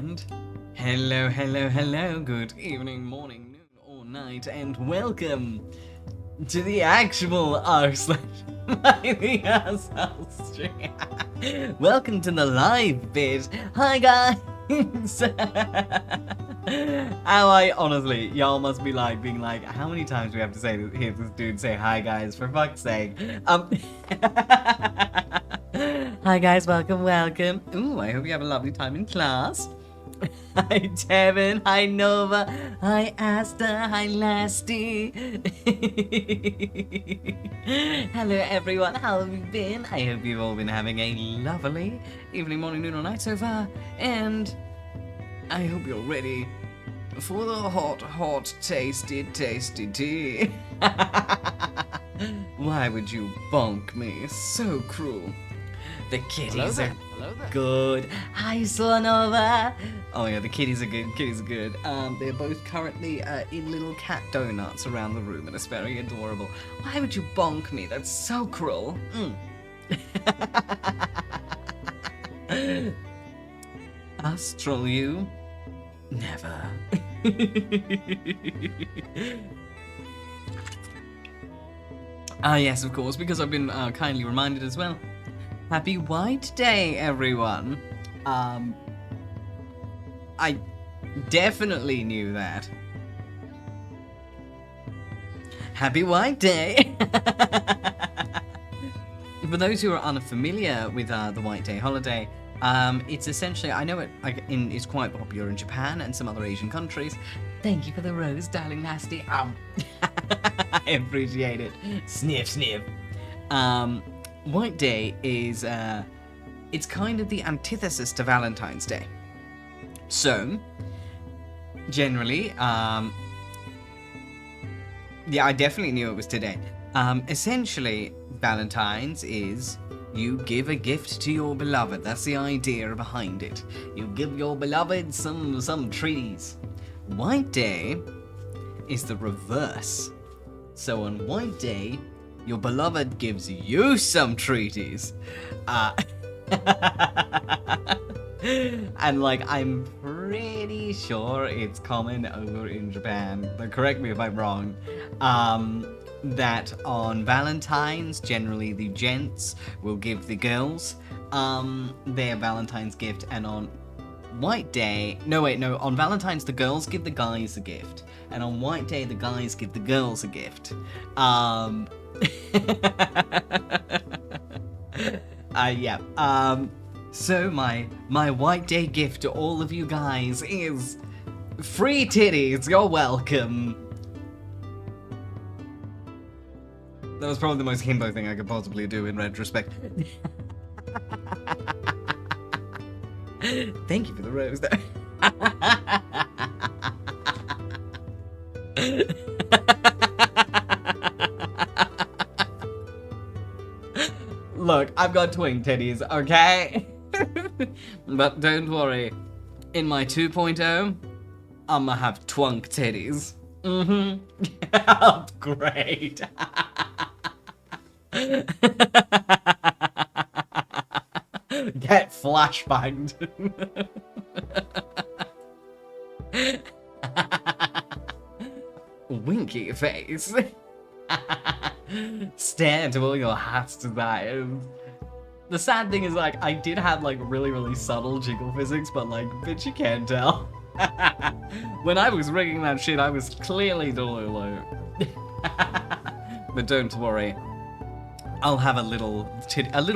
And hello, hello, hello, good evening, morning, noon, or night, and welcome to the actual r/AmItheAsshole stream. Welcome to the live bit. Hi guys. How honestly, y'all must be like being like, how many times do we have to hear this dude say hi guys, for fuck's sake. Hi guys, welcome. Ooh, I hope you have a lovely time in class. Hi Devin, hi Nova, hi Asta, hi Lasty. Hello everyone, how have you been? I hope you've all been having a lovely evening, morning, noon or night so far. And I hope you're ready for the hot, tasty tea. Why would you bonk me? So cruel. The kitties are good. Hi, Slanova. Oh yeah, the kitties are good. They're both currently in little cat donuts around the room, and it's very adorable. Why would you bonk me? That's so cruel. Astral you? Never. Yes, of course, because I've been kindly reminded as well. Happy White Day, everyone. I definitely knew that. Happy White Day. For those who are unfamiliar with the White Day holiday, it's essentially, I know it's quite popular in Japan and some other Asian countries. Thank you for the rose, darling nasty. I appreciate it. Sniff, sniff. White Day is, it's kind of the antithesis to Valentine's Day. So, generally, yeah, I definitely knew it was today. Essentially, Valentine's is you give a gift to your beloved. That's the idea behind it. You give your beloved some treaties. White Day is the reverse. So on White Day, your beloved gives you some treaties. And like, I'm pretty sure it's common over in Japan, but correct me if I'm wrong, that on Valentine's, generally the gents will give the girls their Valentine's gift, and on White Day, on Valentine's the girls give the guys a gift, and on White Day the guys give the girls a gift. Yeah. So my White Day gift to all of you guys is free titties. You're welcome. That was probably the most himbo thing I could possibly do in retrospect. Thank you for the rose, though. Look, I've got twink titties, okay? But don't worry. In my 2.0, I'ma have twunk titties. Great. Get flashbanged. Winky face. Stare into all your heart's desires. The sad thing is, like, I did have, like, really subtle jiggle physics, but, like, bitch, you can't tell. When I was rigging that shit, I was clearly Delulu. But don't worry. I'll have a little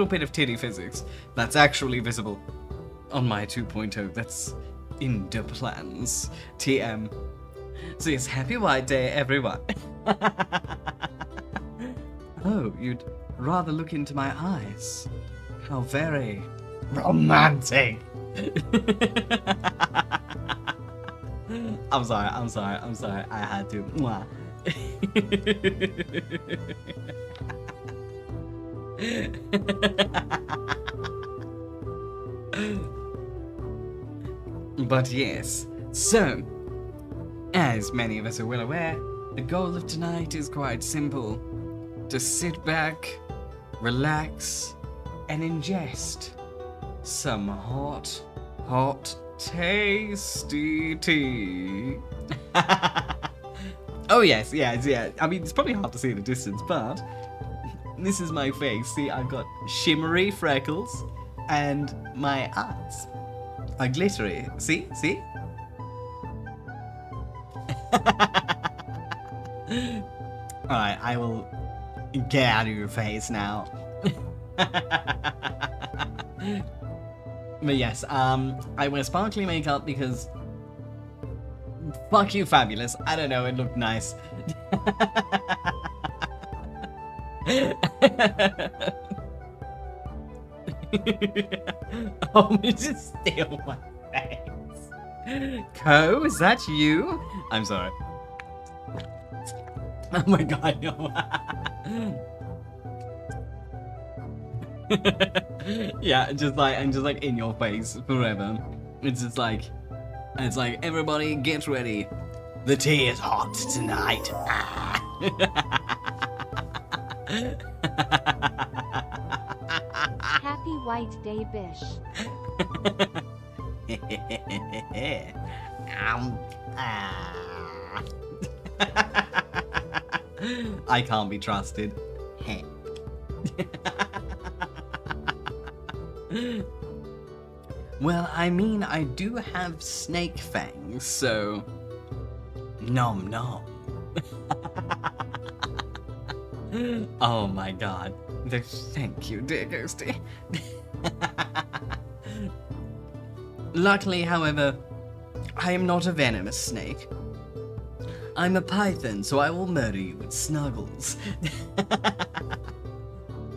bit of titty physics that's actually visible on my 2.0. That's in the plans. TM. So yes, happy White Day, everyone. Oh, you'd rather look into my eyes. How very romantic. I'm sorry. I had to. Mwah. But yes, so, as many of us are well aware, the goal of tonight is quite simple. To sit back, relax, and ingest some hot tasty tea. Oh yes, yeah. I mean, it's probably hard to see in the distance, but this is my face. See, I've got shimmery freckles, and my eyes are glittery. See? Alright, I will get out of your face now. But yes, I wear sparkly makeup because fuck you, Fabulous. I don't know, it looked nice. Oh, me just steal my face. 𝐿𝐍, is that you? I'm sorry. Oh my god, no. Yeah, just like in your face forever. It's just like, everybody get ready. The tea is hot tonight. Happy White Day, Bish. I can't be trusted. Well, I mean, I do have snake fangs, so nom nom. Oh my god. Thank you, dear Ghosty. Luckily, however, I am not a venomous snake. I'm a python, so I will murder you with snuggles.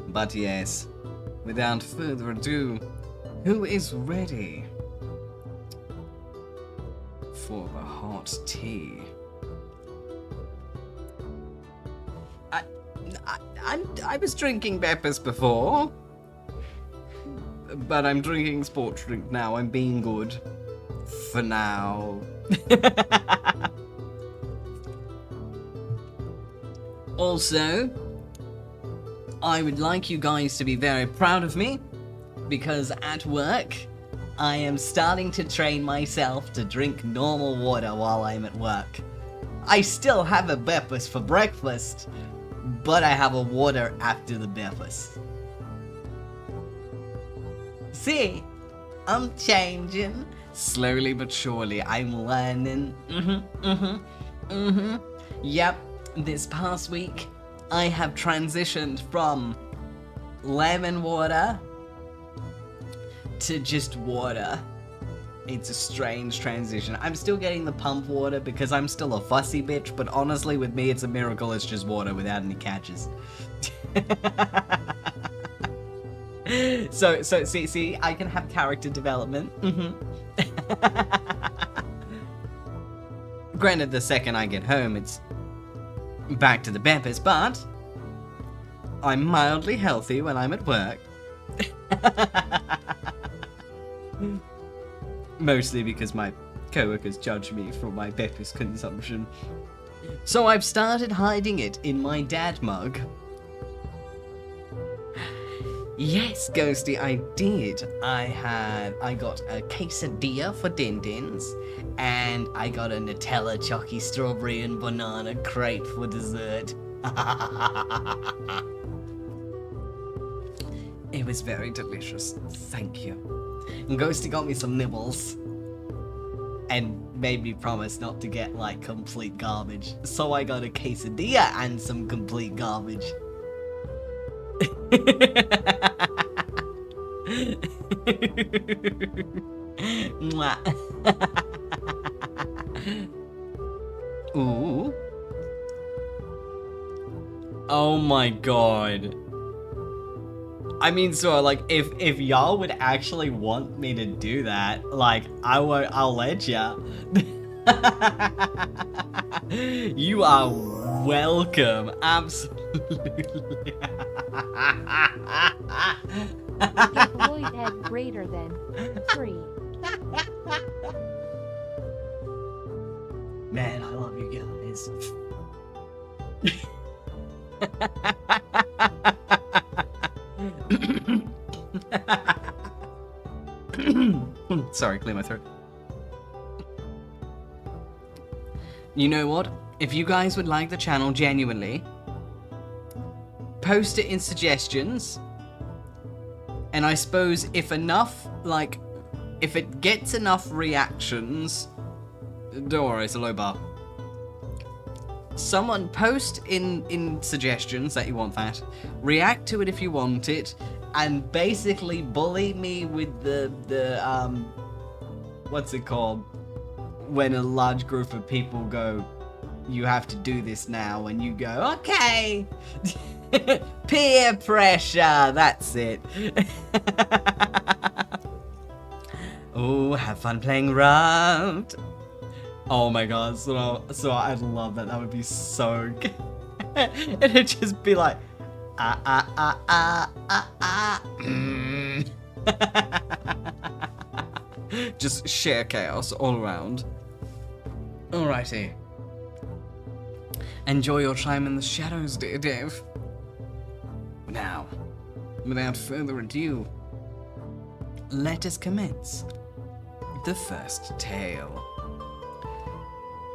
But yes, without further ado, who is ready for the hot tea? I was drinking Beppis before, but I'm drinking sports drink now. I'm being good for now. Also, I would like you guys to be very proud of me, because at work, I am starting to train myself to drink normal water while I'm at work. I still have a Beppis for breakfast, but I have a water after the breakfast. See, I'm changing. Slowly but surely, I'm learning. Yep, this past week, I have transitioned from lemon water to just water. It's a strange transition. I'm still getting the pump water because I'm still a fussy bitch, but honestly, with me, it's a miracle it's just water without any catches. So see, I can have character development. Granted, the second I get home, it's back to the Beppis, but I'm mildly healthy when I'm at work. Mostly because my coworkers judge me for my Beppis consumption. So I've started hiding it in my dad mug. Yes, Ghosty, I did. I got a quesadilla for Din-Dins, and I got a Nutella Chocky Strawberry and Banana Crepe for dessert. It was very delicious, thank you. And Ghosty got me some nibbles, and made me promise not to get, like, complete garbage. So I got a quesadilla and some complete garbage. Ooh. Oh my god. I mean, so, like, if y'all would actually want me to do that, like, I'll let ya. You are welcome, absolutely. Get Lloyd head greater than 3. Man, I love you guys. Sorry, clear my throat. You know what? If you guys would like the channel genuinely, post it in suggestions. And I suppose if enough, like, if it gets enough reactions, don't worry, it's a low bar. Someone post in suggestions that you want that, react to it if you want it, and basically bully me with the what's it called? When a large group of people go, you have to do this now, and you go, okay. Peer pressure, that's it. Oh, have fun playing Raft. Oh my god, so I'd love that. That would be so good. It'd just be like, Just sheer chaos all around. Alrighty. Enjoy your time in the shadows, dear Dave. Now, without further ado, let us commence the first tale.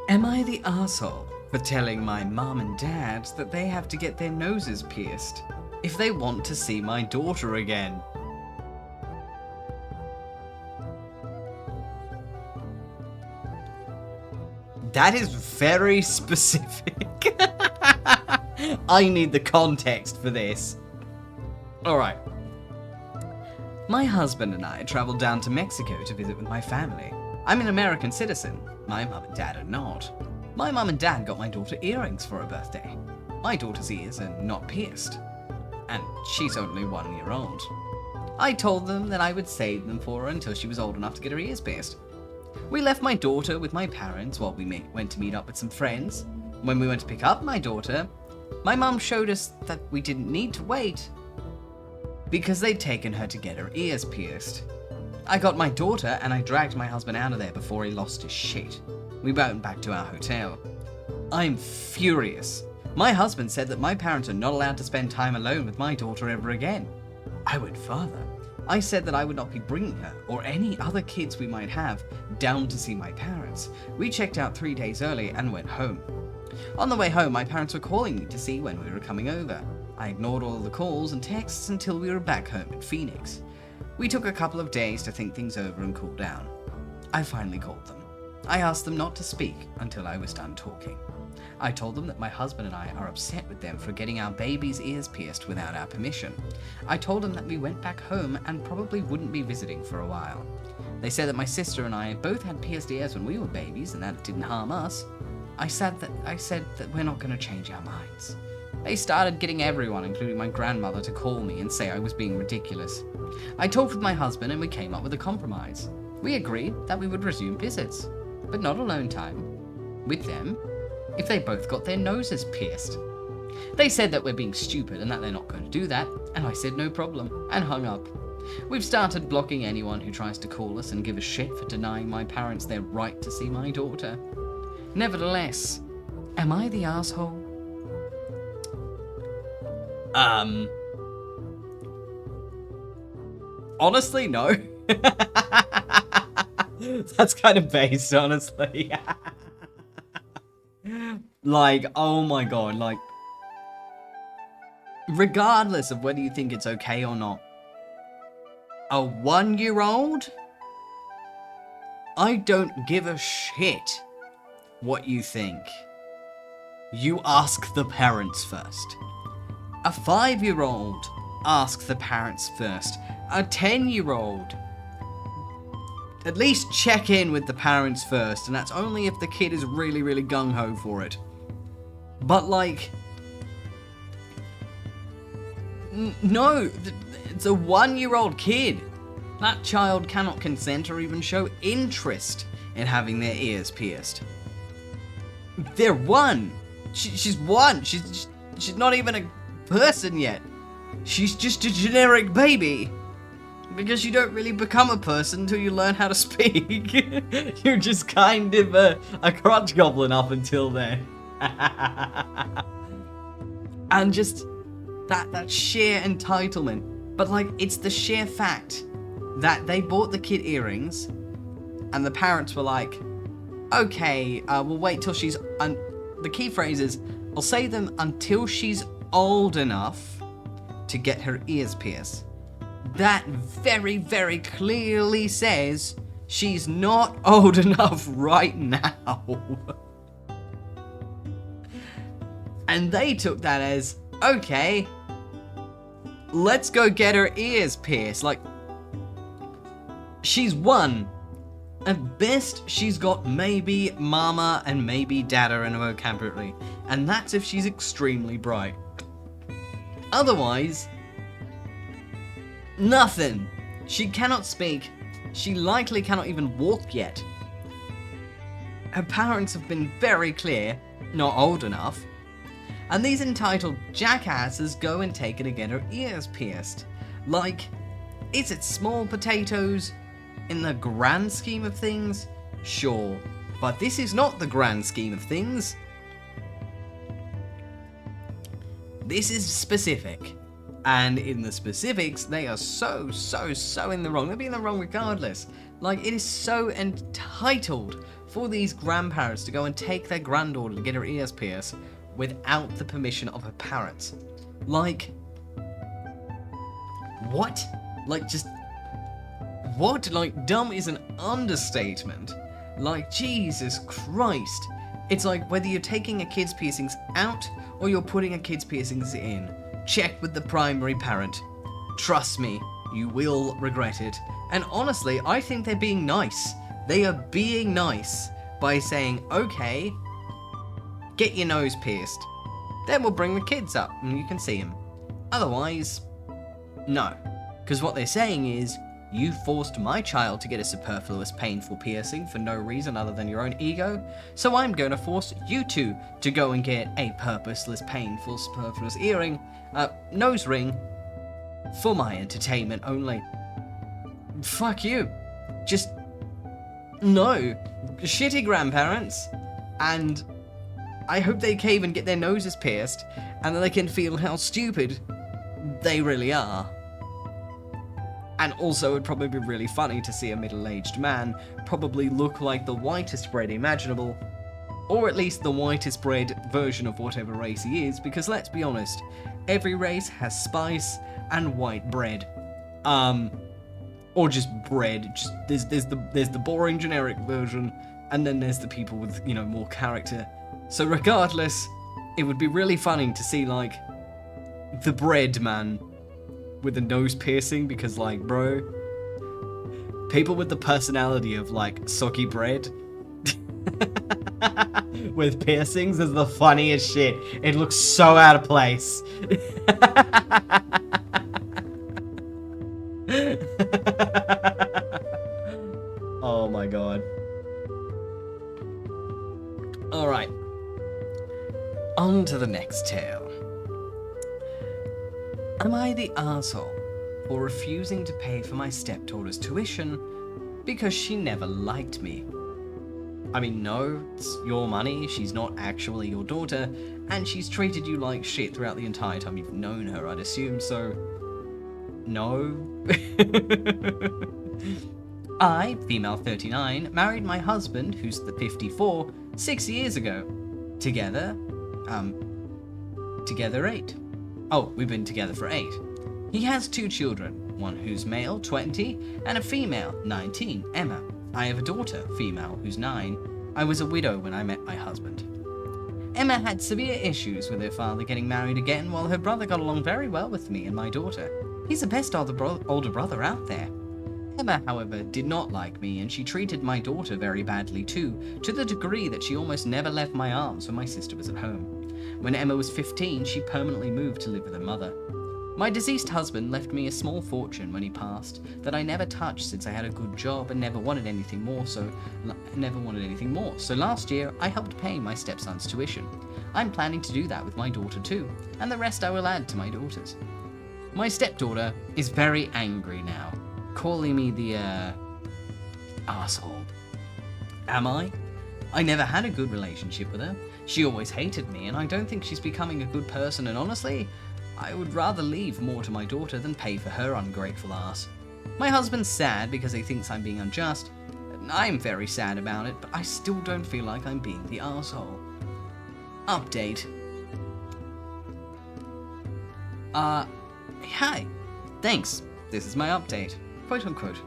Am I the arsehole for telling my mom and dad that they have to get their noses pierced if they want to see my daughter again? That is very specific. I need the context for this. Alright. My husband and I traveled down to Mexico to visit with my family. I'm an American citizen. My mum and dad are not. My mum and dad got my daughter earrings for her birthday. My daughter's ears are not pierced. And she's only 1 year old. I told them that I would save them for her until she was old enough to get her ears pierced. We left my daughter with my parents while we went to meet up with some friends. When we went to pick up my daughter, my mum showed us that we didn't need to wait because they'd taken her to get her ears pierced. I got my daughter and I dragged my husband out of there before he lost his shit. We went back to our hotel. I'm furious. My husband said that my parents are not allowed to spend time alone with my daughter ever again. I went further. I said that I would not be bringing her, or any other kids we might have, down to see my parents. We checked out 3 days early and went home. On the way home, my parents were calling me to see when we were coming over. I ignored all the calls and texts until we were back home in Phoenix. We took a couple of days to think things over and cool down. I finally called them. I asked them not to speak until I was done talking. I told them that my husband and I are upset with them for getting our baby's ears pierced without our permission. I told them that we went back home and probably wouldn't be visiting for a while. They said that my sister and I both had pierced ears when we were babies and that it didn't harm us. I said that we're not going to change our minds. They started getting everyone, including my grandmother, to call me and say I was being ridiculous. I talked with my husband and we came up with a compromise. We agreed that we would resume visits, but not alone time with them if they both got their noses pierced. They said that we're being stupid and that they're not going to do that, and I said no problem, and hung up. We've started blocking anyone who tries to call us and give a shit for denying my parents their right to see my daughter. Nevertheless, am I the asshole? Honestly, no. That's kind of based, honestly. Like, oh my god, like, regardless of whether you think it's okay or not, a 1-year-old? I don't give a shit what you think. You ask the parents first. A 5-year-old, ask the parents first. A 10-year-old, at least check in with the parents first, and that's only if the kid is really, really gung-ho for it. But, like, no, it's a 1-year-old kid. That child cannot consent or even show interest in having their ears pierced. They're 1. She's 1. She's not even a person yet. She's just a generic baby. Because you don't really become a person until you learn how to speak. You're just kind of a crotch goblin up until then. And just that sheer entitlement. But like, it's the sheer fact that they bought the kid earrings and the parents were like, okay, we'll wait till she's... the key phrase is, I'll say them until she's old enough to get her ears pierced. That very, very clearly says she's not old enough right now. And they took that as, okay, let's go get her ears pierced. Like, she's 1. At best, she's got maybe mama and maybe dada in her vocabulary. And that's if she's extremely bright. Otherwise, nothing. She cannot speak. She likely cannot even walk yet. Her parents have been very clear, not old enough. And these entitled jackasses go and take her to get her ears pierced. Like, is it small potatoes? In the grand scheme of things? Sure. But this is not the grand scheme of things. This is specific. And in the specifics, they are so in the wrong. They'll be in the wrong regardless. Like, it is so entitled for these grandparents to go and take their granddaughter to get her ears pierced without the permission of her parents. Like, what? Like, just, what? Like, dumb is an understatement. Like, Jesus Christ. It's like whether you're taking a kid's piercings out or you're putting a kid's piercings in. Check with the primary parent. Trust me, you will regret it. And honestly, I think they're being nice. They are being nice by saying, okay, get your nose pierced. Then we'll bring the kids up and you can see them. Otherwise, no. Because what they're saying is, you forced my child to get a superfluous, painful piercing for no reason other than your own ego, so I'm going to force you two to go and get a purposeless, painful, superfluous nose ring for my entertainment only. Fuck you. Just, no. Shitty grandparents, and I hope they cave and get their noses pierced, and then they can feel how stupid they really are. And also, it'd probably be really funny to see a middle-aged man probably look like the whitest bread imaginable, or at least the whitest bread version of whatever race he is, because let's be honest, every race has spice and white bread. Or just bread. Just there's the boring generic version, and then there's the people with, you know, more character. So regardless, it would be really funny to see, like, the bread man with the nose piercing, because, like, bro, people with the personality of, like, soggy bread with piercings is the funniest shit. It looks so out of place. Oh my god. Alright. On to the next tale. Am I the asshole for refusing to pay for my stepdaughter's tuition because she never liked me? I mean, no, it's your money, she's not actually your daughter, and she's treated you like shit throughout the entire time you've known her, I'd assume, so... no. I, female 39, married my husband, who's the 54, 6 years ago. Together 8. Oh, we've been together for 8. He has 2 children, one who's male, 20, and a female, 19, Emma. I have a daughter, female, who's 9. I was a widow when I met my husband. Emma had severe issues with her father getting married again, while her brother got along very well with me and my daughter. He's the best older brother out there. Emma, however, did not like me, and she treated my daughter very badly too, to the degree that she almost never left my arms when my sister was at home. When Emma was 15, she permanently moved to live with her mother. My deceased husband left me a small fortune when he passed that I never touched since I had a good job and never wanted anything more. So last year, I helped pay my stepson's tuition. I'm planning to do that with my daughter too, and the rest I will add to my daughters. My stepdaughter is very angry now, calling me the, arsehole. Am I? I never had a good relationship with her. She always hated me, and I don't think she's becoming a good person, and honestly, I would rather leave more to my daughter than pay for her ungrateful ass. My husband's sad because he thinks I'm being unjust, I'm very sad about it, but I still don't feel like I'm being the asshole. Update. Hi. Thanks. This is my update. Quote unquote.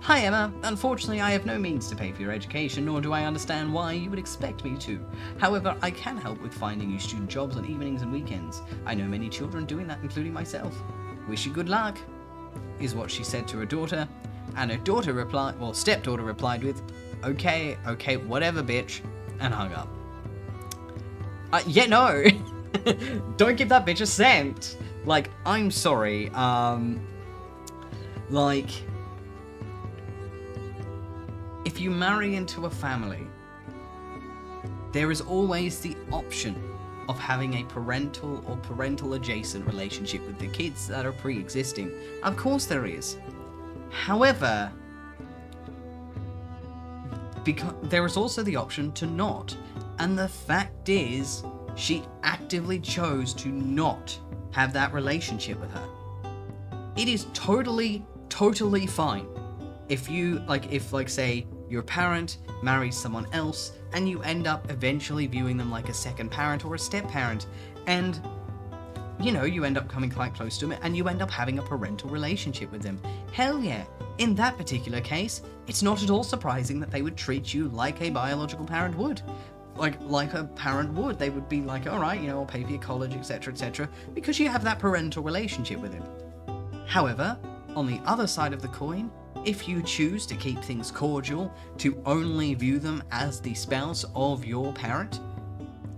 Hi Emma, unfortunately I have no means to pay for your education, nor do I understand why you would expect me to. However, I can help with finding you student jobs on evenings and weekends. I know many children doing that, including myself. Wish you good luck, is what she said to her daughter, and her daughter replied, well, stepdaughter replied with, okay, whatever bitch, and hung up. Yeah, no, don't give that bitch a cent. Like, I'm sorry, like, if you marry into a family, there is always the option of having a parental or parental adjacent relationship with the kids that are pre-existing. Of course there is. However, because there is also the option to not. And the fact is, she actively chose to not have that relationship with her. It is totally fine. If you, like, say, your parent marries someone else, and you end up eventually viewing them like a second parent or a step-parent, and, you know, you end up coming quite close to them, and you end up having a parental relationship with them. Hell yeah. In that particular case, it's not at all surprising that they would treat you like a biological parent would. Like a parent would. They would be like, alright, you know, I'll pay for your college, etc., because you have that parental relationship with him. However, on the other side of the coin, if you choose to keep things cordial, to only view them as the spouse of your parent,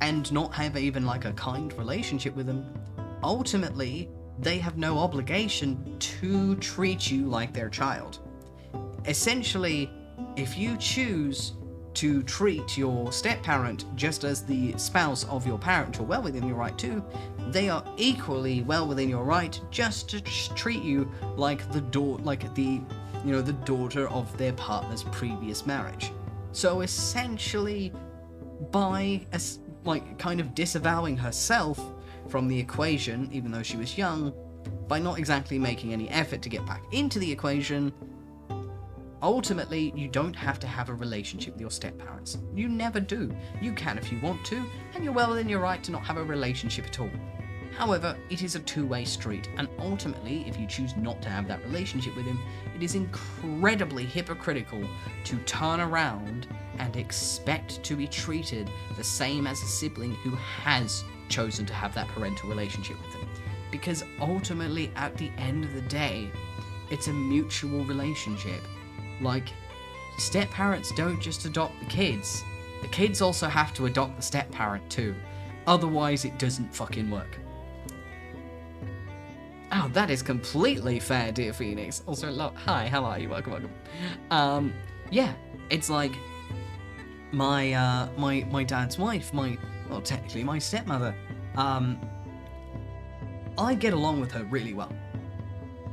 and not have even like a kind relationship with them, ultimately, they have no obligation to treat you like their child. Essentially, if you choose to treat your step-parent just as the spouse of your parent, you're well within your right too, they are equally well within your right just to treat you like the daughter of their partner's previous marriage. So essentially, by kind of disavowing herself from the equation, even though she was young, by not exactly making any effort to get back into the equation, ultimately, you don't have to have a relationship with your step-parents. You never do. You can if you want to, and you're well within your right to not have a relationship at all. However, it is a two-way street, and ultimately, if you choose not to have that relationship with him, it is incredibly hypocritical to turn around and expect to be treated the same as a sibling who has chosen to have that parental relationship with them. Because ultimately, at the end of the day, it's a mutual relationship. Like, step-parents don't just adopt the kids also have to adopt the step-parent too. Otherwise, it doesn't fucking work. Oh, that is completely fair, dear Phoenix. Also, hi, how are you? Welcome. Yeah, it's like my dad's wife, well, technically my stepmother. I get along with her really well.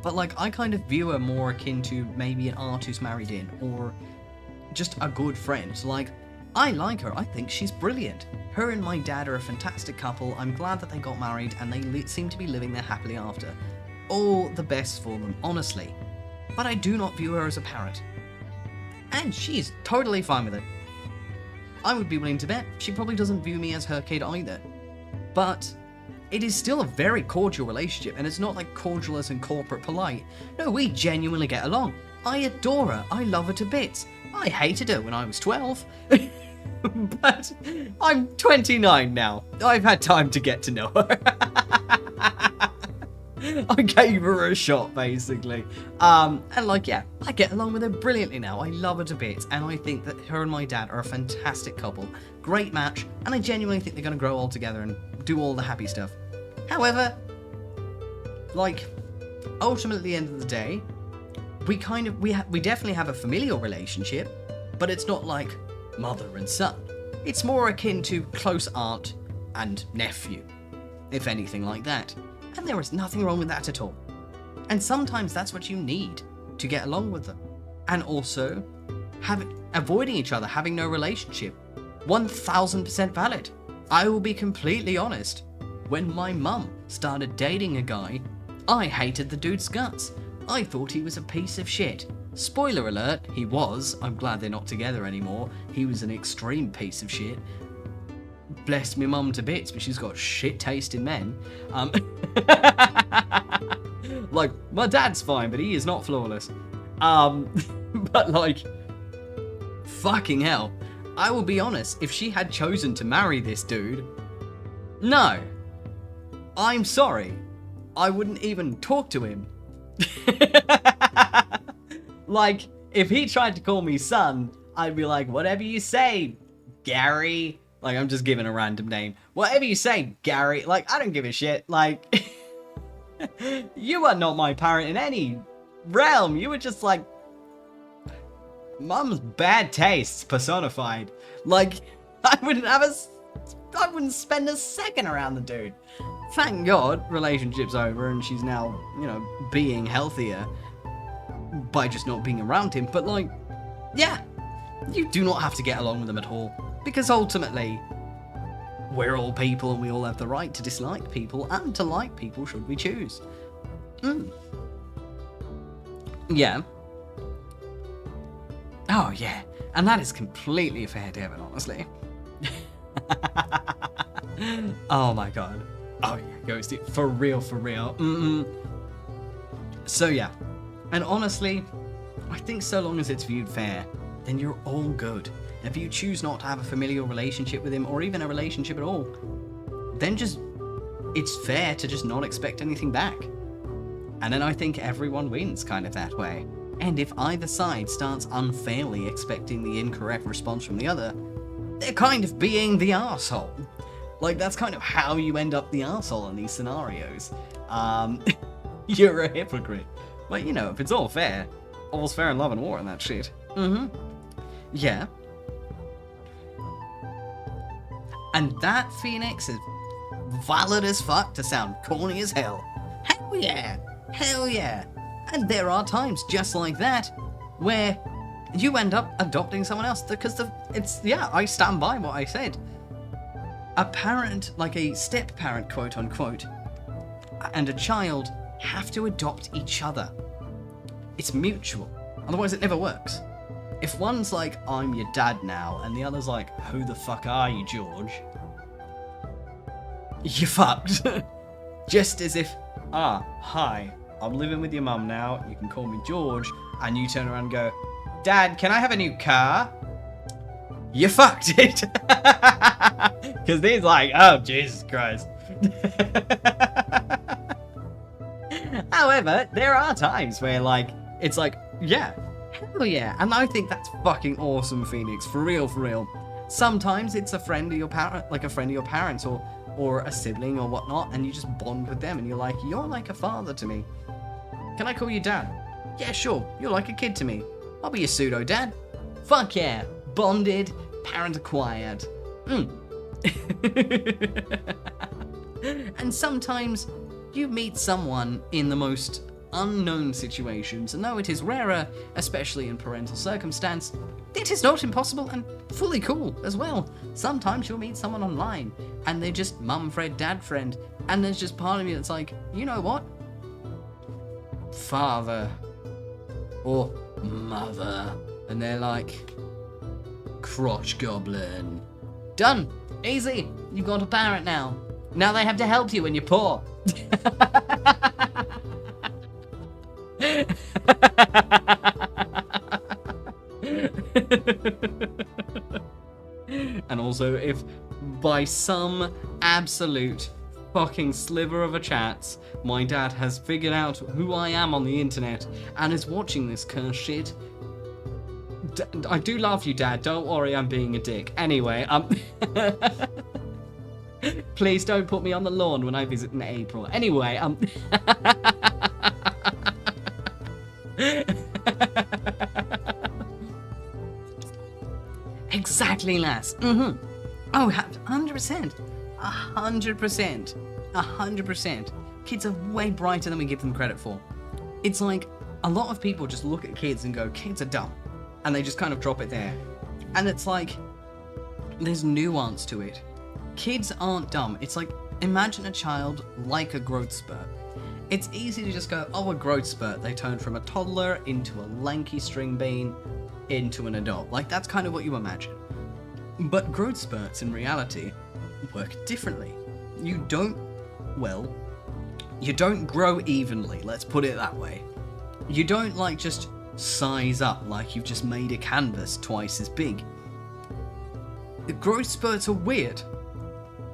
But, like, I kind of view her more akin to maybe an aunt who's married in, or just a good friend. Like, I like her. I think she's brilliant. Her and my dad are a fantastic couple. I'm glad that they got married, and they seem to be living there happily after. All the best for them, honestly. But I do not view her as a parent. And she's totally fine with it. I would be willing to bet she probably doesn't view me as her kid either. But it is still a very cordial relationship, and it's not like cordial as in corporate polite. No, we genuinely get along. I adore her. I love her to bits. I hated her when I was 12. But I'm 29 now. I've had time to get to know her. I gave her a shot, basically. And like, yeah, I get along with her brilliantly now. I love her to bits, and I think that her and my dad are a fantastic couple. Great match, and I genuinely think they're going to grow all together and do all the happy stuff. However, like, ultimately at the end of the day, we definitely have a familial relationship, but it's not like mother and son. It's more akin to close aunt and nephew, if anything like that. And there is nothing wrong with that at all. And sometimes that's what you need to get along with them. And also, avoiding each other, having no relationship. 1000% valid. I will be completely honest. When my mum started dating a guy, I hated the dude's guts. I thought he was a piece of shit. Spoiler alert, he was. I'm glad they're not together anymore. He was an extreme piece of shit. Bless me mum to bits, but she's got shit taste in men. Like, my dad's fine, but he is not flawless. But like, fucking hell. I will be honest, if she had chosen to marry this dude, no. I'm sorry. I wouldn't even talk to him. Like, if he tried to call me son, I'd be like, whatever you say, Gary. Like, I'm just giving a random name. Whatever you say, Gary. Like, I don't give a shit. Like, you are not my parent in any realm. You were just like, mum's bad tastes personified. Like, I wouldn't spend a second around the dude. Thank God, relationship's over and she's now, you know, being healthier by just not being around him. But like, yeah, you do not have to get along with them at all. Because ultimately, we're all people and we all have the right to dislike people and to like people should we choose. Yeah. Oh yeah, and that is completely fair, Devin, honestly. Oh my god. Oh yeah, Ghosty. For real, for real. So yeah. And honestly, I think so long as it's viewed fair, then you're all good. If you choose not to have a familial relationship with him, or even a relationship at all, then just, it's fair to just not expect anything back. And then I think everyone wins kind of that way. And if either side starts unfairly expecting the incorrect response from the other, they're kind of being the arsehole. Like, that's kind of how you end up the arsehole in these scenarios. You're a hypocrite. But, you know, if it's all fair, all's fair in love and war and that shit. Yeah. And that, Phoenix, is valid as fuck to sound corny as hell. Hell yeah. Hell yeah. And there are times just like that where you end up adopting someone else because I stand by what I said. A parent, like a step parent, quote unquote, and a child have to adopt each other. It's mutual. Otherwise it never works. If one's like, I'm your dad now, and the other's like, who the fuck are you, George? You're fucked. Just as if, hi, I'm living with your mum now, you can call me George, and you turn around and go, Dad, can I have a new car? You fucked it. Because he's like, oh, Jesus Christ. However, there are times where, like, it's like, yeah, hell yeah. And I think that's fucking awesome, Phoenix. For real, for real. Sometimes it's a friend of your parent, like a friend of your parents, or a sibling or whatnot, and you just bond with them, and you're like, you're like a father to me. Can I call you Dad? Yeah, sure. You're like a kid to me. I'll be your pseudo-dad. Fuck yeah. Bonded, parent acquired. And sometimes you meet someone in the most unknown situations, and though it is rarer, especially in parental circumstance, it is not impossible and fully cool as well. Sometimes you'll meet someone online, and they're just mum friend, dad friend, and there's just part of you that's like, you know what? Father. Or mother. And they're like, crotch goblin. Done. Easy. You've got a parent now. Now they have to help you when you're poor. And also, if by some absolute fucking sliver of a chance my dad has figured out who I am on the internet and is watching this cursed shit, I do love you, Dad. Don't worry, I'm being a dick. Anyway, please don't put me on the lawn when I visit in April. Anyway, exactly, lass. Oh, 100%. 100%. 100%. Kids are way brighter than we give them credit for. It's like, a lot of people just look at kids and go, kids are dumb. And they just kind of drop it there. And it's like, there's nuance to it. Kids aren't dumb. It's like, imagine a child like a growth spurt. It's easy to just go, oh, a growth spurt. They turn from a toddler into a lanky string bean into an adult. Like, that's kind of what you imagine. But growth spurts, in reality, work differently. You don't grow evenly, let's put it that way. You don't, like, just size up like you've just made a canvas twice as big. The growth spurts are weird.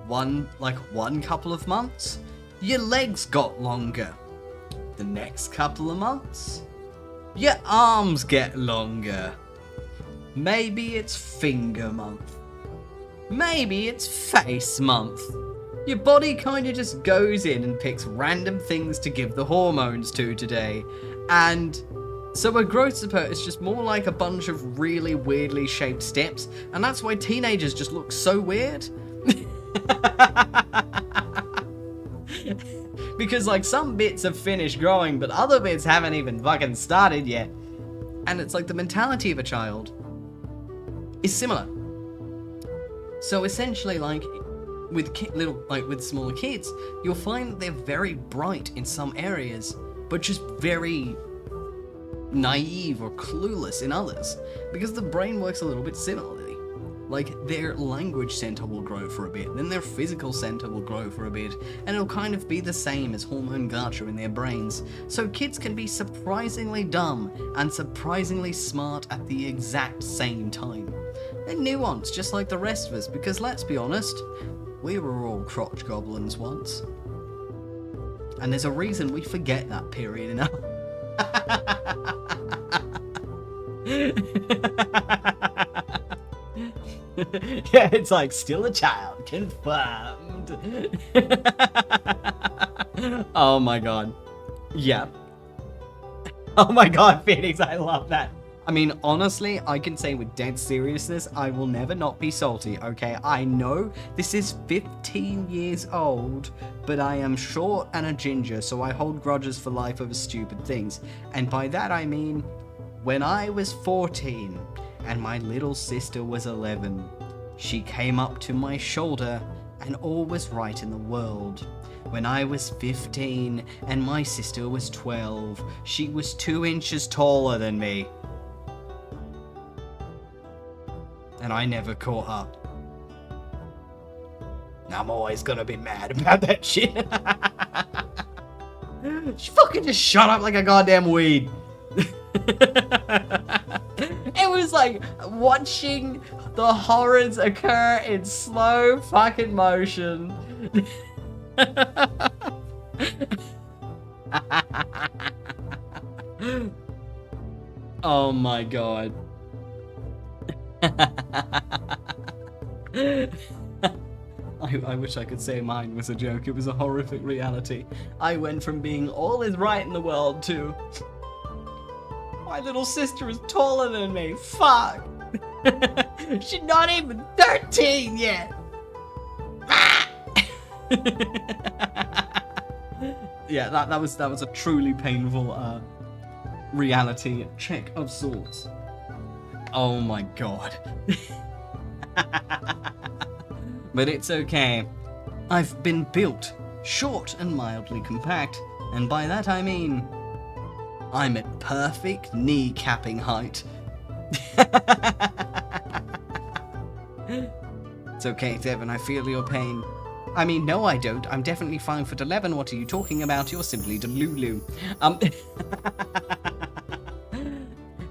One couple of months, your legs got longer. The next couple of months, your arms get longer. Maybe it's finger month. Maybe it's face month. Your body kind of just goes in and picks random things to give the hormones to today. And so a growth spurt is just more like a bunch of really weirdly shaped steps. And that's why teenagers just look so weird. Because, like, some bits have finished growing, but other bits haven't even fucking started yet. And it's like the mentality of a child is similar. So essentially, like, with smaller kids, you'll find that they're very bright in some areas, but just very naive or clueless in others, because the brain works a little bit similarly. Like, their language center will grow for a bit, then their physical center will grow for a bit, and it'll kind of be the same as hormone gacha in their brains. So kids can be surprisingly dumb and surprisingly smart at the exact same time. They're nuanced, just like the rest of us, because let's be honest, we were all crotch goblins once. And there's a reason we forget that period in our... Yeah, it's like, still a child, confirmed. Oh my god. Yeah. Oh my god, Phoenix, I love that. I mean, honestly, I can say with dead seriousness, I will never not be salty, okay? I know this is 15 years old, but I am short and a ginger, so I hold grudges for life over stupid things. And by that I mean, when I was 14, and my little sister was 11, she came up to my shoulder, and all was right in the world. When I was 15, and my sister was 12, she was 2 inches taller than me. And I never caught up. I'm always gonna be mad about that shit. She fucking just shut up like a goddamn weed. It was like watching the horrors occur in slow fucking motion. Oh my god. I wish I could say mine was a joke. It was a horrific reality. I went from being all is right in the world to... my little sister is taller than me. Fuck. She's not even 13 yet. Yeah, that was a truly painful reality check of sorts. Oh my god. But it's okay. I've been built short and mildly compact, and by that I mean I'm at perfect kneecapping height. It's okay, Devin, I feel your pain. I mean, no I don't. I'm definitely 5'11". What are you talking about? You're simply Delulu.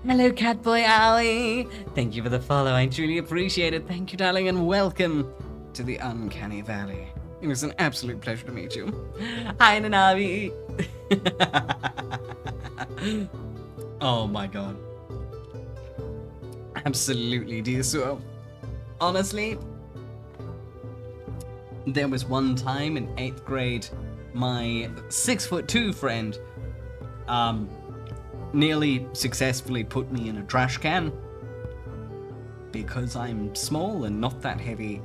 Hello, Catboy Ali. Thank you for the follow. I truly appreciate it. Thank you, darling, and welcome to the Uncanny Valley. It was an absolute pleasure to meet you. Hi, Nanabi. Oh my god. Absolutely, dear Suo. Honestly, there was one time in 8th grade, my 6'2" friend, nearly successfully put me in a trash can because I'm small and not that heavy.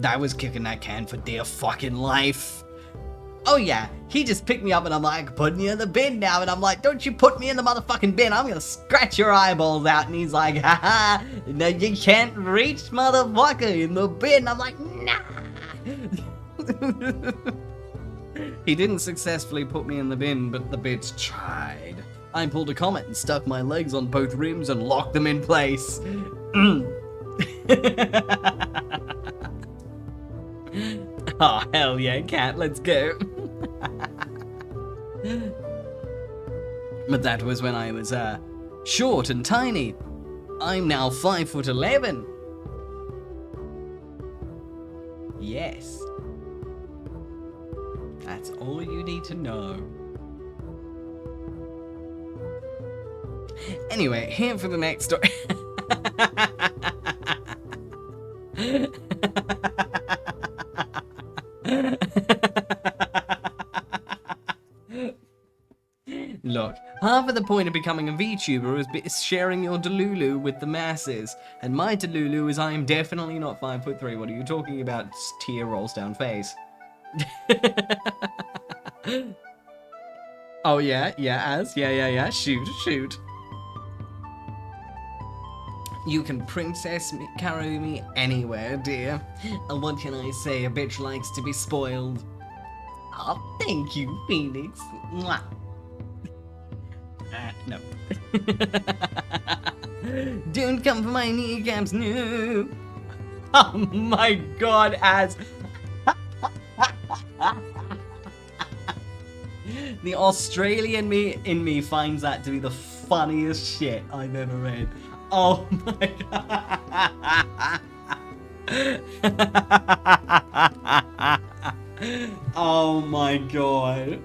I was kicking that can for dear fucking life. Oh yeah, he just picked me up and I'm like, putting you in the bin now, and I'm like, don't you put me in the motherfucking bin, I'm gonna scratch your eyeballs out, and he's like, haha, no you can't reach motherfucker in the bin. I'm like, nah. He didn't successfully put me in the bin, but the bitch tried. I pulled a comet and stuck my legs on both rims and locked them in place. Oh, hell yeah, cat, let's go. But that was when I was, short and tiny. I'm now 5'11". Yes. That's all you need to know. Anyway, here for the next story. Look, half of the point of becoming a VTuber is sharing your delulu with the masses. And my delulu is I am definitely not 5'3". What are you talking about? Tear rolls down face. Oh yeah, yeah, shoot. You can princess me, carry me anywhere, dear. And what can I say? A bitch likes to be spoiled. Oh, thank you, Phoenix. Mwah. No. Don't come for my kneecaps, no. Oh my god, Az. The Australian in me finds that to be the funniest shit I've ever read. Oh my god. Oh my god.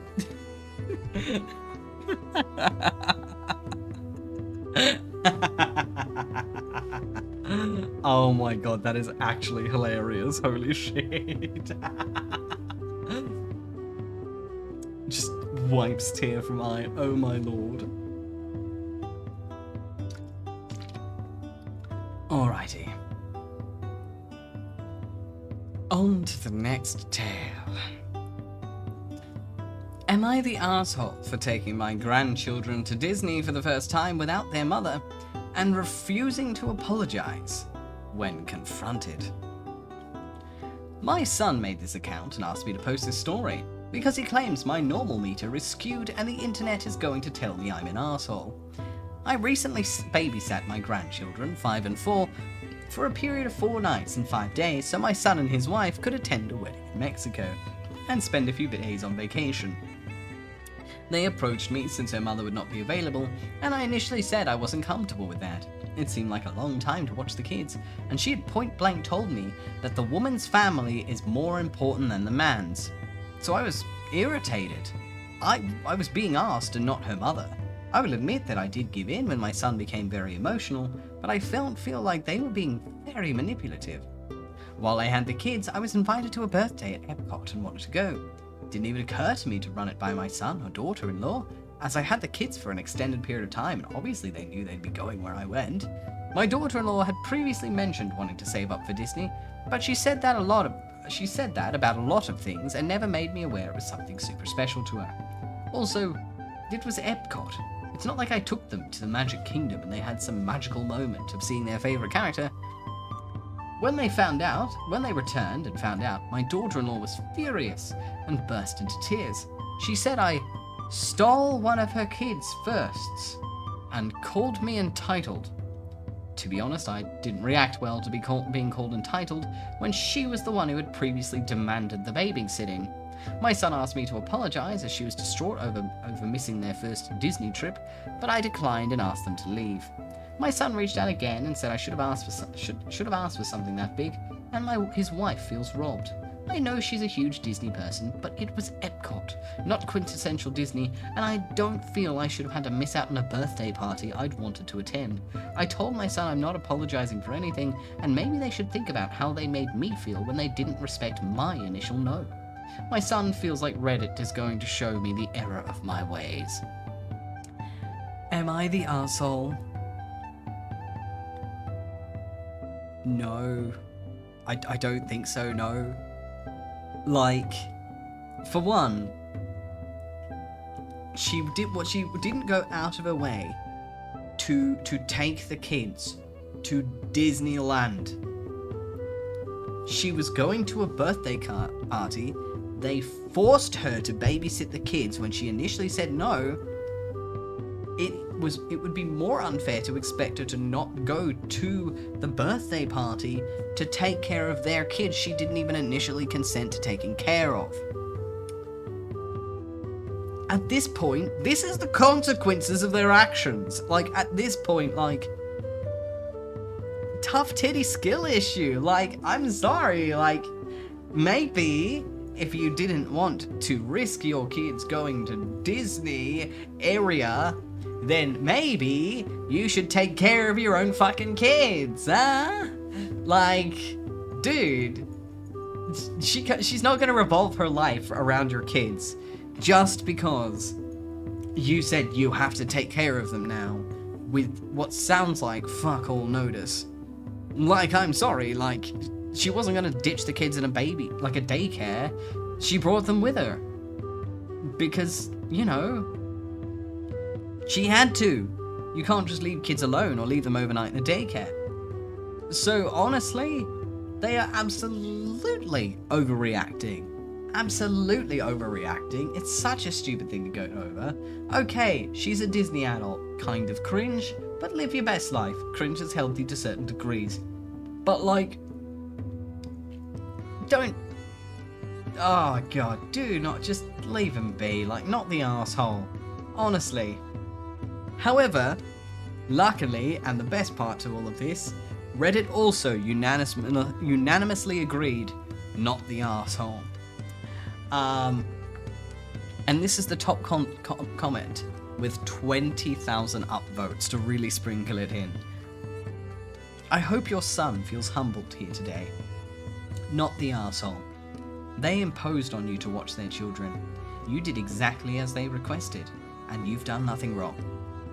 Oh my god, that is actually hilarious. Holy shit. Just wipes tear from eye. Oh my lord. Alrighty. On to the next tale. Am I the asshole for taking my grandchildren to Disney for the first time without their mother and refusing to apologize when confronted? My son made this account and asked me to post this story because he claims my normal meter is skewed and the internet is going to tell me I'm an asshole. I recently babysat my grandchildren, 5 and 4, for a period of 4 nights and 5 days so my son and his wife could attend a wedding in Mexico and spend a few days on vacation. They approached me since her mother would not be available, and I initially said I wasn't comfortable with that. It seemed like a long time to watch the kids, and she had point blank told me that the woman's family is more important than the man's. So I was irritated. I was being asked and not her mother. I will admit that I did give in when my son became very emotional, but I feel like they were being very manipulative. While I had the kids, I was invited to a birthday at Epcot and wanted to go. It didn't even occur to me to run it by my son or daughter-in-law, as I had the kids for an extended period of time and obviously they knew they'd be going where I went. My daughter-in-law had previously mentioned wanting to save up for Disney, but she said that about a lot of things and never made me aware it was something super special to her. Also, it was Epcot. It's not like I took them to the Magic Kingdom and they had some magical moment of seeing their favorite character. When they returned and found out, my daughter-in-law was furious and burst into tears. She said I stole one of her kids' firsts and called me entitled. To be honest, I didn't react well to being called entitled when she was the one who had previously demanded the babysitting. My son asked me to apologize as she was distraught over missing their first Disney trip, but I declined and asked them to leave. My son reached out again and said I should have asked for something that big, and his wife feels robbed. I know she's a huge Disney person, but it was Epcot, not quintessential Disney, and I don't feel I should have had to miss out on a birthday party I'd wanted to attend. I told my son I'm not apologizing for anything, and maybe they should think about how they made me feel when they didn't respect my initial no. My son feels like Reddit is going to show me the error of my ways. Am I the arsehole? No. I don't think so, no. Like, for one, she didn't go out of her way to take the kids to Disneyland. She was going to a birthday party. They forced her to babysit the kids when she initially said no. It would be more unfair to expect her to not go to the birthday party to take care of their kids she didn't even initially consent to taking care of. At this point, this is the consequences of their actions. Like, at this point, like, tough titty skill issue. Like, I'm sorry, like, maybe if you didn't want to risk your kids going to Disney area, then maybe you should take care of your own fucking kids, huh? Like, dude, she's not gonna revolve her life around your kids just because you said you have to take care of them now with what sounds like fuck all notice. Like, I'm sorry, like, she wasn't gonna ditch the kids in a daycare. She brought them with her. Because, you know, she had to. You can't just leave kids alone or leave them overnight in a daycare. So, honestly, they are absolutely overreacting. Absolutely overreacting. It's such a stupid thing to go over. Okay, she's a Disney adult. Kind of cringe, but live your best life. Cringe is healthy to certain degrees. But, like, don't... Oh, God, do not just leave him be. Like, not the arsehole. Honestly. However, luckily, and the best part to all of this, Reddit also unanimously agreed, not the arsehole. And this is the top comment with 20,000 upvotes to really sprinkle it in. I hope your son feels humbled here today. Not the arsehole. They imposed on you to watch their children. You did exactly as they requested, and you've done nothing wrong.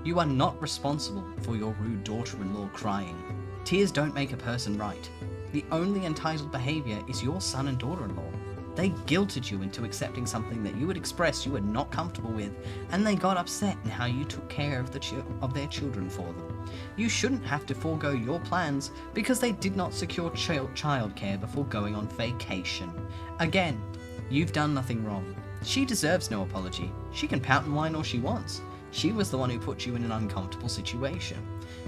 You are not responsible for your rude daughter-in-law crying. Tears don't make a person right. The only entitled behavior is your son and daughter-in-law. They guilted you into accepting something that you had expressed you were not comfortable with, and they got upset in how you took care of their children for them. You shouldn't have to forego your plans because they did not secure childcare before going on vacation. Again, you've done nothing wrong. She deserves no apology. She can pout and whine all she wants. She was the one who put you in an uncomfortable situation.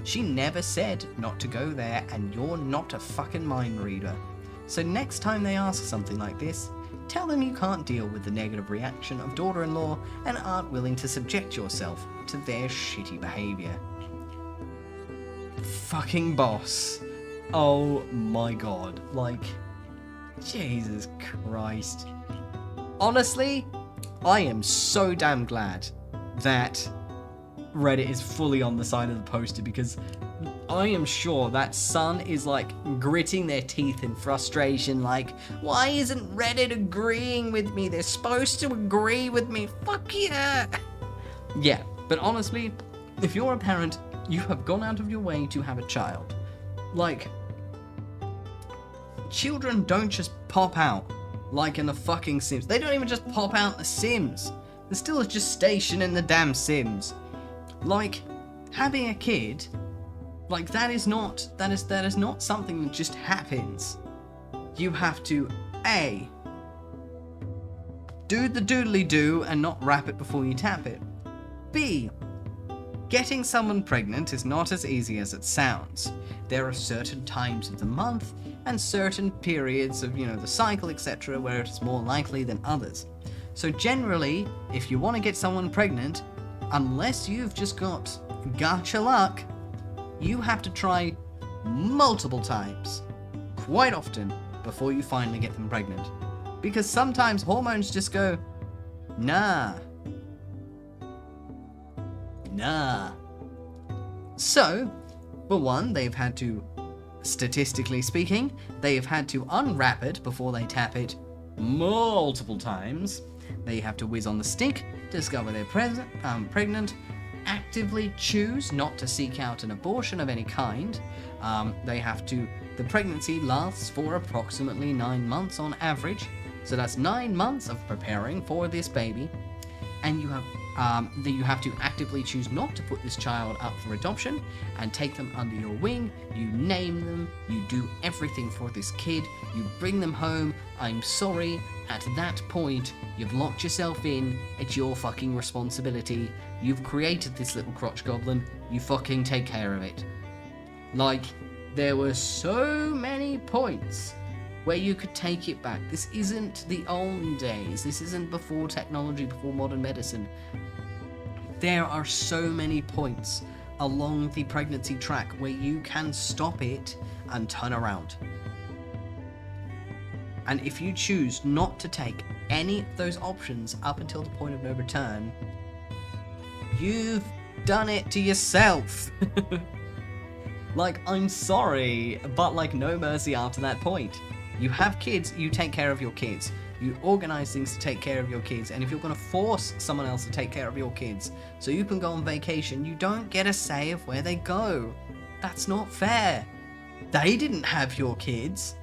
She never said not to go there, and you're not a fucking mind reader. So next time they ask something like this, tell them you can't deal with the negative reaction of daughter-in-law and aren't willing to subject yourself to their shitty behavior. Fucking boss. Oh my god. Like, Jesus Christ. Honestly, I am so damn glad that Reddit is fully on the side of the poster, because I am sure that son is like gritting their teeth in frustration, like, why isn't Reddit agreeing with me? They're supposed to agree with me. Fuck yeah. Yeah, but honestly, if you're a parent, you have gone out of your way to have a child. Like, children don't just pop out like in the fucking Sims. They don't even just pop out in the Sims. There's still a gestation in the damn Sims. Like, having a kid, like, that is not something that just happens. You have to, A, do the doodly-doo and not wrap it before you tap it. B, getting someone pregnant is not as easy as it sounds. There are certain times of the month and certain periods of, the cycle, etc., where it's more likely than others. So generally, if you want to get someone pregnant, unless you've just got gacha luck, you have to try multiple times, quite often, before you finally get them pregnant. Because sometimes hormones just go, nah. So, for one, they've had to, statistically speaking, they've had to unwrap it before they tap it multiple times. They have to whiz on the stick, discover they're pregnant, actively choose not to seek out an abortion of any kind. The pregnancy lasts for approximately 9 months on average. So that's 9 months of preparing for this baby. And you have that you have to actively choose not to put this child up for adoption and take them under your wing. You name them, you do everything for this kid, you bring them home. I'm sorry, at that point, you've locked yourself in, it's your fucking responsibility. You've created this little crotch goblin, you fucking take care of it. Like, there were so many points where you could take it back. This isn't the old days. This isn't before technology, before modern medicine. There are so many points along the pregnancy track where you can stop it and turn around. And if you choose not to take any of those options up until the point of no return, you've done it to yourself. Like, I'm sorry, but like, no mercy after that point. You have kids, you take care of your kids. You organize things to take care of your kids, and if you're going to force someone else to take care of your kids so you can go on vacation, you don't get a say of where they go. That's not fair. They didn't have your kids.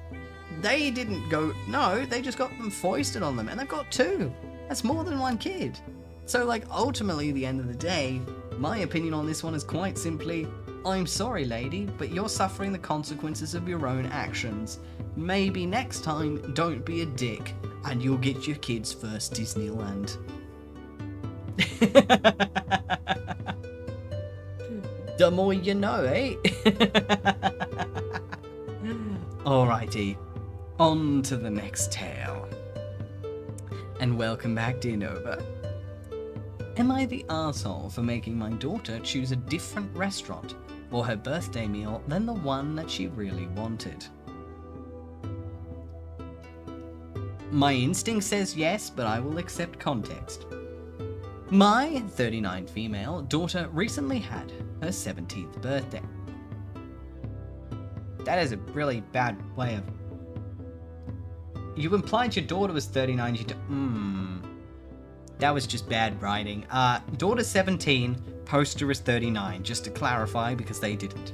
They didn't go, no, they just got them foisted on them, and they've got 2. That's more than 1 kid. So, like, ultimately, at the end of the day, my opinion on this one is quite simply, I'm sorry, lady, but you're suffering the consequences of your own actions. Maybe next time, don't be a dick, and you'll get your kids' first Disneyland. The more you know, eh? Alrighty, on to the next tale. And welcome back, dear Nova. Am I the arsehole for making my daughter choose a different restaurant for her birthday meal than the one that she really wanted? My instinct says yes, but I will accept context. My 39 female daughter recently had her 17th birthday. That is a really bad way of... You implied your daughter was 39, That was just bad writing. Daughter 17, poster is 39, just to clarify, because they didn't.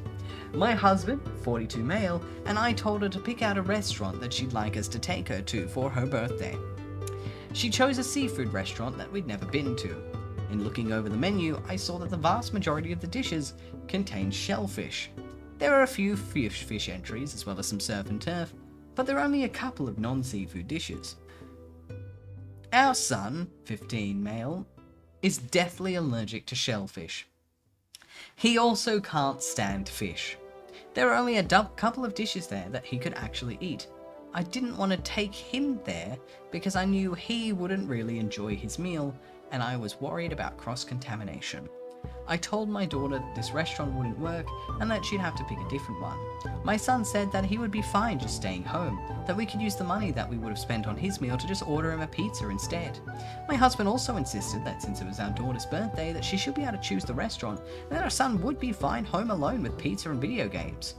My husband, 42 male, and I told her to pick out a restaurant that she'd like us to take her to for her birthday. She chose a seafood restaurant that we'd never been to. In looking over the menu, I saw that the vast majority of the dishes contained shellfish. There are a few fish entries, as well as some surf and turf, but there are only a couple of non-seafood dishes. Our son, 15 male, is deathly allergic to shellfish. He also can't stand fish. There are only a couple of dishes there that he could actually eat. I didn't want to take him there because I knew he wouldn't really enjoy his meal, and I was worried about cross-contamination. I told my daughter that this restaurant wouldn't work and that she'd have to pick a different one. My son said that he would be fine just staying home, that we could use the money that we would have spent on his meal to just order him a pizza instead. My husband also insisted that since it was our daughter's birthday that she should be able to choose the restaurant and that our son would be fine home alone with pizza and video games.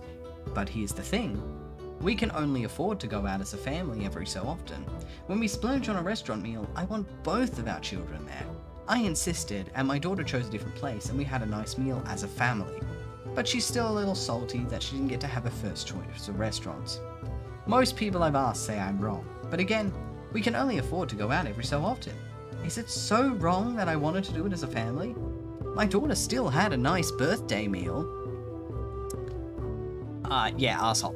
But here's the thing. We can only afford to go out as a family every so often. When we splurge on a restaurant meal, I want both of our children there. I insisted, and my daughter chose a different place, and we had a nice meal as a family. But she's still a little salty that she didn't get to have her first choice of restaurants. Most people I've asked say I'm wrong, but again, we can only afford to go out every so often. Is it so wrong that I wanted to do it as a family? My daughter still had a nice birthday meal. Yeah, arsehole.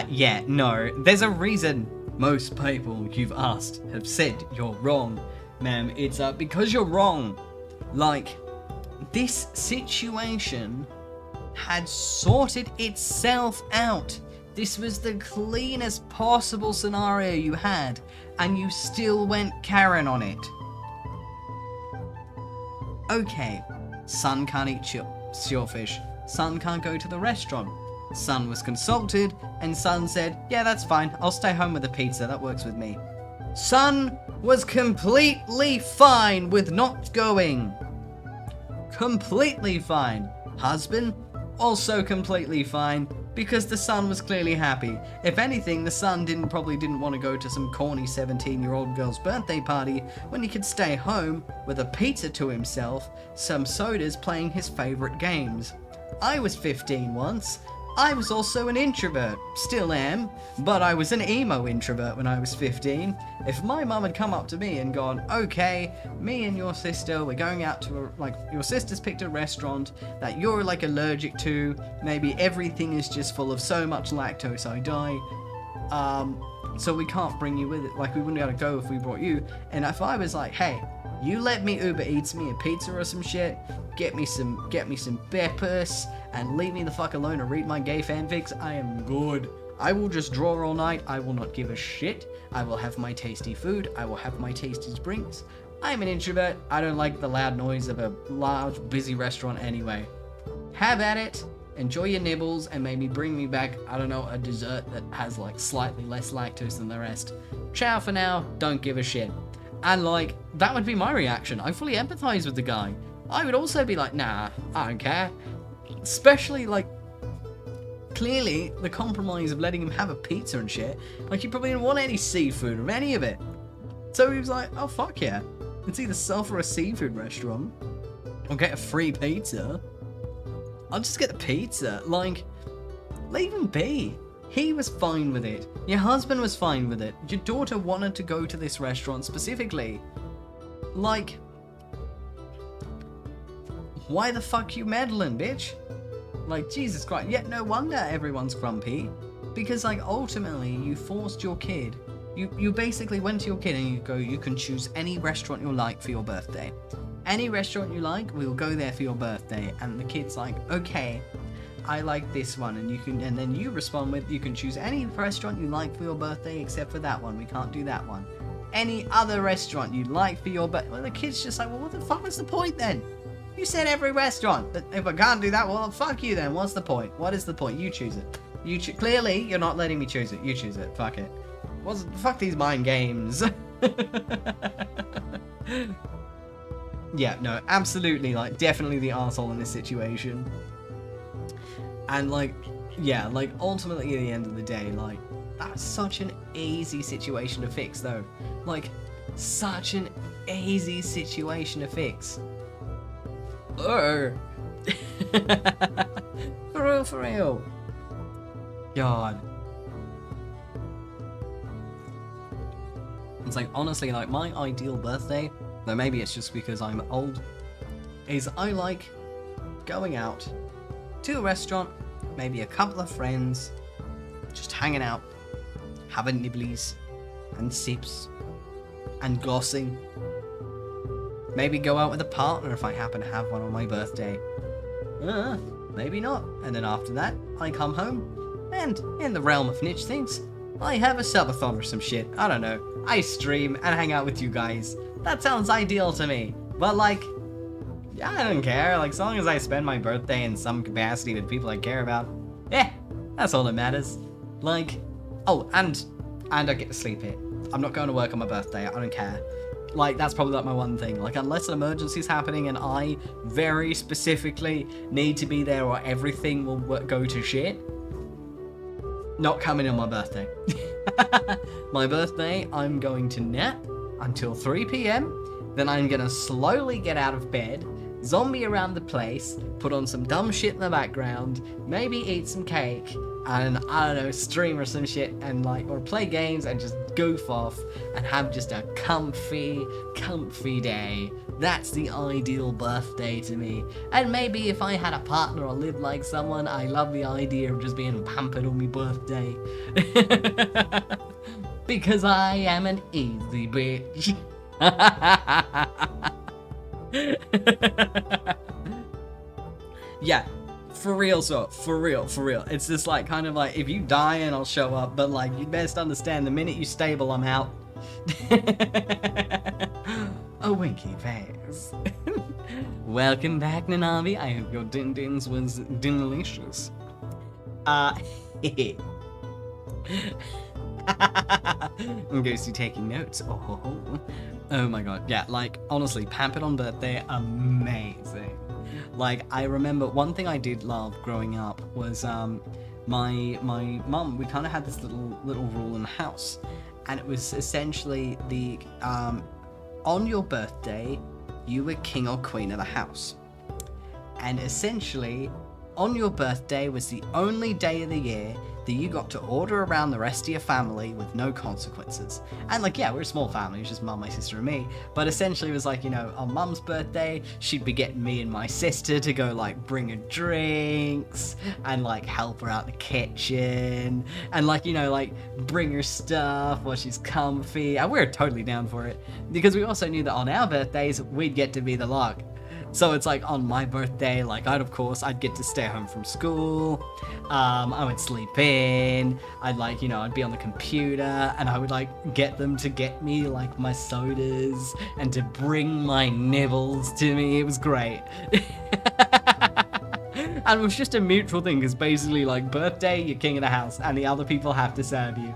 Yeah, no, there's a reason most people you've asked have said you're wrong, ma'am. It's because you're wrong. Like, this situation had sorted itself out. This was the cleanest possible scenario you had, and you still went Karen on it. Okay, son can't eat shellfish. Son can't go to the restaurant. Son was consulted, and son said, yeah, that's fine. I'll stay home with a pizza. That works with me. Son was completely fine with not going. Completely fine. Husband, also completely fine, because the son was clearly happy. If anything, the son probably didn't want to go to some corny 17-year-old girl's birthday party when he could stay home with a pizza to himself, some sodas, playing his favorite games. I was 15 once, I was also an introvert, still am, but I was an emo introvert when I was 15. If my mum had come up to me and gone, okay, me and your sister, we're going out to your sister's picked a restaurant that you're like allergic to, maybe everything is just full of so much lactose I die, so we can't bring you with it, like we wouldn't be able to go if we brought you. And if I was like, hey, you let me Uber Eats me a pizza or some shit, get me some peppers, and leave me the fuck alone to read my gay fanfics, I am good. I will just draw all night, I will not give a shit, I will have my tasty food, I will have my tasty drinks. I'm an introvert, I don't like the loud noise of a large, busy restaurant anyway. Have at it, enjoy your nibbles, and maybe bring me back, I don't know, a dessert that has like slightly less lactose than the rest. Ciao for now, don't give a shit. And like, that would be my reaction. I fully empathize with the guy. I would also be like, nah, I don't care. Especially like, clearly the compromise of letting him have a pizza and shit, like he probably didn't want any seafood or any of it. So he was like, oh fuck yeah. It's either suffer a seafood restaurant or get a free pizza. I'll just get the pizza. Like, leave him be. He was fine with it. Your husband was fine with it. Your daughter wanted to go to this restaurant specifically. Like, why the fuck you meddling, bitch? Like, Jesus Christ. Yet no wonder everyone's grumpy. Because, like, ultimately, you forced your kid. You basically went to your kid and you go, you can choose any restaurant you like for your birthday. Any restaurant you like, we'll go there for your birthday. And the kid's like, okay, I like this one. And then you respond with, you can choose any restaurant you like for your birthday except for that one. We can't do that one. Any other restaurant you like for your birthday. Well, the kid's just like, well, what the fuck was the point then? You said every restaurant. If I can't do that, well, fuck you then. What's the point? What is the point? You choose it. Clearly, you're not letting me choose it. You choose it. Fuck it. Fuck these mind games. Yeah, no, absolutely, like, definitely the arsehole in this situation. And, like, yeah, like, ultimately, at the end of the day, like, that's such an easy situation to fix, though. Like, such an easy situation to fix. For real, for real. God. It's like, honestly, like, my ideal birthday, though maybe it's just because I'm old, is I like going out to a restaurant, maybe a couple of friends, just hanging out, having nibblies, and sips, and glossing. Maybe go out with a partner if I happen to have one on my birthday. Maybe not. And then after that, I come home, and in the realm of niche things, I have a subathon or some shit. I don't know. I stream and hang out with you guys. That sounds ideal to me. But like, yeah, I don't care. Like, as long as I spend my birthday in some capacity with people I care about, yeah, that's all that matters. Like, oh, and I get to sleep here. I'm not going to work on my birthday. I don't care. Like, that's probably like my one thing. Like, unless an emergency's happening and I very specifically need to be there or everything will go to shit, not coming on my birthday. My birthday, I'm going to nap until 3 p.m. Then I'm gonna slowly get out of bed, zombie around the place, put on some dumb shit in the background, maybe eat some cake, and I don't know, stream or some shit, and like, or play games and just goof off and have just a comfy day. That's the ideal birthday to me. And maybe if I had a partner or lived like someone, I love the idea of just being pampered on my birthday. Because I am an easy bitch. Yeah, for real. It's just like, kind of like, if you die and I'll show up, but like, you best understand, the minute you stable, I'm out. A winky face. Welcome back, Nanavi. I hope your din-dins was delicious. I'm Ghosty taking notes. Oh my god. Yeah, like, honestly, pampered on birthday, amazing. Like, I remember one thing I did love growing up was my mum, we kind of had this little rule in the house, and it was essentially the on your birthday you were king or queen of the house, and essentially on your birthday was the only day of the year that you got to order around the rest of your family with no consequences. And like, yeah, we're a small family, it was just mum, my sister, and me. But essentially it was like, you know, on mum's birthday, she'd be getting me and my sister to go like bring her drinks and like help her out in the kitchen and like, you know, like bring her stuff while she's comfy. And we were totally down for it because we also knew that on our birthdays, we'd get to be the luck. So it's like on my birthday, like I'd get to stay home from school. I would sleep in. I'd like, you know, I'd be on the computer and I would like get them to get me like my sodas and to bring my nibbles to me. It was great. And it was just a mutual thing because basically like birthday, you're king of the house and the other people have to serve you.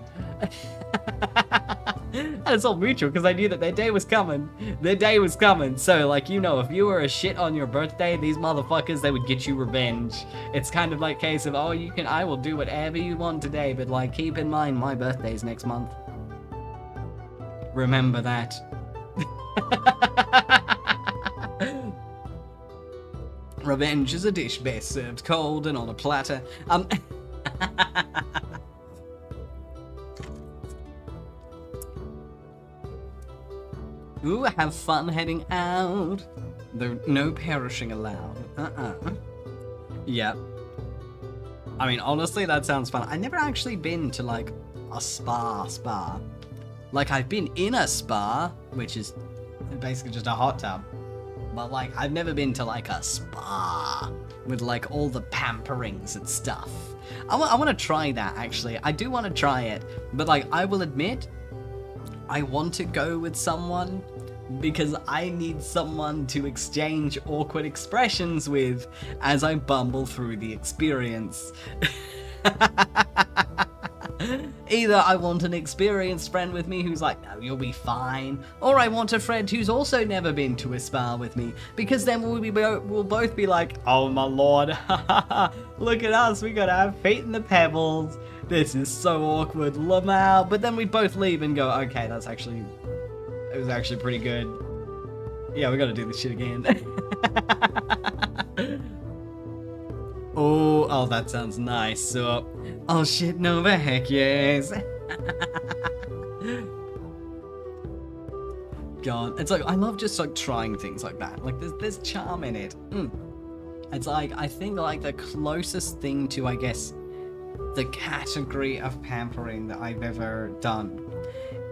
And it's all mutual because I knew that their day was coming. Their day was coming. So, like, you know, if you were a shit on your birthday, these motherfuckers, they would get you revenge. It's kind of like a case of, oh, I will do whatever you want today, but, like, keep in mind, my birthday's next month. Remember that. Revenge is a dish best served cold and on a platter. Ooh, have fun heading out. Though no perishing allowed. Yep. I mean, honestly, that sounds fun. I've never actually been to, like, a spa. Like, I've been in a spa, which is basically just a hot tub. But, like, I've never been to, like, a spa with, like, all the pamperings and stuff. I want to try that, actually. I do want to try it. But, like, I will admit, I want to go with someone because I need someone to exchange awkward expressions with as I bumble through the experience. Either I want an experienced friend with me who's like, no, you'll be fine, or I want a friend who's also never been to a spa with me, because then we'll both be like, oh my lord, look at us, we gotta have feet in the pebbles, this is so awkward, Lamau. But then we both leave and go, okay, it was actually pretty good. Yeah, we gotta do this shit again. Oh, that sounds nice. So, oh shit, no, the heck yes. God, it's like, I love just like trying things like that. Like, there's charm in it. It's like, I think like the closest thing to, I guess, the category of pampering that I've ever done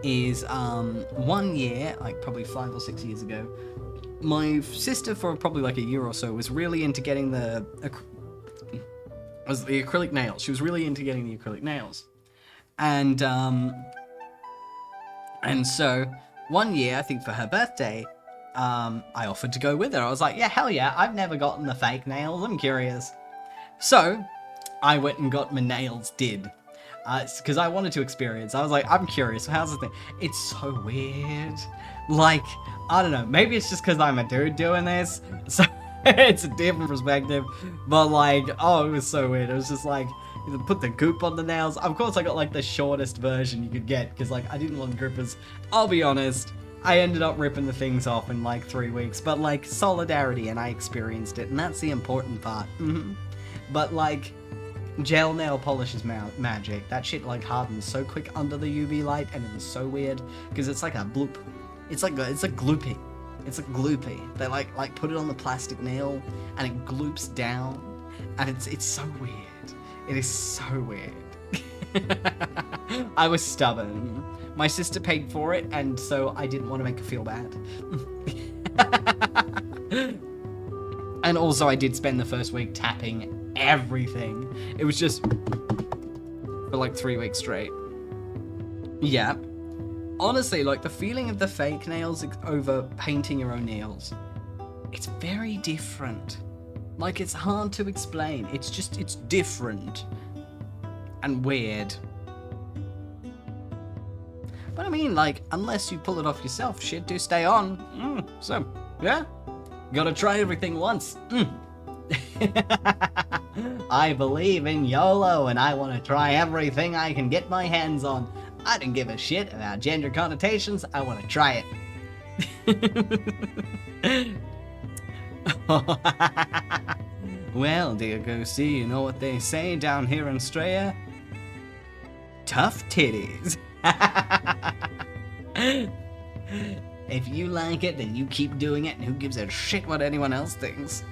is 1 year, like probably 5 or 6 years ago, my sister for probably like a year or so was really into getting the acrylic nails. She was really into getting the acrylic nails. And so 1 year, I think for her birthday, I offered to go with her. I was like, yeah, hell yeah, I've never gotten the fake nails, I'm curious. So I went and got my nails did. Because I wanted to experience. I was like, I'm curious, how's the thing? It's so weird. Like, I don't know, maybe it's just because I'm a dude doing this, so it's a different perspective, but like, oh, it was so weird. It was just like, you put the goop on the nails. Of course, I got like the shortest version you could get, because like, I didn't want grippers. I'll be honest, I ended up ripping the things off in like 3 weeks, but like, solidarity, and I experienced it, and that's the important part. But like, gel nail polish is magic. That shit like hardens so quick under the UV light, and it is so weird because it's like a bloop. It's a gloopy. It's a gloopy. They like put it on the plastic nail and it gloops down, and it's so weird. It is so weird. I was stubborn. My sister paid for it, and so I didn't want to make her feel bad. And also, I did spend the first week tapping everything. It was just for like 3 weeks straight. Yeah. Honestly, like the feeling of the fake nails over painting your own nails, it's very different. Like, it's hard to explain. It's different and weird. But I mean, like, unless you pull it off yourself, shit do stay on. So, yeah. Gotta try everything once. I believe in YOLO, and I want to try everything I can get my hands on. I don't give a shit about gender connotations. I want to try it. Well, dear ghosty, you know what they say down here in Australia? Tough titties. If you like it, then you keep doing it, and who gives a shit what anyone else thinks?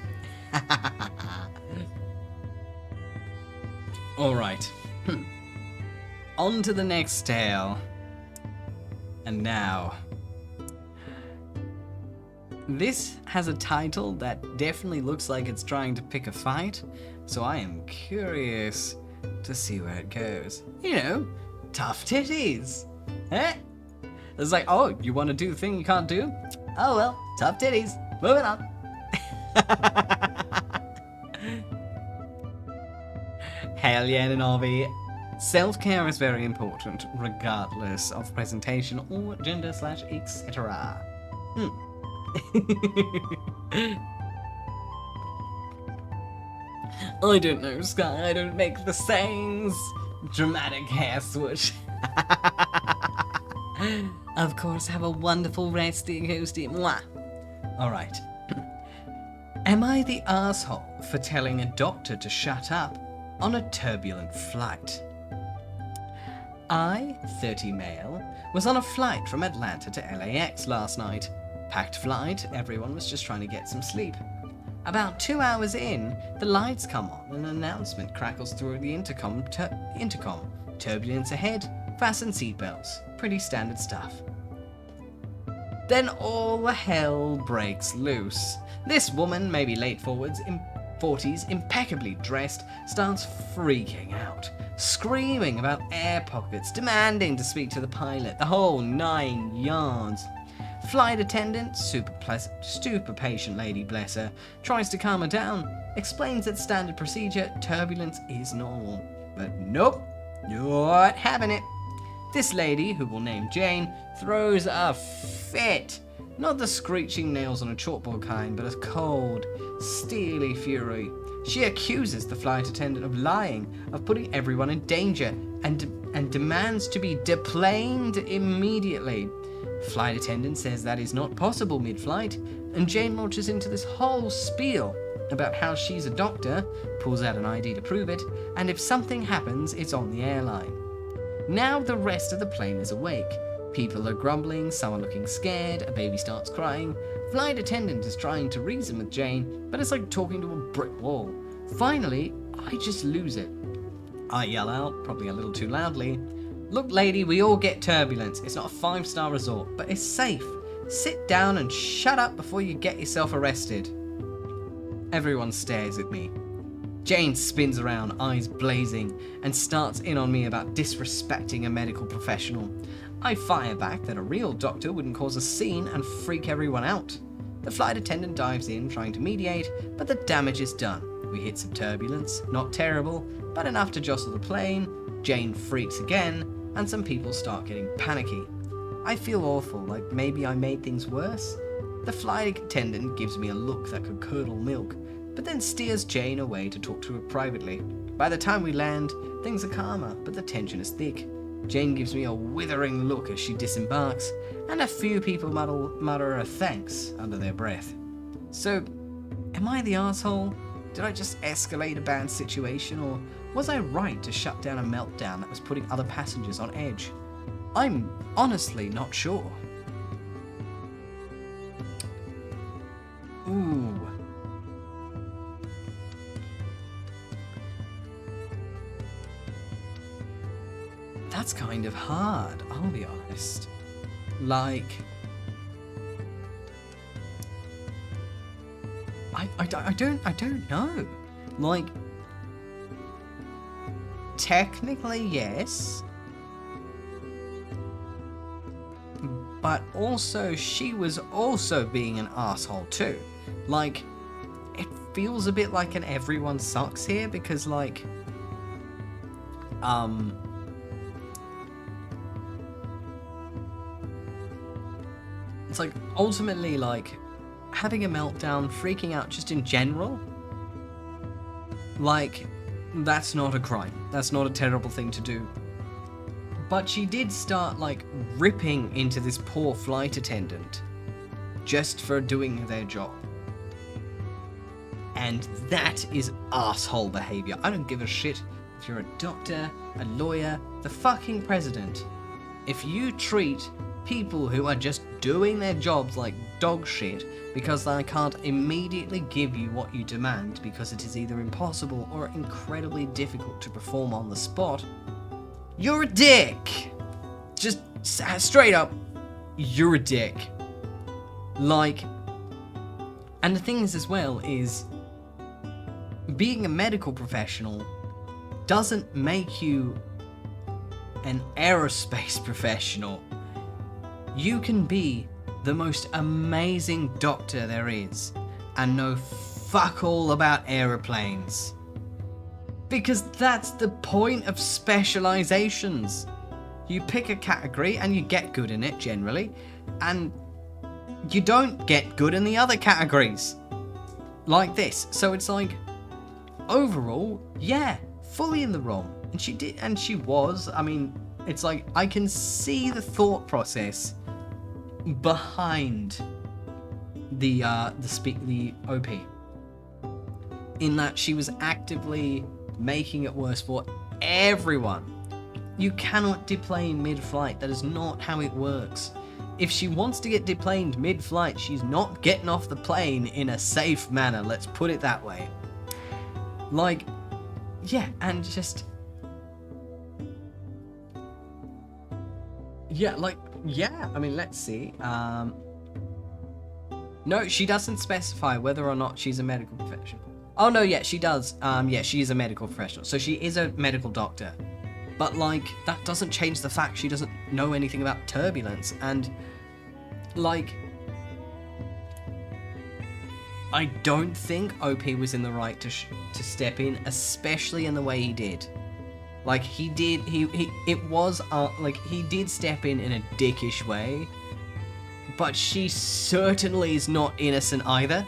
Alright. On to the next tale. And now... this has a title that definitely looks like it's trying to pick a fight, so I am curious to see where it goes. You know, tough titties. Eh? It's like, oh, you want to do the thing you can't do? Oh well, tough titties. Moving on. Hell yeah, Nanavi. Self-care is very important, regardless of presentation or gender / etc. I don't know, Sky, I don't make the sayings. Dramatic hair swoosh. Of course, have a wonderful rest, dear ghosty. Mwah. Alright. Am I the asshole for telling a doctor to shut up on a turbulent flight? I, 30 male, was on a flight from Atlanta to LAX last night. Packed flight, everyone was just trying to get some sleep. About 2 hours in, the lights come on and an announcement crackles through the intercom. Turbulence ahead, fasten seatbelts. Pretty standard stuff. Then all the hell breaks loose. This woman, maybe late 40s, impeccably dressed, starts freaking out, screaming about air pockets, demanding to speak to the pilot, the whole 9 yards. Flight attendant, super patient lady, bless her, tries to calm her down, explains that standard procedure, turbulence is normal. But nope, not having it. This lady, who we'll name Jane, throws a fit. Not the screeching nails on a chalkboard kind, but a cold, steely fury. She accuses the flight attendant of lying, of putting everyone in danger, and demands to be deplaned immediately. Flight attendant says that is not possible mid-flight, and Jane launches into this whole spiel about how she's a doctor, pulls out an ID to prove it, and if something happens, it's on the airline. Now the rest of the plane is awake. People are grumbling, someone looking scared, a baby starts crying. Flight attendant is trying to reason with Jane, but it's like talking to a brick wall. Finally, I just lose it. I yell out, probably a little too loudly, "Look lady, we all get turbulence. It's not a 5-star resort, but it's safe. Sit down and shut up before you get yourself arrested." Everyone stares at me. Jane spins around, eyes blazing, and starts in on me about disrespecting a medical professional. I fire back that a real doctor wouldn't cause a scene and freak everyone out. The flight attendant dives in, trying to mediate, but the damage is done. We hit some turbulence, not terrible, but enough to jostle the plane. Jane freaks again, and some people start getting panicky. I feel awful, like maybe I made things worse. The flight attendant gives me a look that could curdle milk, but then steers Jane away to talk to her privately. By the time we land, things are calmer, but the tension is thick. Jane gives me a withering look as she disembarks, and a few people mutter a thanks under their breath. So, am I the asshole? Did I just escalate a bad situation, or was I right to shut down a meltdown that was putting other passengers on edge? I'm honestly not sure. Ooh. That's kind of hard, I'll be honest. Like... I don't know. Like... Technically, yes. But also, she was also being an asshole too. Like, it feels a bit like an everyone sucks here because, like, it's like, ultimately, like, having a meltdown, freaking out just in general, like, that's not a crime. That's not a terrible thing to do. But she did start, like, ripping into this poor flight attendant just for doing their job. And that is asshole behavior. I don't give a shit if you're a doctor, a lawyer, the fucking president. If you treat people who are just doing their jobs like dog shit because they can't immediately give you what you demand because it is either impossible or incredibly difficult to perform on the spot, you're a dick. Just straight up, you're a dick. Like, and the thing is as well is, being a medical professional doesn't make you an aerospace professional. You can be the most amazing doctor there is and know fuck all about aeroplanes. Because that's the point of specializations. You pick a category and you get good in it generally, and you don't get good in the other categories. Like this. So it's like, overall, yeah, fully in the wrong. And she did, and she was, I mean, it's like, I can see the thought process behind the OP. In that she was actively making it worse for everyone. You cannot deplane mid-flight. That is not how it works. If she wants to get deplaned mid-flight, she's not getting off the plane in a safe manner. Let's put it that way. Like, yeah, and just... yeah, like, yeah, I mean, let's see. No, she doesn't specify whether or not she's a medical professional. Oh, no, yeah, she does. Yeah, she is a medical professional. So she is a medical doctor. But, like, that doesn't change the fact she doesn't know anything about turbulence. And, like, I don't think OP was in the right to step in, especially in the way he did. Like, he did, like, he did step in a dickish way, but she certainly is not innocent either.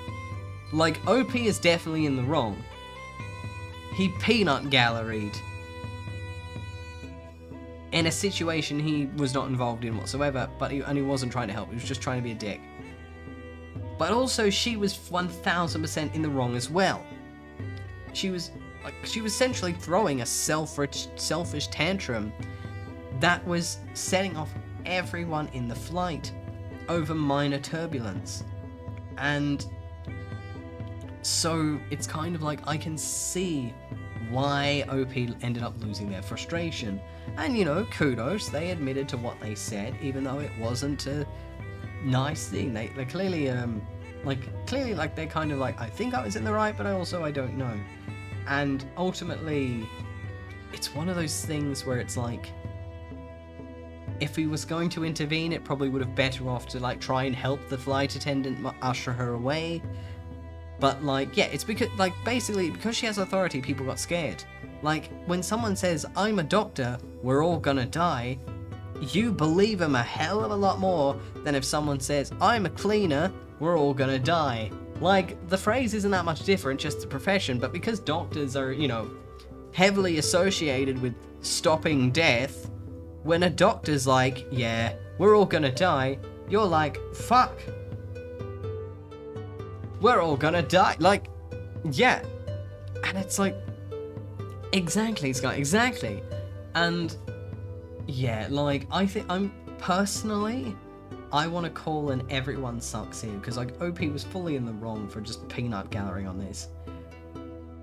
Like, OP is definitely in the wrong. He peanut galleried in a situation he was not involved in whatsoever, and he wasn't trying to help, he was just trying to be a dick. But also, she was 1000% in the wrong as well. She was essentially throwing a selfish tantrum that was setting off everyone in the flight over minor turbulence. And so it's kind of like, I can see why OP ended up losing their frustration. And, you know, kudos, they admitted to what they said, even though it wasn't a nice thing. They clearly, they're kind of like, I think I was in the right, but I don't know. And ultimately, it's one of those things where it's like, if he was going to intervene, it probably would have better off to, like, try and help the flight attendant usher her away. But, like, yeah, it's because, like, basically, because she has authority, people got scared. Like, when someone says, I'm a doctor, we're all gonna die, you believe him a hell of a lot more than if someone says, I'm a cleaner, we're all gonna die. Like, the phrase isn't that much different, just the profession, but because doctors are, you know, heavily associated with stopping death, when a doctor's like, yeah, we're all gonna die, you're like, fuck. We're all gonna die. Like, yeah. And it's like, exactly, Scott, exactly. And, yeah, like, I think I want to call an everyone sucks here, because, like, OP was fully in the wrong for just peanut gallery on this.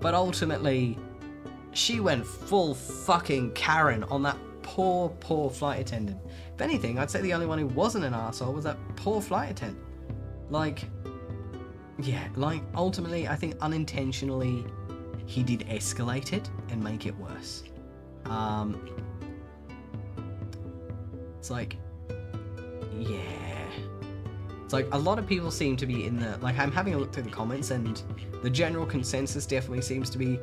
But ultimately, she went full fucking Karen on that poor flight attendant. If anything, I'd say the only one who wasn't an arsehole was that poor flight attendant. Like, yeah, like, ultimately, I think unintentionally, he did escalate it and make it worse. It's like, yeah. It's like, a lot of people seem to be in the, like, I'm having a look through the comments, and the general consensus definitely seems to be,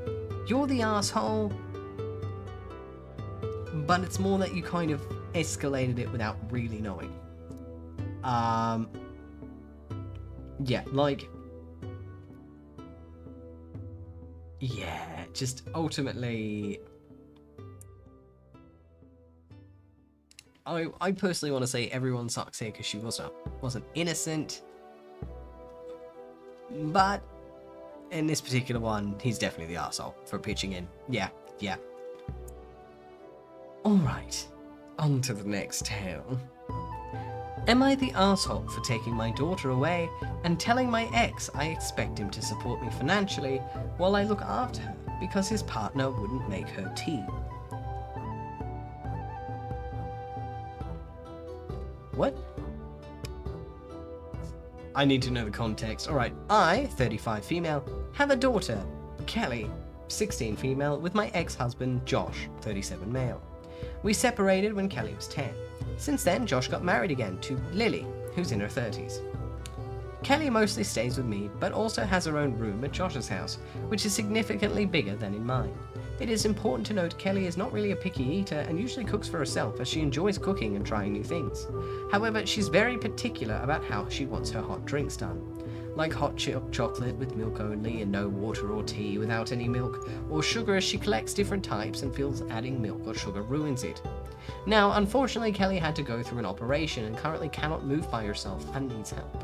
you're the asshole. But it's more that you kind of escalated it without really knowing. Yeah, like, yeah, just ultimately, I personally want to say everyone sucks here because she wasn't innocent, but in this particular one, he's definitely the arsehole for pitching in. Yeah. Alright, on to the next tale. Am I the arsehole for taking my daughter away and telling my ex I expect him to support me financially while I look after her because his partner wouldn't make her tea? What? I need to know the context. Alright, I, 35 female, have a daughter, Kelly, 16 female, with my ex-husband, Josh, 37 male. We separated when Kelly was 10. Since then, Josh got married again to Lily, who's in her 30s. Kelly mostly stays with me, but also has her own room at Josh's house, which is significantly bigger than in mine. It is important to note Kelly is not really a picky eater and usually cooks for herself as she enjoys cooking and trying new things. However, she's very particular about how she wants her hot drinks done. Like hot chocolate with milk only and no water or tea without any milk, or sugar as she collects different types and feels adding milk or sugar ruins it. Now, unfortunately, Kelly had to go through an operation and currently cannot move by herself and needs help.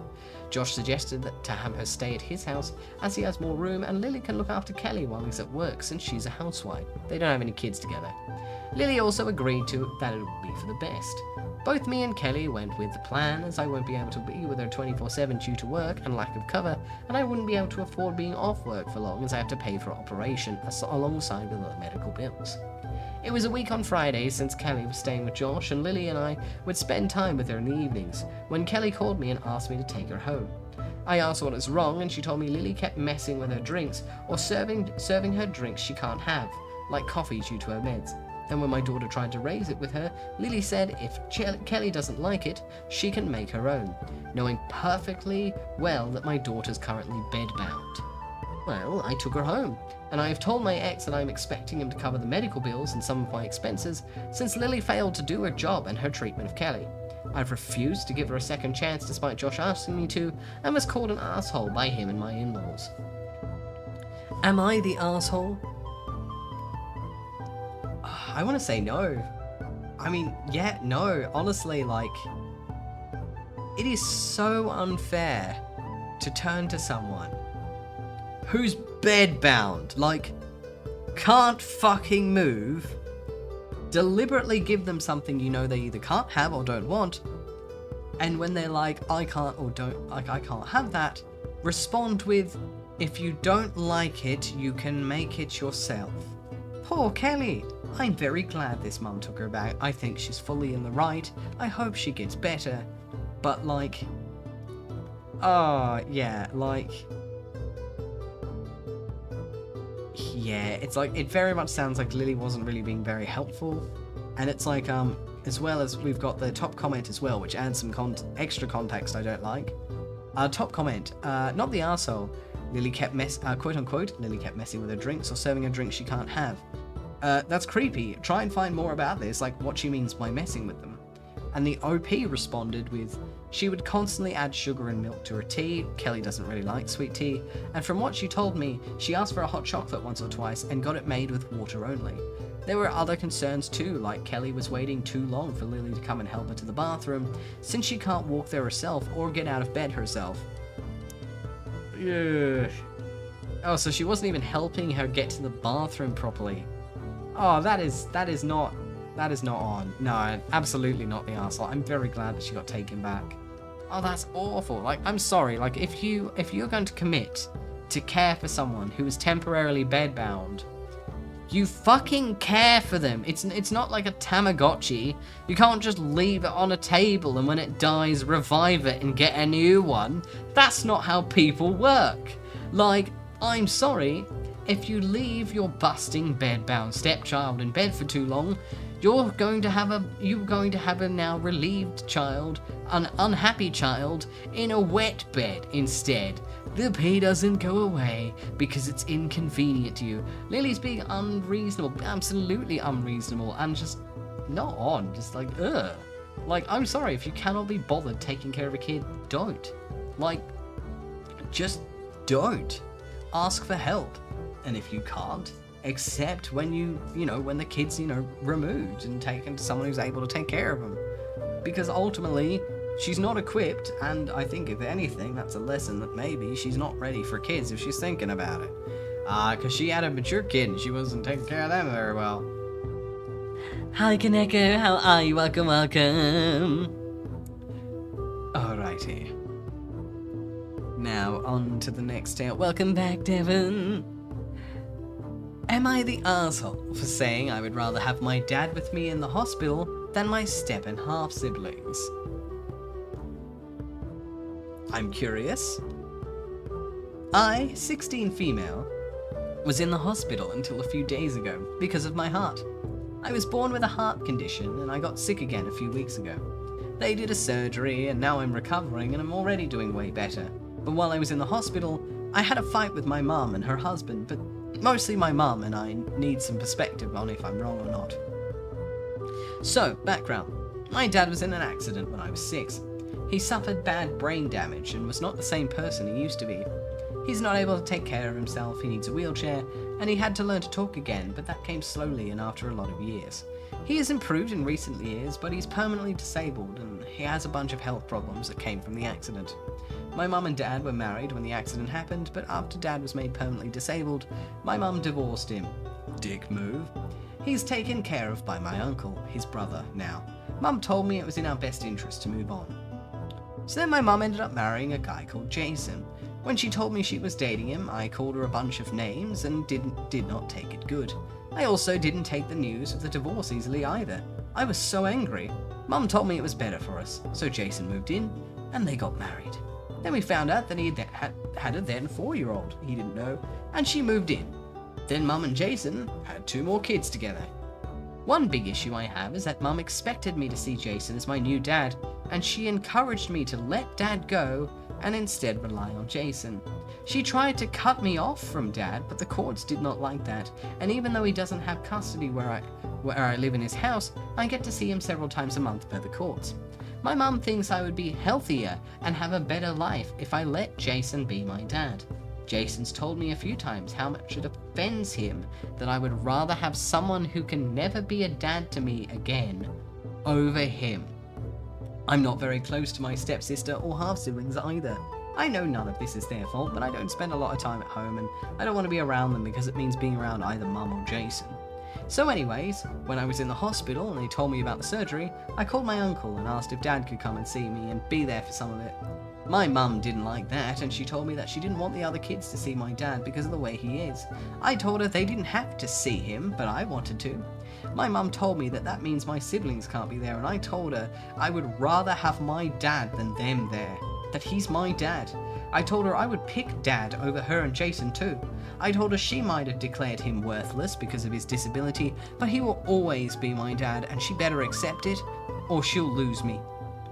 Josh suggested to have her stay at his house as he has more room and Lily can look after Kelly while he's at work since she's a housewife. They don't have any kids together. Lily also agreed that it would be for the best. Both me and Kelly went with the plan as I won't be able to be with her 24/7 due to work and lack of cover, and I wouldn't be able to afford being off work for long as I have to pay for operation alongside with other medical bills. It was a week on Friday since Kelly was staying with Josh, and Lily and I would spend time with her in the evenings, when Kelly called me and asked me to take her home. I asked what was wrong, and she told me Lily kept messing with her drinks, or serving her drinks she can't have, like coffee due to her meds. And when my daughter tried to raise it with her, Lily said if Kelly doesn't like it, she can make her own, knowing perfectly well that my daughter's currently bedbound. Well, I took her home, and I have told my ex that I'm expecting him to cover the medical bills and some of my expenses, since Lily failed to do her job and her treatment of Kelly. I've refused to give her a second chance despite Josh asking me to, and was called an asshole by him and my in-laws. Am I the asshole? I want to say no. I mean, yeah, no. Honestly, like, it is so unfair to turn to someone who's bedbound, like, can't fucking move, deliberately give them something you know they either can't have or don't want, and when they're like, I can't have that, respond with, if you don't like it, you can make it yourself. Poor Kelly. I'm very glad this mum took her back. I think she's fully in the right. I hope she gets better. But like, yeah, it's like, it very much sounds like Lily wasn't really being very helpful. And it's like, as well as we've got the top comment as well, which adds some extra context I don't like. Top comment, not the arsehole. Lily kept quote unquote, Lily kept messing with her drinks or serving a drink she can't have. That's creepy. Try and find more about this, like what she means by messing with them. And the OP responded with, she would constantly add sugar and milk to her tea. Kelly doesn't really like sweet tea. And from what she told me, she asked for a hot chocolate once or twice and got it made with water only. There were other concerns too, like Kelly was waiting too long for Lily to come and help her to the bathroom, since she can't walk there herself or get out of bed herself. Yeah. Oh, so she wasn't even helping her get to the bathroom properly. Oh, that is not on. No, absolutely not the arsehole. I'm very glad that she got taken back. Oh, that's awful. Like, I'm sorry. Like, if you're going to commit to care for someone who is temporarily bedbound, you fucking care for them. It's not like a Tamagotchi. You can't just leave it on a table and when it dies, revive it and get a new one. That's not how people work. Like, I'm sorry. If you leave your busting bedbound stepchild in bed for too long, you're going to have a now relieved child, an unhappy child, in a wet bed instead. The pee doesn't go away because it's inconvenient to you. Lily's being unreasonable, absolutely unreasonable, and just not on. Just like, ugh. Like, I'm sorry, if you cannot be bothered taking care of a kid, don't. Like, just don't. Ask for help. And if you can't, accept when when the kid's, removed and taken to someone who's able to take care of them. Because ultimately, She's not equipped, and I think if anything, that's a lesson that maybe she's not ready for kids if she's thinking about it. Because she had a mature kid and she wasn't taking care of them very well. Hi, Kaneko, how are you? Welcome, welcome. Alrighty. Now, on to the next tale. Welcome back, Devon. Am I the asshole for saying I would rather have my dad with me in the hospital than my step-and-half siblings? I'm curious. I, 16 female, was in the hospital until a few days ago because of my heart. I was born with a heart condition and I got sick again a few weeks ago. They did a surgery and now I'm recovering and I'm already doing way better. But while I was in the hospital, I had a fight with my mum and her husband, but mostly my mum, and I need some perspective on if I'm wrong or not. So, background. My dad was in an accident when I was 6. He suffered bad brain damage and was not the same person he used to be. He's not able to take care of himself, he needs a wheelchair, and he had to learn to talk again, but that came slowly and after a lot of years. He has improved in recent years, but he's permanently disabled and he has a bunch of health problems that came from the accident. My mum and dad were married when the accident happened, but after dad was made permanently disabled, my mum divorced him. Dick move. He's taken care of by my uncle, his brother, now. Mum told me it was in our best interest to move on. So then my mum ended up marrying a guy called Jason. When she told me she was dating him, I called her a bunch of names and did not take it good. I also didn't take the news of the divorce easily either. I was so angry. Mum told me it was better for us, so Jason moved in, and they got married. Then we found out that he had a then 4-year-old he didn't know, and she moved in. Then Mum and Jason had 2 more kids together. One big issue I have is that Mum expected me to see Jason as my new dad, and she encouraged me to let Dad go and instead rely on Jason. She tried to cut me off from Dad, but the courts did not like that, and even though he doesn't have custody where I live in his house, I get to see him several times a month per the courts. My mum thinks I would be healthier and have a better life if I let Jason be my dad. Jason's told me a few times how much it offends him that I would rather have someone who can never be a dad to me again over him. I'm not very close to my stepsister or half-siblings either. I know none of this is their fault, but I don't spend a lot of time at home and I don't want to be around them because it means being around either Mum or Jason. So anyways, when I was in the hospital and they told me about the surgery, I called my uncle and asked if Dad could come and see me and be there for some of it. My mum didn't like that and she told me that she didn't want the other kids to see my dad because of the way he is. I told her they didn't have to see him, but I wanted to. My mum told me that that means my siblings can't be there, and I told her I would rather have my dad than them there. That he's my dad. I told her I would pick Dad over her and Jason too. I told her she might have declared him worthless because of his disability, but he will always be my dad and she better accept it or she'll lose me.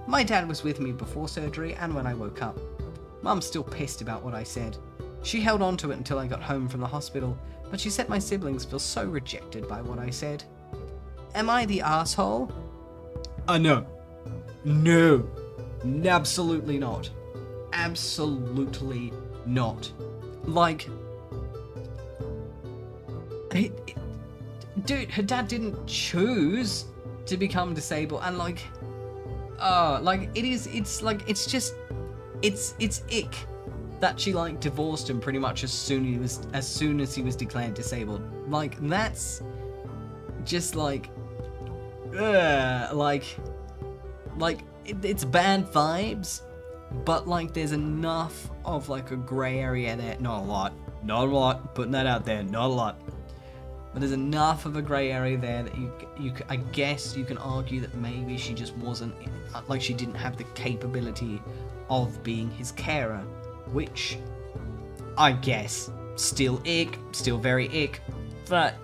My dad was with me before surgery and when I woke up. Mum's still pissed about what I said. She held on to it until I got home from the hospital, but she said my siblings feel so rejected by what I said. Am I the asshole? No. No. Absolutely not. Absolutely not. Like, dude, her dad didn't choose to become disabled, and like it's ick that she like divorced him pretty much as soon as he was declared disabled. Like, that's just like it's bad vibes, but like there's enough of like a grey area there. Not a lot, putting that out there, not a lot. But there's enough of a grey area there that I guess you can argue that maybe she just wasn't, like she didn't have the capability of being his carer, which I guess still ick, still very ick, but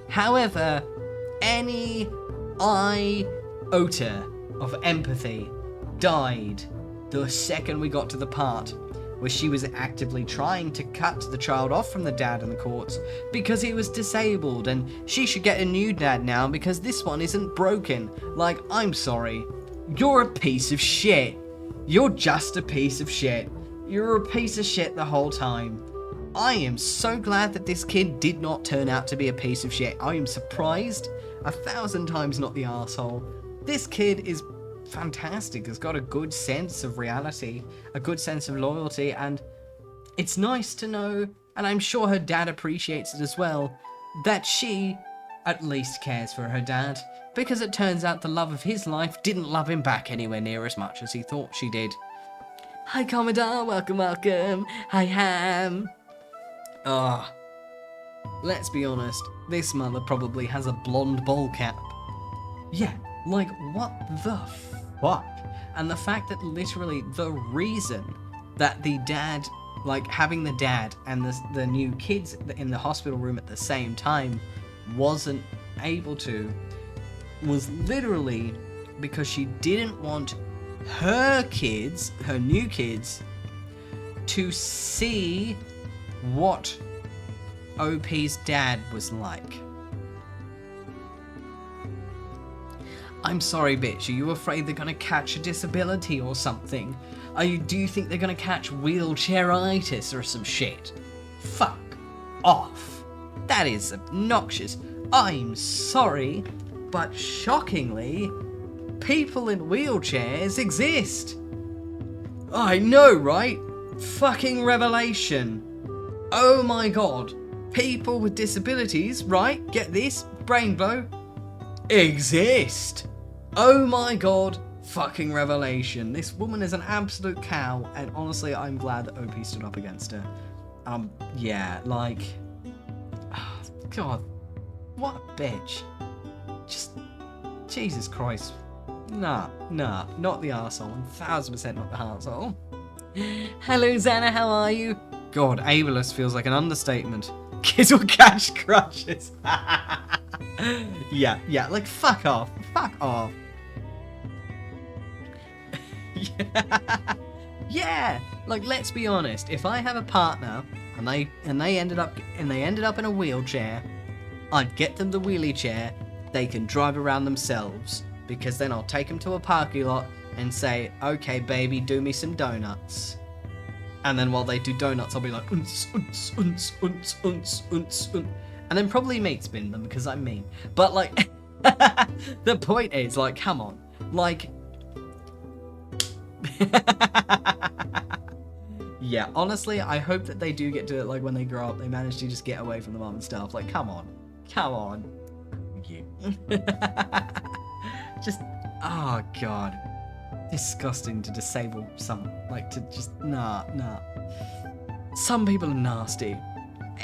However, any iota of empathy died the second we got to the part where she was actively trying to cut the child off from the dad in the courts because he was disabled and she should get a new dad now because this one isn't broken. Like, I'm sorry. You're a piece of shit. You're just a piece of shit. You're a piece of shit the whole time. I am so glad that this kid did not turn out to be a piece of shit. I am surprised 1,000 times not the arsehole. This kid is fantastic. Has got a good sense of reality, a good sense of loyalty, and it's nice to know, and I'm sure her dad appreciates it as well, that she at least cares for her dad, because it turns out the love of his life didn't love him back anywhere near as much as he thought she did. Hi, Commodore. Welcome, welcome. Hi, Ham. Ah. Let's be honest, this mother probably has a blonde bowl cap. Yeah, like, what the fuck? And the fact that literally the reason that the dad, like, having the dad and the new kids in the hospital room at the same time wasn't able to was literally because she didn't want her kids, her new kids, to see what OP's dad was like. I'm sorry, bitch, are you afraid they're gonna catch a disability or something? Do you think they're gonna catch wheelchairitis or some shit? Fuck off. That is obnoxious. I'm sorry, but shockingly, people in wheelchairs exist. I know, right? Fucking revelation. Oh my god. People with disabilities, right? Get this, brain blow, exist. Oh my god, fucking revelation. This woman is an absolute cow, and honestly, I'm glad that OP stood up against her. Yeah, like, oh, god, what a bitch. Just, Jesus Christ. Nah, not the arsehole. 1000% not the arsehole. Hello, Xana, how are you? God, ableist feels like an understatement. Kids will catch crushes. Yeah, like, fuck off. Fuck off. Yeah, like, let's be honest. If I have a partner and they ended up in a wheelchair, I'd get them the wheelie chair. They can drive around themselves, because then I'll take them to a parking lot and say, okay, baby, do me some donuts. And then while they do donuts, I'll be like, unce, unce, unce, unce, unce, unce, unce. And then probably meat spin them, because I'm mean. But, like, the point is, like, come on. Like, yeah, honestly, I hope that they do get to it, like, when they grow up, they manage to just get away from the mum and stuff. Like, come on. Come on. You. Just, oh, God. Disgusting to disable some, like, to just, nah. Some people are nasty.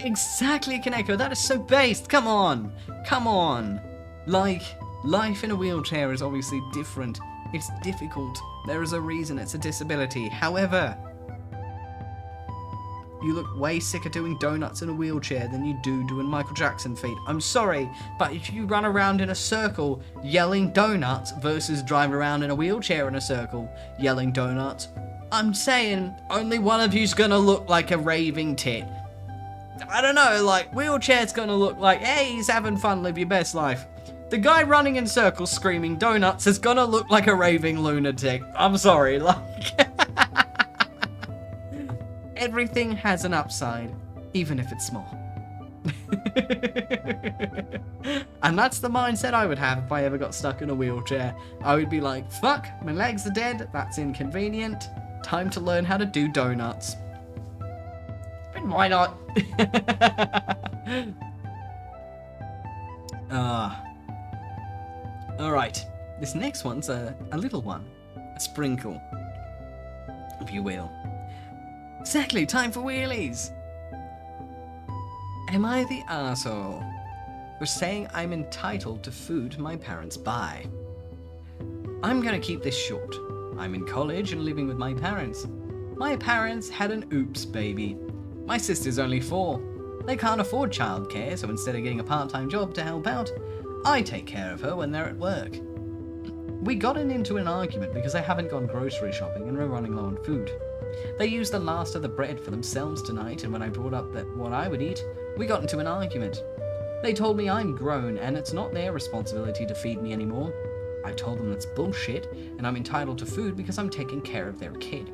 Exactly, Kaneko, that is so based. Come on. Like, life in a wheelchair is obviously different. It's difficult. There is a reason it's a disability. However, you look way sicker doing donuts in a wheelchair than you do doing Michael Jackson feet. I'm sorry, but if you run around in a circle yelling donuts versus drive around in a wheelchair in a circle yelling donuts, I'm saying only one of you's gonna look like a raving tit. I don't know, like, wheelchair's gonna look like, hey, he's having fun, live your best life. The guy running in circles screaming donuts is gonna look like a raving lunatic. I'm sorry, like... Everything has an upside, even if it's small. And that's the mindset I would have if I ever got stuck in a wheelchair. I would be like, fuck, my legs are dead, that's inconvenient, time to learn how to do donuts. But why not? Alright, this next one's a little one. A sprinkle, if you will. Exactly, time for wheelies! Am I the arsehole for saying I'm entitled to food my parents buy? I'm gonna keep this short. I'm in college and living with my parents. My parents had an oops baby. My sister's only 4. They can't afford childcare, so instead of getting a part-time job to help out, I take care of her when they're at work. We got into an argument because I haven't gone grocery shopping and we're running low on food. They used the last of the bread for themselves tonight, and when I brought up that what I would eat, we got into an argument. They told me I'm grown and it's not their responsibility to feed me anymore. I told them that's bullshit, and I'm entitled to food because I'm taking care of their kid.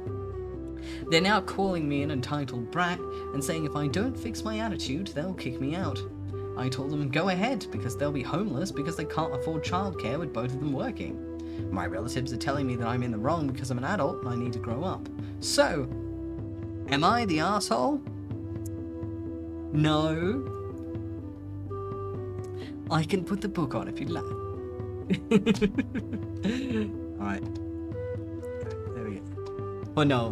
They're now calling me an entitled brat and saying if I don't fix my attitude, they'll kick me out. I told them go ahead because they'll be homeless because they can't afford childcare with both of them working. My relatives are telling me that I'm in the wrong because I'm an adult and I need to grow up. So, am I the asshole? No. I can put the book on if you'd like. Alright. There we go. Oh no,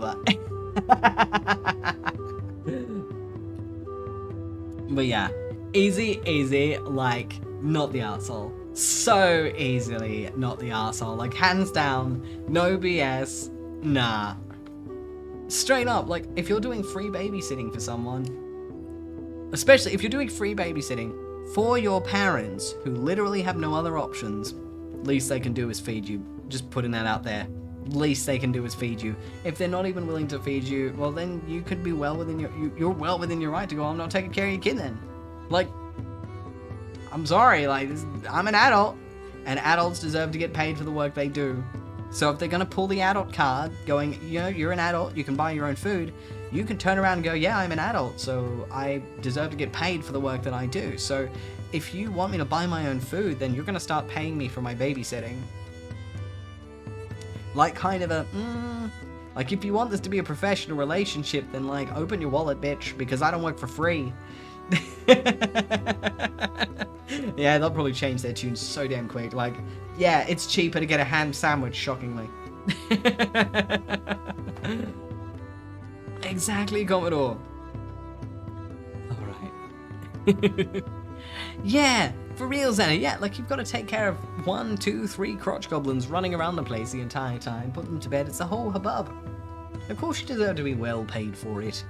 but yeah. Easy, like, not the arsehole. So easily not the arsehole. Like, hands down, no BS, nah. Straight up, like, if you're doing free babysitting for someone, especially if you're doing free babysitting for your parents who literally have no other options, least they can do is feed you. Just putting that out there. Least they can do is feed you. If they're not even willing to feed you, well then you could be well within you're well within your right to go, I'm not taking care of your kid then. Like, I'm sorry, like, I'm an adult, and adults deserve to get paid for the work they do. So if they're gonna pull the adult card, going, you know, you're an adult, you can buy your own food, you can turn around and go, yeah, I'm an adult, so I deserve to get paid for the work that I do. So if you want me to buy my own food, then you're gonna start paying me for my babysitting. Like, kind of a, like, if you want this to be a professional relationship, then, like, open your wallet, bitch, because I don't work for free. Yeah, they'll probably change their tunes so damn quick. Like, yeah, it's cheaper to get a ham sandwich, shockingly. Exactly, Commodore. Alright. Yeah, for real, Xana. Yeah, like, you've got to take care of 1, 2, 3 crotch goblins running around the place the entire time, put them to bed. It's a whole hubbub. Of course you deserve to be well paid for it.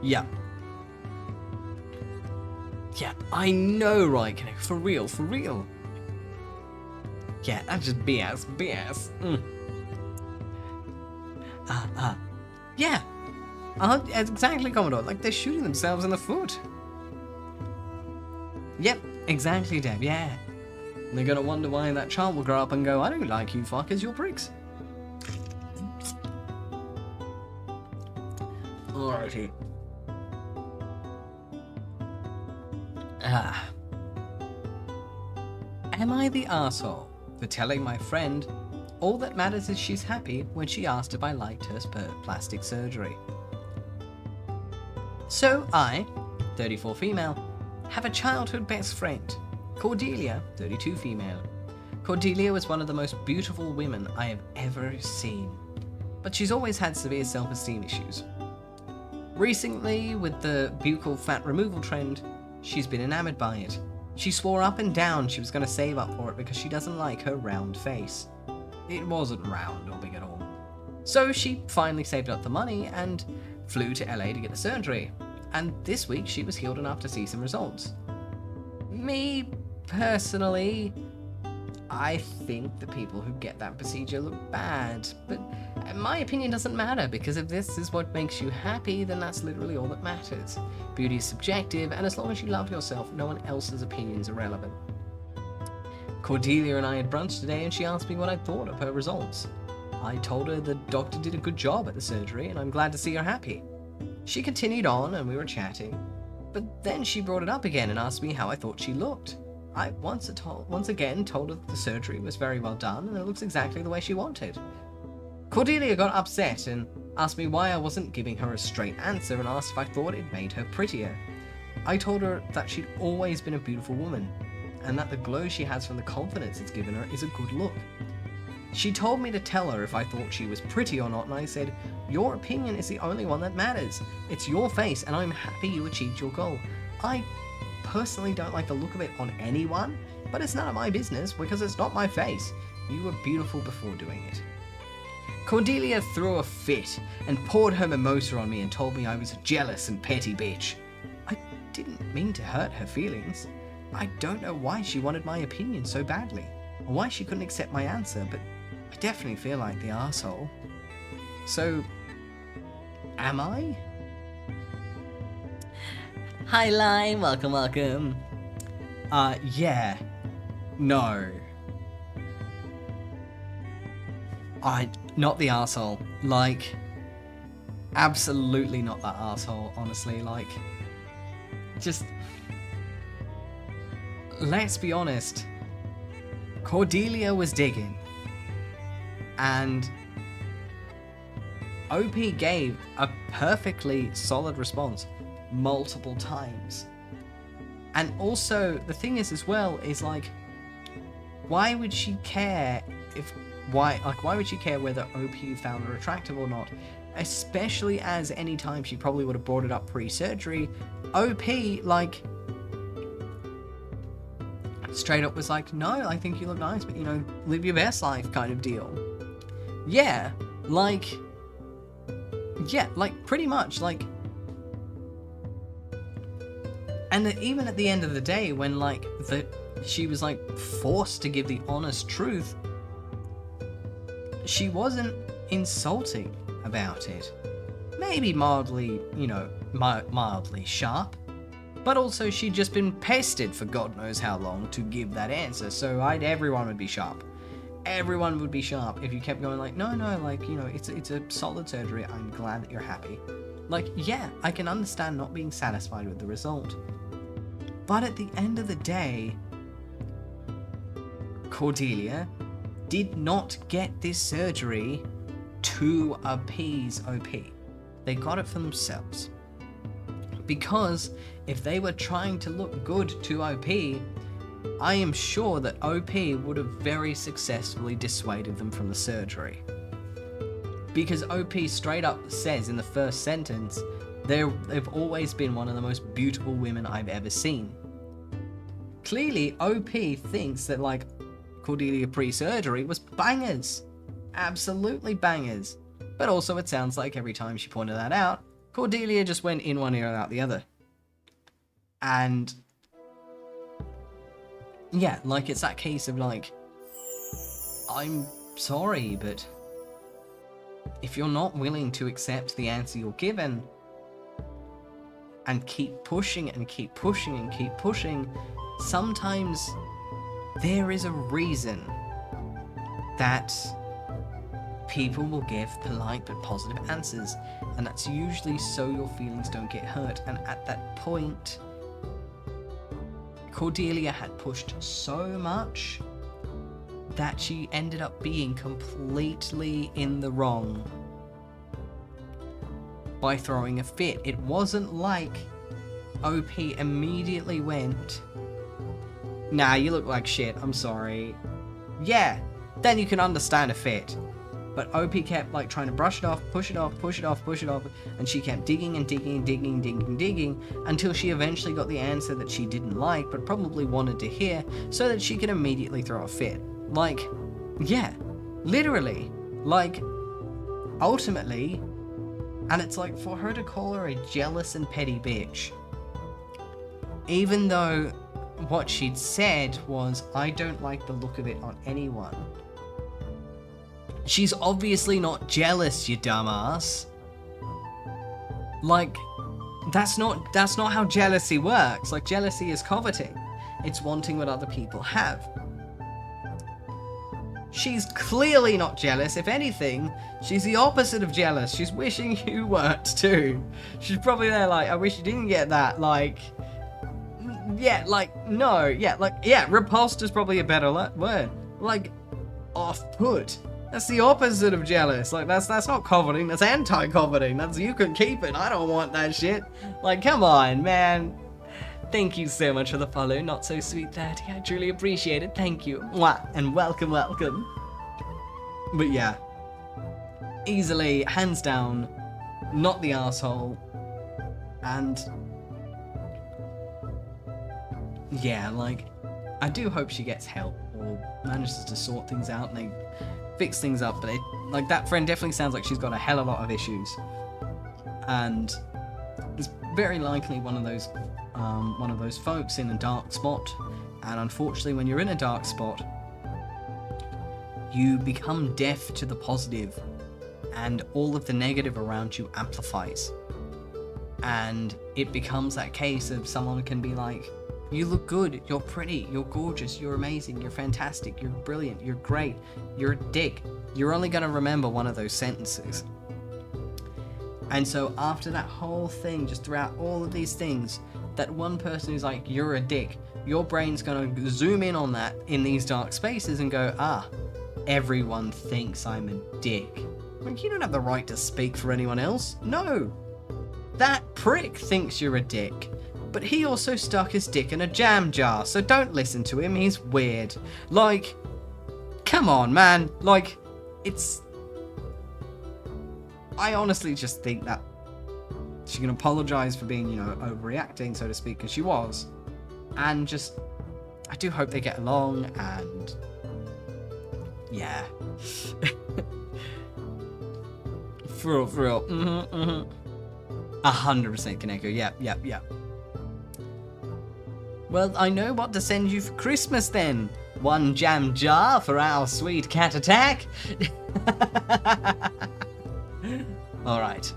Yeah. Yeah, I know, right, for real. Yeah, that's just BS. Yeah. Exactly, Commodore. Like, they're shooting themselves in the foot. Yep, exactly, Deb, yeah. And they're gonna wonder why that child will grow up and go, I don't like you fuckers, you're pricks. Alrighty. Am I the arsehole for telling my friend all that matters is she's happy when she asked if I liked her plastic surgery? So I, 34 female, have a childhood best friend, Cordelia, 32 female. Cordelia was one of the most beautiful women I have ever seen, but she's always had severe self-esteem issues. Recently, with the buccal fat removal trend, she's been enamored by it. She swore up and down she was going to save up for it because she doesn't like her round face. It wasn't round or big at all. So she finally saved up the money and flew to LA to get the surgery. And this week she was healed enough to see some results. Me, personally, I think the people who get that procedure look bad, but my opinion doesn't matter, because if this is what makes you happy, then that's literally all that matters. Beauty is subjective, and as long as you love yourself, no one else's opinions are relevant. Cordelia and I had brunch today, and she asked me what I thought of her results. I told her the doctor did a good job at the surgery, and I'm glad to see her happy. She continued on, and we were chatting, but then she brought it up again and asked me how I thought she looked. I once again told her that the surgery was very well done and it looks exactly the way she wanted. Cordelia got upset and asked me why I wasn't giving her a straight answer and asked if I thought it made her prettier. I told her that she'd always been a beautiful woman and that the glow she has from the confidence it's given her is a good look. She told me to tell her if I thought she was pretty or not, and I said, your opinion is the only one that matters. It's your face and I'm happy you achieved your goal. I personally don't like the look of it on anyone, but it's none of my business because it's not my face. You were beautiful before doing it. Cordelia threw a fit and poured her mimosa on me and told me I was a jealous and petty bitch. I didn't mean to hurt her feelings. I don't know why she wanted my opinion so badly, or why she couldn't accept my answer, but I definitely feel like the arsehole. So, am I? Hi Lime, welcome. Yeah. No. Not the arsehole. Like, absolutely not that arsehole, honestly. Like, just, let's be honest. Cordelia was digging, and OP gave a perfectly solid response multiple times. And also, the thing is as well, is like, why would she care why would she care whether OP found her attractive or not? Especially as any time she probably would have brought it up pre-surgery, OP, like, straight up was like, no, I think you look nice, but, you know, live your best life kind of deal. Yeah, like, pretty much, like, and even at the end of the day, when, like, she was, like, forced to give the honest truth, she wasn't insulting about it. Maybe mildly, you know, mildly sharp, but also she'd just been pestered for God knows how long to give that answer, so everyone would be sharp. Everyone would be sharp if you kept going like, no, like, you know, it's a solid surgery, I'm glad that you're happy. Like, yeah, I can understand not being satisfied with the result. But at the end of the day, Cordelia did not get this surgery to appease OP. They got it for themselves. Because if they were trying to look good to OP, I am sure that OP would have very successfully dissuaded them from the surgery. Because OP straight up says in the first sentence, they've always been one of the most beautiful women I've ever seen. Clearly, OP thinks that, like, Cordelia pre-surgery was bangers. Absolutely bangers. But also it sounds like every time she pointed that out, Cordelia just went in one ear and out the other. And yeah, like, it's that case of like, I'm sorry, but if you're not willing to accept the answer you're given and keep pushing and keep pushing and keep pushing, sometimes there is a reason that people will give polite but positive answers, and that's usually so your feelings don't get hurt. And at that point, Cordelia had pushed so much that she ended up being completely in the wrong by throwing a fit. It wasn't like OP immediately went, nah, you look like shit, I'm sorry. Yeah, then you can understand a fit. But OP kept like trying to brush it off, push it off, push it off, push it off, and she kept digging and digging and digging and digging and digging until she eventually got the answer that she didn't like but probably wanted to hear, so that she could immediately throw a fit. Like, yeah, literally, like, ultimately, and it's like, for her to call her a jealous and petty bitch, even though what she'd said was, I don't like the look of it on anyone. She's obviously not jealous, you dumbass. Like, that's not how jealousy works. Like, jealousy is coveting. It's wanting what other people have. She's clearly not jealous. If anything, she's the opposite of jealous. She's wishing you weren't too. She's probably there like, I wish you didn't get that. Like, yeah, like, no, yeah, like, yeah, repulsed is probably a better word. Like, off-put. That's the opposite of jealous. Like, that's not coveting, that's anti-coveting. That's, you can keep it, I don't want that shit. Like, come on, man. Thank you so much for the follow, Not So Sweet 30. I truly appreciate it, thank you. Mwah, and welcome. But yeah, easily, hands down, not the asshole. And yeah, like, I do hope she gets help or manages to sort things out and they fix things up, but like, that friend definitely sounds like she's got a hell of a lot of issues, and is very likely one of those folks in a dark spot. And unfortunately, when you're in a dark spot, you become deaf to the positive, and all of the negative around you amplifies, and it becomes that case of someone can be like, you look good, you're pretty, you're gorgeous, you're amazing, you're fantastic, you're brilliant, you're great, you're a dick. You're only going to remember one of those sentences. And so after that whole thing, just throughout all of these things, that one person who's like, you're a dick, your brain's gonna zoom in on that in these dark spaces and go, ah, everyone thinks I'm a dick. Like, you don't have the right to speak for anyone else. No. That prick thinks you're a dick. But he also stuck his dick in a jam jar, so don't listen to him, he's weird. Like, come on, man. Like, it's... I honestly just think that she can apologise for being, you know, overreacting, so to speak, because she was. And just, I do hope they get along, and... yeah. For real. 100% Kaneko. Yep. Well, I know what to send you for Christmas then. One jam jar for our sweet cat attack. Alright.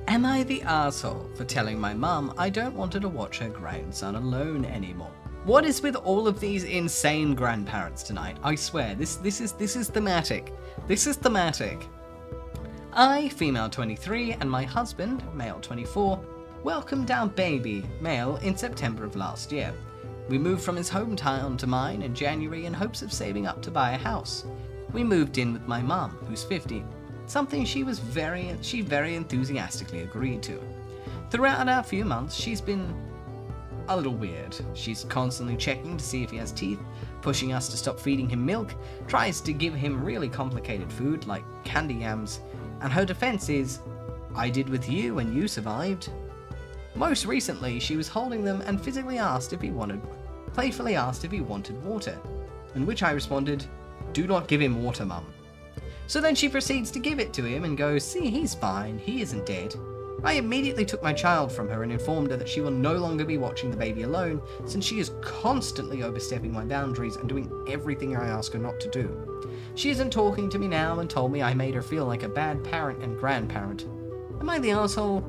Am I the asshole for telling my mum I don't want her to watch her grandson alone anymore? What is with all of these insane grandparents tonight? I swear, this is thematic. This is thematic. I, female 23, and my husband, male 24, welcomed our baby, male, in September of last year. We moved from his hometown to mine in January in hopes of saving up to buy a house. We moved in with my mum, who's 50, something she very enthusiastically agreed to. Throughout our few months, she's been a little weird. She's constantly checking to see if he has teeth, pushing us to stop feeding him milk, tries to give him really complicated food like candy yams, and her defense is, I did with you and you survived. Most recently, she was holding them and playfully asked if he wanted water, in which I responded, do not give him water, mum. So then she proceeds to give it to him and goes, see, he's fine, he isn't dead. I immediately took my child from her and informed her that she will no longer be watching the baby alone, since she is constantly overstepping my boundaries and doing everything I ask her not to do. She isn't talking to me now and told me I made her feel like a bad parent and grandparent. Am I the asshole?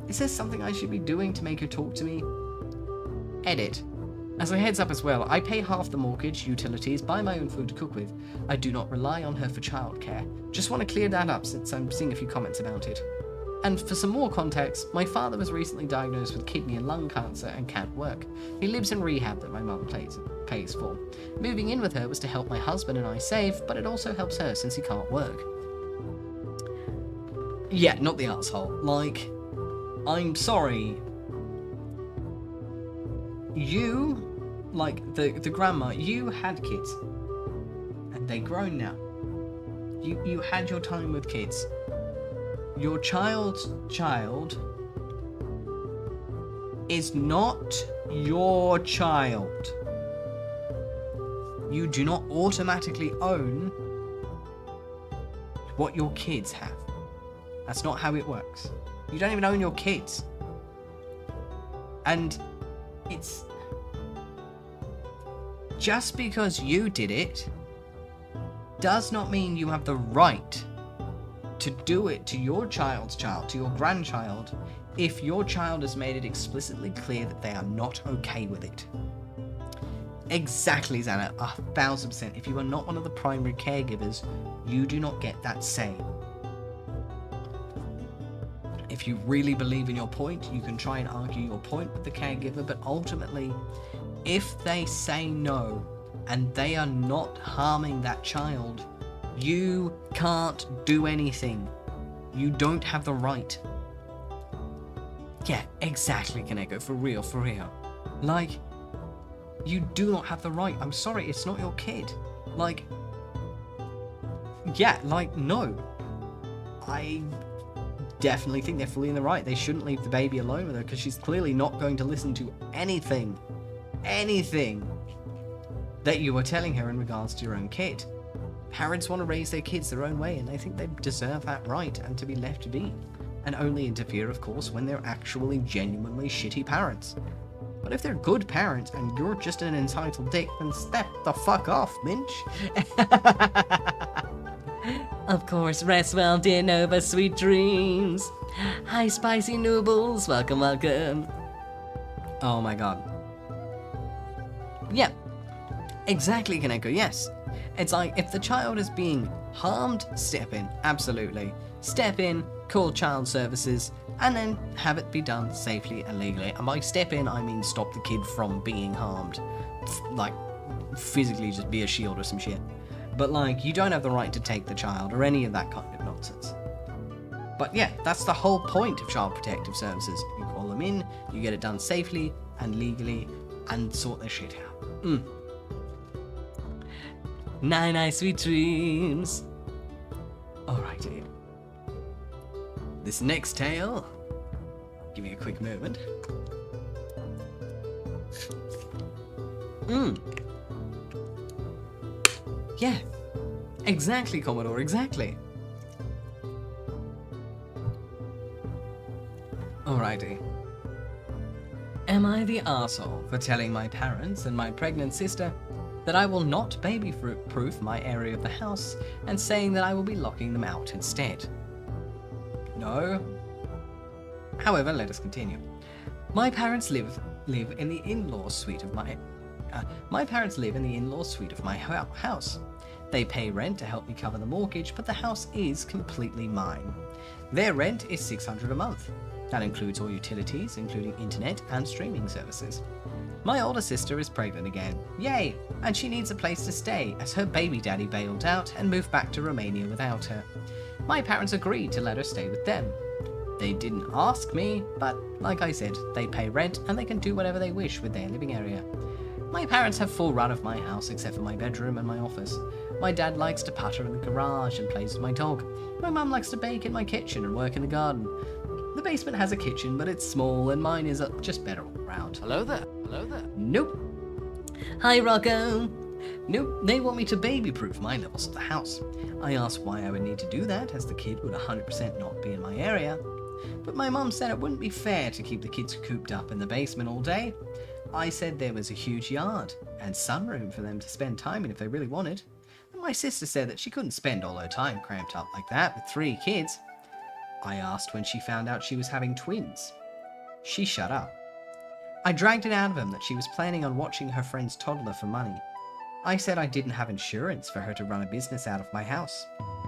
Is there something I should be doing to make her talk to me? Edit. As a heads up as well, I pay half the mortgage, utilities, buy my own food to cook with. I do not rely on her for childcare. Just want to clear that up since I'm seeing a few comments about it. And for some more context, my father was recently diagnosed with kidney and lung cancer and can't work. He lives in rehab that my mum pays for. Moving in with her was to help my husband and I save, but it also helps her since he can't work. Yeah, not the asshole. Like, I'm sorry. You, like, the grandma, you had kids. And they're grown now. You had your time with kids. Your child's child is not your child. You do not automatically own what your kids have. That's not how it works. You don't even own your kids. And it's... just because you did it does not mean you have the right to do it to your child's child, to your grandchild, if your child has made it explicitly clear that they are not okay with it. Exactly, Xana, 1000%. If you are not one of the primary caregivers, you do not get that say. If you really believe in your point, you can try and argue your point with the caregiver, but ultimately, if they say no, and they are not harming that child, you can't do anything. You don't have the right. Yeah, exactly, Kaneko, for real. Like, you do not have the right. I'm sorry, it's not your kid. Like, yeah, like, no. I definitely think they're fully in the right. They shouldn't leave the baby alone with her, because she's clearly not going to listen to anything that you are telling her in regards to your own kid. Parents want to raise their kids their own way, and they think they deserve that right and to be left be. And only interfere, of course, when they're actually genuinely shitty parents. But if they're good parents and you're just an entitled dick, then step the fuck off, Minch. Of course, rest well, dear Nova, sweet dreams. Hi, Spicy Noodles, welcome. Oh my god. Yeah, exactly, Kaneko, yes. It's like, if the child is being harmed, step in, absolutely. Step in, call child services, and then have it be done safely and legally. And by step in, I mean stop the kid from being harmed. Like, physically just be a shield or some shit. But like, you don't have the right to take the child or any of that kind of nonsense. But yeah, that's the whole point of Child Protective Services. You call them in, you get it done safely and legally, and sort their shit out. Night, sweet dreams. Alrighty. This next tale, give me a quick moment. Yeah, exactly, Commodore, exactly. Alrighty. Am I the arsehole for telling my parents and my pregnant sister that I will not baby-proof my area of the house and saying that I will be locking them out instead? No. However, let us continue. My parents live in the in-law suite of my house. They pay rent to help me cover the mortgage, but the house is completely mine. Their rent is $600 a month. That includes all utilities, including internet and streaming services. My older sister is pregnant again. Yay! And she needs a place to stay, as her baby daddy bailed out and moved back to Romania without her. My parents agreed to let her stay with them. They didn't ask me, but like I said, they pay rent and they can do whatever they wish with their living area. My parents have full run of my house except for my bedroom and my office. My dad likes to putter in the garage and plays with my dog. My mum likes to bake in my kitchen and work in the garden. The basement has a kitchen, but it's small and mine is just better all around. Hello there. Hello there. Nope. Hi, Rocco. Nope, they want me to baby-proof my levels of the house. I asked why I would need to do that, as the kid would 100% not be in my area. But my mum said it wouldn't be fair to keep the kids cooped up in the basement all day. I said there was a huge yard and sunroom for them to spend time in if they really wanted. And my sister said that she couldn't spend all her time cramped up like that with 3 kids. I asked when she found out she was having twins. She shut up. I dragged it out of him that she was planning on watching her friend's toddler for money. I said I didn't have insurance for her to run a business out of my house.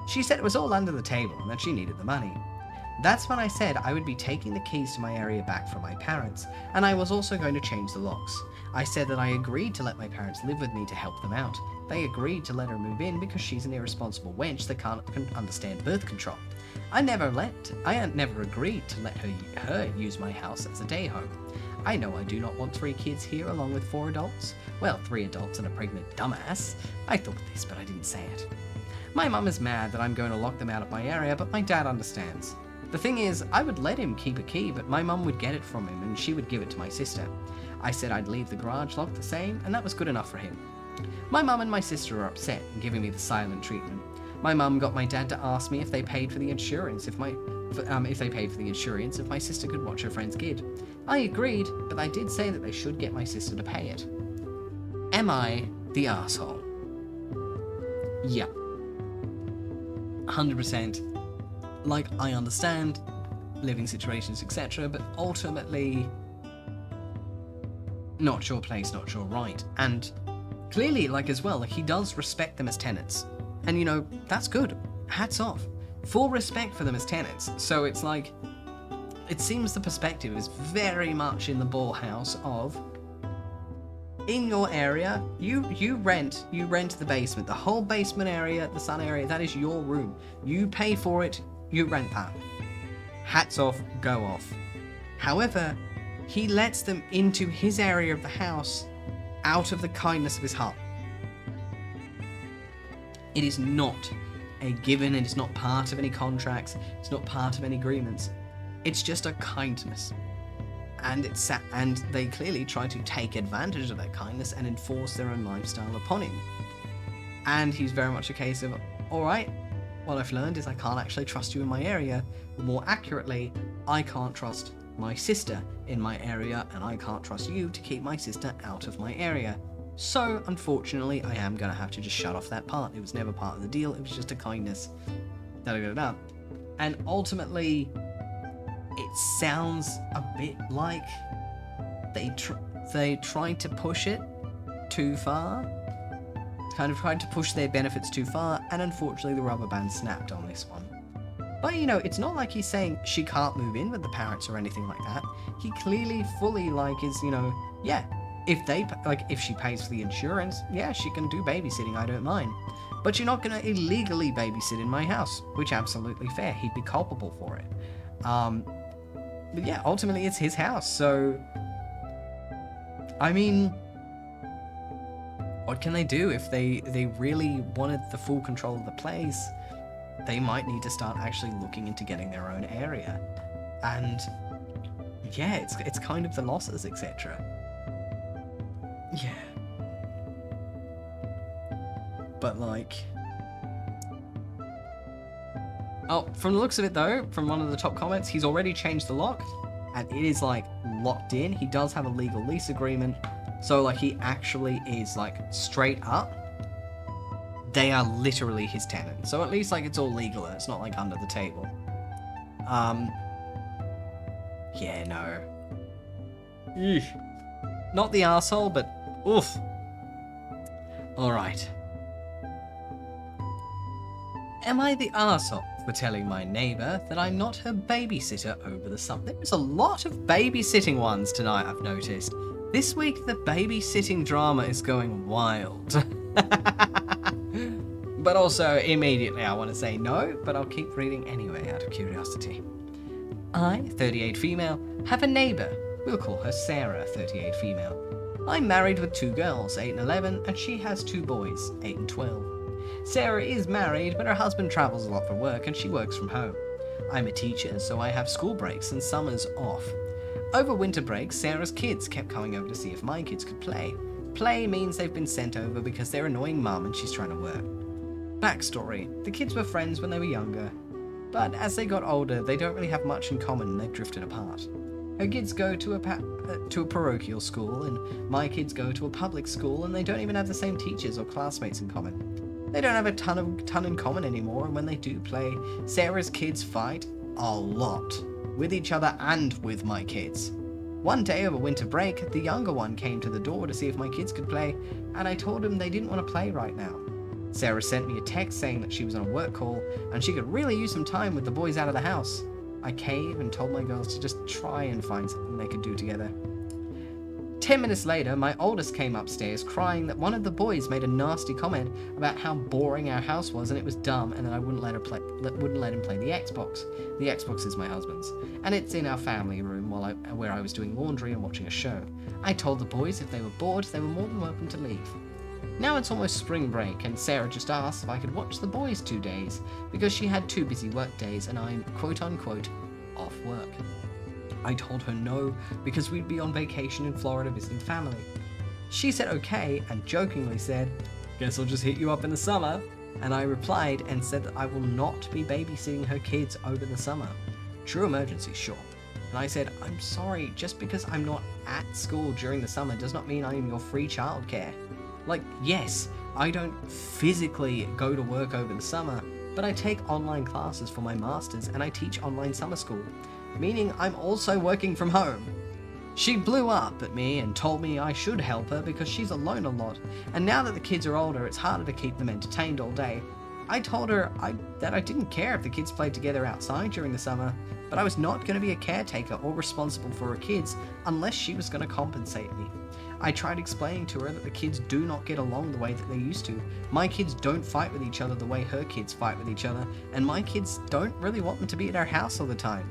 She said it was all under the table and that she needed the money. That's when I said I would be taking the keys to my area back from my parents, and I was also going to change the locks. I said that I agreed to let my parents live with me to help them out. They agreed to let her move in because she's an irresponsible wench that can't understand birth control. I never agreed to let her use my house as a day home. I know I do not want 3 kids here along with 4 adults. Well, 3 adults and a pregnant dumbass. I thought this, but I didn't say it. My mum is mad that I'm going to lock them out of my area, but my dad understands. The thing is, I would let him keep a key, but my mum would get it from him and she would give it to my sister. I said I'd leave the garage locked the same, and that was good enough for him. My mum and my sister are upset and giving me the silent treatment. My mum got my dad to ask me if they paid for the insurance if my sister could watch her friend's kid. I agreed, but I did say that they should get my sister to pay it. Am I the arsehole? Yeah. 100%. Like, I understand living situations, etc., but ultimately, not your place, not your right. And clearly, like, as well, like, he does respect them as tenants. And, you know, that's good. Hats off. Full respect for them as tenants. So it's like, it seems the perspective is very much in the ball house of, in your area, you rent the basement. The whole basement area, the sun area, that is your room. You pay for it, you rent that. Hats off, go off. However, he lets them into his area of the house out of the kindness of his heart. It is not a given, it is not part of any contracts, it's not part of any agreements. It's just a kindness. And they clearly try to take advantage of that kindness and enforce their own lifestyle upon him. And he's very much a case of, alright, what I've learned is I can't actually trust you in my area. More accurately, I can't trust my sister in my area, and I can't trust you to keep my sister out of my area. So, unfortunately, I am going to have to just shut off that part. It was never part of the deal, it was just a kindness. Da-da-da-da. And ultimately, it sounds a bit like they tried to push it too far. Kind of tried to push their benefits too far, and unfortunately the rubber band snapped on this one. But, you know, it's not like he's saying she can't move in with the parents or anything like that. He clearly fully, like, is, you know, yeah, if she pays for the insurance, yeah, she can do babysitting, I don't mind. But you're not going to illegally babysit in my house, which absolutely fair. He'd be culpable for it. But yeah, ultimately it's his house, so... I mean... What can they do if they really wanted the full control of the place? They might need to start actually looking into getting their own area. And yeah, it's kind of the losses, etc. Yeah. But like... Oh, from the looks of it though, from one of the top comments, he's already changed the lock. And it is like locked in. He does have a legal lease agreement. So like he actually is like straight up. They are literally his tenants. So at least like it's all legal and it's not like under the table. Yeah, no. Eesh. Not the arsehole, but oof. Alright. Am I the arsehole for telling my neighbour that I'm not her babysitter over the summer? There's a lot of babysitting ones tonight, I've noticed. This week, the babysitting drama is going wild. But also, immediately I want to say no, but I'll keep reading anyway out of curiosity. I, 38 female, have a neighbour. We'll call her Sarah, 38 female. I'm married with 2 girls, 8 and 11, and she has 2 boys, 8 and 12. Sarah is married, but her husband travels a lot for work and she works from home. I'm a teacher, so I have school breaks and summers off. Over winter break, Sarah's kids kept coming over to see if my kids could play. Play means they've been sent over because they're annoying mum and she's trying to work. Backstory, the kids were friends when they were younger, but as they got older, they don't really have much in common and they've drifted apart. Her kids go to a parochial school and my kids go to a public school and they don't even have the same teachers or classmates in common. They don't have a ton in common anymore, and when they do play, Sarah's kids fight a lot. With each other and with my kids. One day over winter break, the younger one came to the door to see if my kids could play, and I told him they didn't want to play right now. Sarah sent me a text saying that she was on a work call, and she could really use some time with the boys out of the house. I caved and told my girls to just try and find something they could do together. 10 minutes later, my oldest came upstairs crying that one of the boys made a nasty comment about how boring our house was and it was dumb, and that I wouldn't let him play the Xbox. The Xbox is my husband's, and it's in our family room where I was doing laundry and watching a show. I told the boys if they were bored, they were more than welcome to leave. Now it's almost spring break, and Sarah just asked if I could watch the boys 2 days, because she had 2 busy work days and I'm quote-unquote off work. I told her no, because we'd be on vacation in Florida visiting family. She said okay, and jokingly said, "Guess I'll just hit you up in the summer." And I replied and said that I will not be babysitting her kids over the summer. True emergency, sure. And I said, "I'm sorry, just because I'm not at school during the summer does not mean I am your free childcare. Like, yes, I don't physically go to work over the summer, but I take online classes for my masters and I teach online summer school, meaning I'm also working from home." She blew up at me and told me I should help her because she's alone a lot, and now that the kids are older, it's harder to keep them entertained all day. I told her that I didn't care if the kids played together outside during the summer, but I was not going to be a caretaker or responsible for her kids unless she was going to compensate me. I tried explaining to her that the kids do not get along the way that they used to. My kids don't fight with each other the way her kids fight with each other, and my kids don't really want them to be at our house all the time.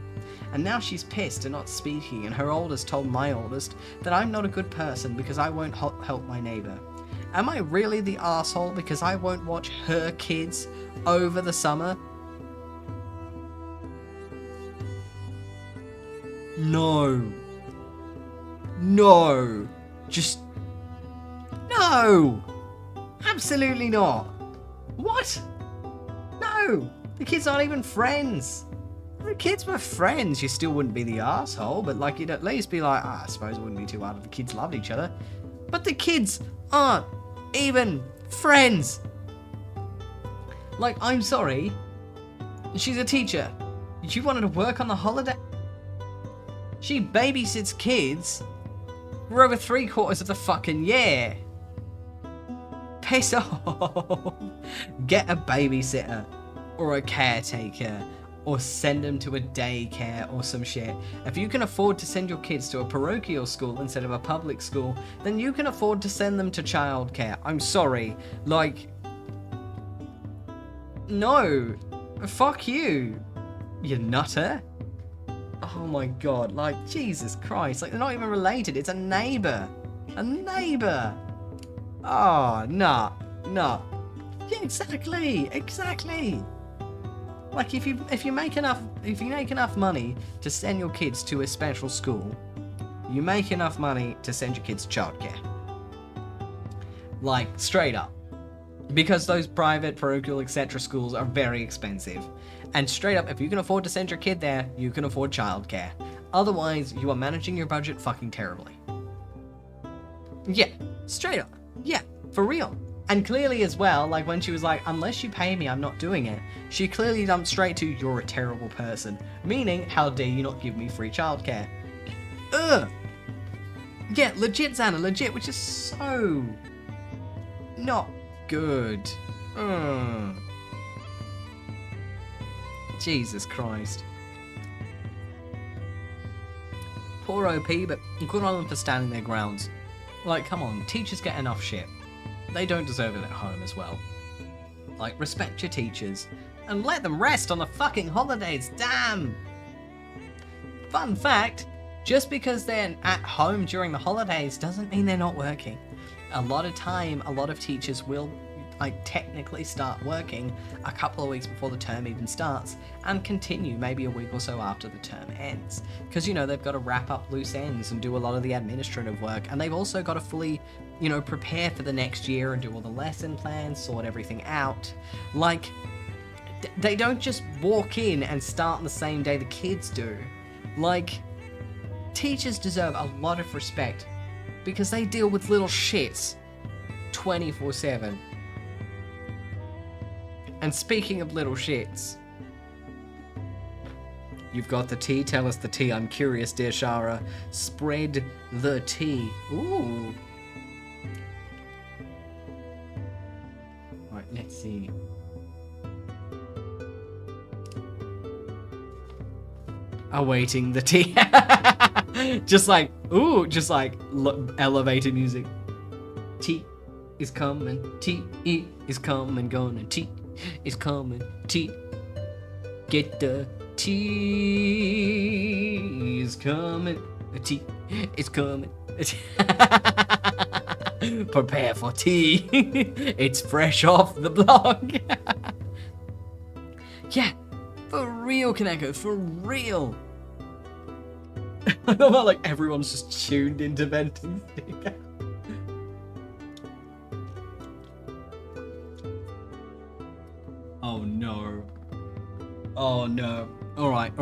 And now she's pissed and not speaking, and her oldest told my oldest that I'm not a good person because I won't help my neighbour. Am I really the arsehole because I won't watch her kids over the summer? No. No. Just... no. Absolutely not. What? No. The kids aren't even friends. If the kids were friends, you still wouldn't be the arsehole, but like you'd at least be like, I suppose it wouldn't be too hard if the kids loved each other. But the kids aren't even friends. Like, I'm sorry. She's a teacher. You wanted to work on the holiday? She babysits kids for over 3/4 of the fucking year. Piss off. Get a babysitter or a caretaker or send them to a daycare or some shit. If you can afford to send your kids to a parochial school instead of a public school, then you can afford to send them to childcare. I'm sorry. Like, no. Fuck you. You nutter. Oh my god, like, Jesus Christ. Like, they're not even related. It's a neighbor. A neighbor. Oh, nah. Nah. Yeah, exactly. Like, if you make enough money to send your kids to a special school, you make enough money to send your kids to childcare. Like, straight up. Because those private, parochial, etc. schools are very expensive. And straight up, if you can afford to send your kid there, you can afford childcare. Otherwise, you are managing your budget fucking terribly. Yeah, straight up. Yeah, for real. And clearly as well, like when she was like, unless you pay me, I'm not doing it, she clearly jumped straight to, you're a terrible person. Meaning, how dare you not give me free childcare? Ugh. Yeah, legit, Xana, legit, which is so not good. Jesus Christ. Poor OP, but good on them for standing their grounds. Like, come on, teachers get enough shit. They don't deserve it at home as well. Like, respect your teachers. And let them rest on the fucking holidays, damn! Fun fact, just because they're at home during the holidays doesn't mean they're not working. A lot of time, a lot of teachers will, like, technically start working a couple of weeks before the term even starts and continue maybe a week or so after the term ends. Because, you know, they've got to wrap up loose ends and do a lot of the administrative work, and they've also got to fully, you know, prepare for the next year and do all the lesson plans, sort everything out. Like, they don't just walk in and start on the same day the kids do. Like, teachers deserve a lot of respect because they deal with little shits 24/7. And speaking of little shits, you've got the tea. Tell us the tea. I'm curious, dear Shara. Spread the tea. Ooh. Right, let's see. Awaiting the tea. Just like, ooh, just like elevated music. Tea is coming. Tea is coming. Gonna tea is coming. Tea. Get the tea is coming. The tea is coming. Prepare for tea. It's fresh off the block. Yeah, for real, Kaneko, for real. I love how like everyone's just tuned into venting stick. Oh no. Oh no. Alright.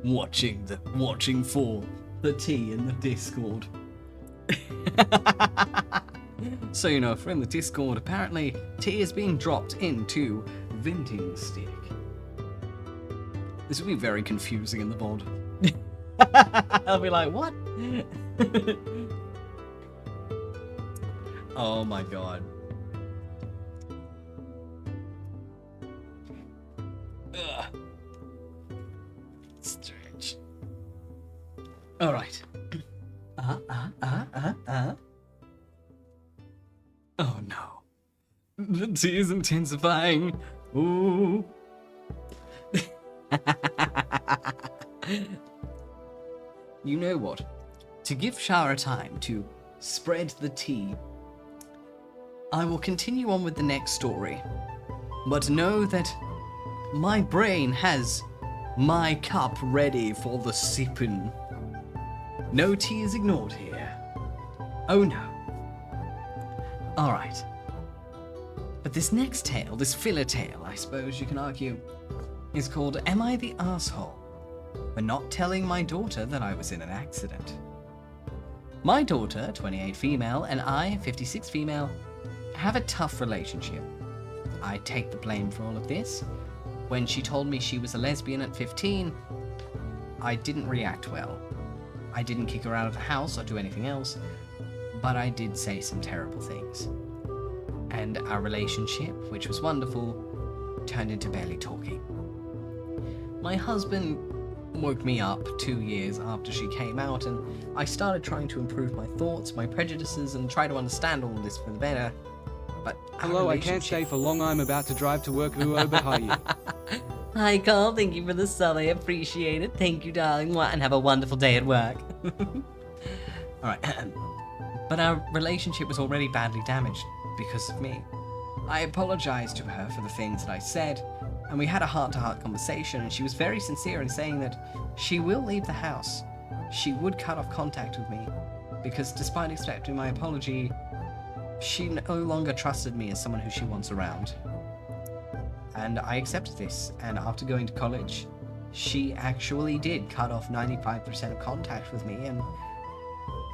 Watching for the tea in the Discord. So, you know, if we're in the Discord, apparently tea is being dropped into venting stick. This will be very confusing in the VOD. I'll be like, what? Oh my god. Ugh. Strange. Alright. Oh no. The tea is intensifying. Ooh. You know what? To give Shara time to spread the tea, I will continue on with the next story. But know that my brain has my cup ready for the sipping. No tea is ignored here. Oh no. Alright. But this next tale, this filler tale, I suppose you can argue, is called Am I the Asshole? For not telling my daughter that I was in an accident. My daughter, 28 female, and I, 56 female, have a tough relationship. I take the blame for all of this. When she told me she was a lesbian at 15, I didn't react well. I didn't kick her out of the house or do anything else, but I did say some terrible things. And our relationship, which was wonderful, turned into barely talking. My husband woke me up 2 years after she came out, and I started trying to improve my thoughts, my prejudices, and try to understand all this for the better. But Hello, I can't stay for long. I'm about to drive to work. But how are you? Hi, Carl. Thank you for the sub. I appreciate it. Thank you, darling. And have a wonderful day at work. Alright. But our relationship was already badly damaged because of me. I apologized to her for the things that I said, and we had a heart-to-heart conversation, and she was very sincere in saying that she will leave the house. She would cut off contact with me, because despite accepting my apology, she no longer trusted me as someone who she wants around. And I accepted this, and after going to college, she actually did cut off 95% of contact with me, and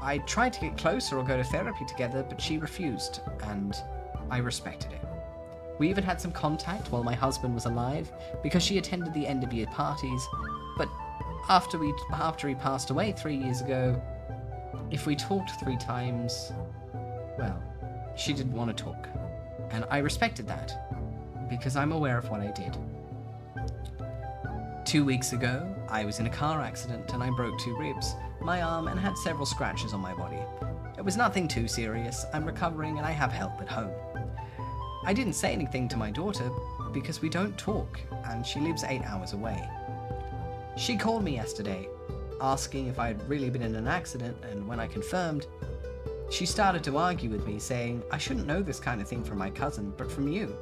I tried to get closer or go to therapy together, but she refused, and I respected it. We even had some contact while my husband was alive, because she attended the end of year parties, but after he passed away 3 years ago, if we talked 3 times, well, she didn't want to talk. And I respected that, because I'm aware of what I did. 2 weeks ago, I was in a car accident and I broke 2 ribs, my arm, and had several scratches on my body. It was nothing too serious. I'm recovering and I have help at home. I didn't say anything to my daughter because we don't talk and she lives 8 hours away. She called me yesterday, asking if I had really been in an accident, and when I confirmed, she started to argue with me, saying I shouldn't know this kind of thing from my cousin, but from you.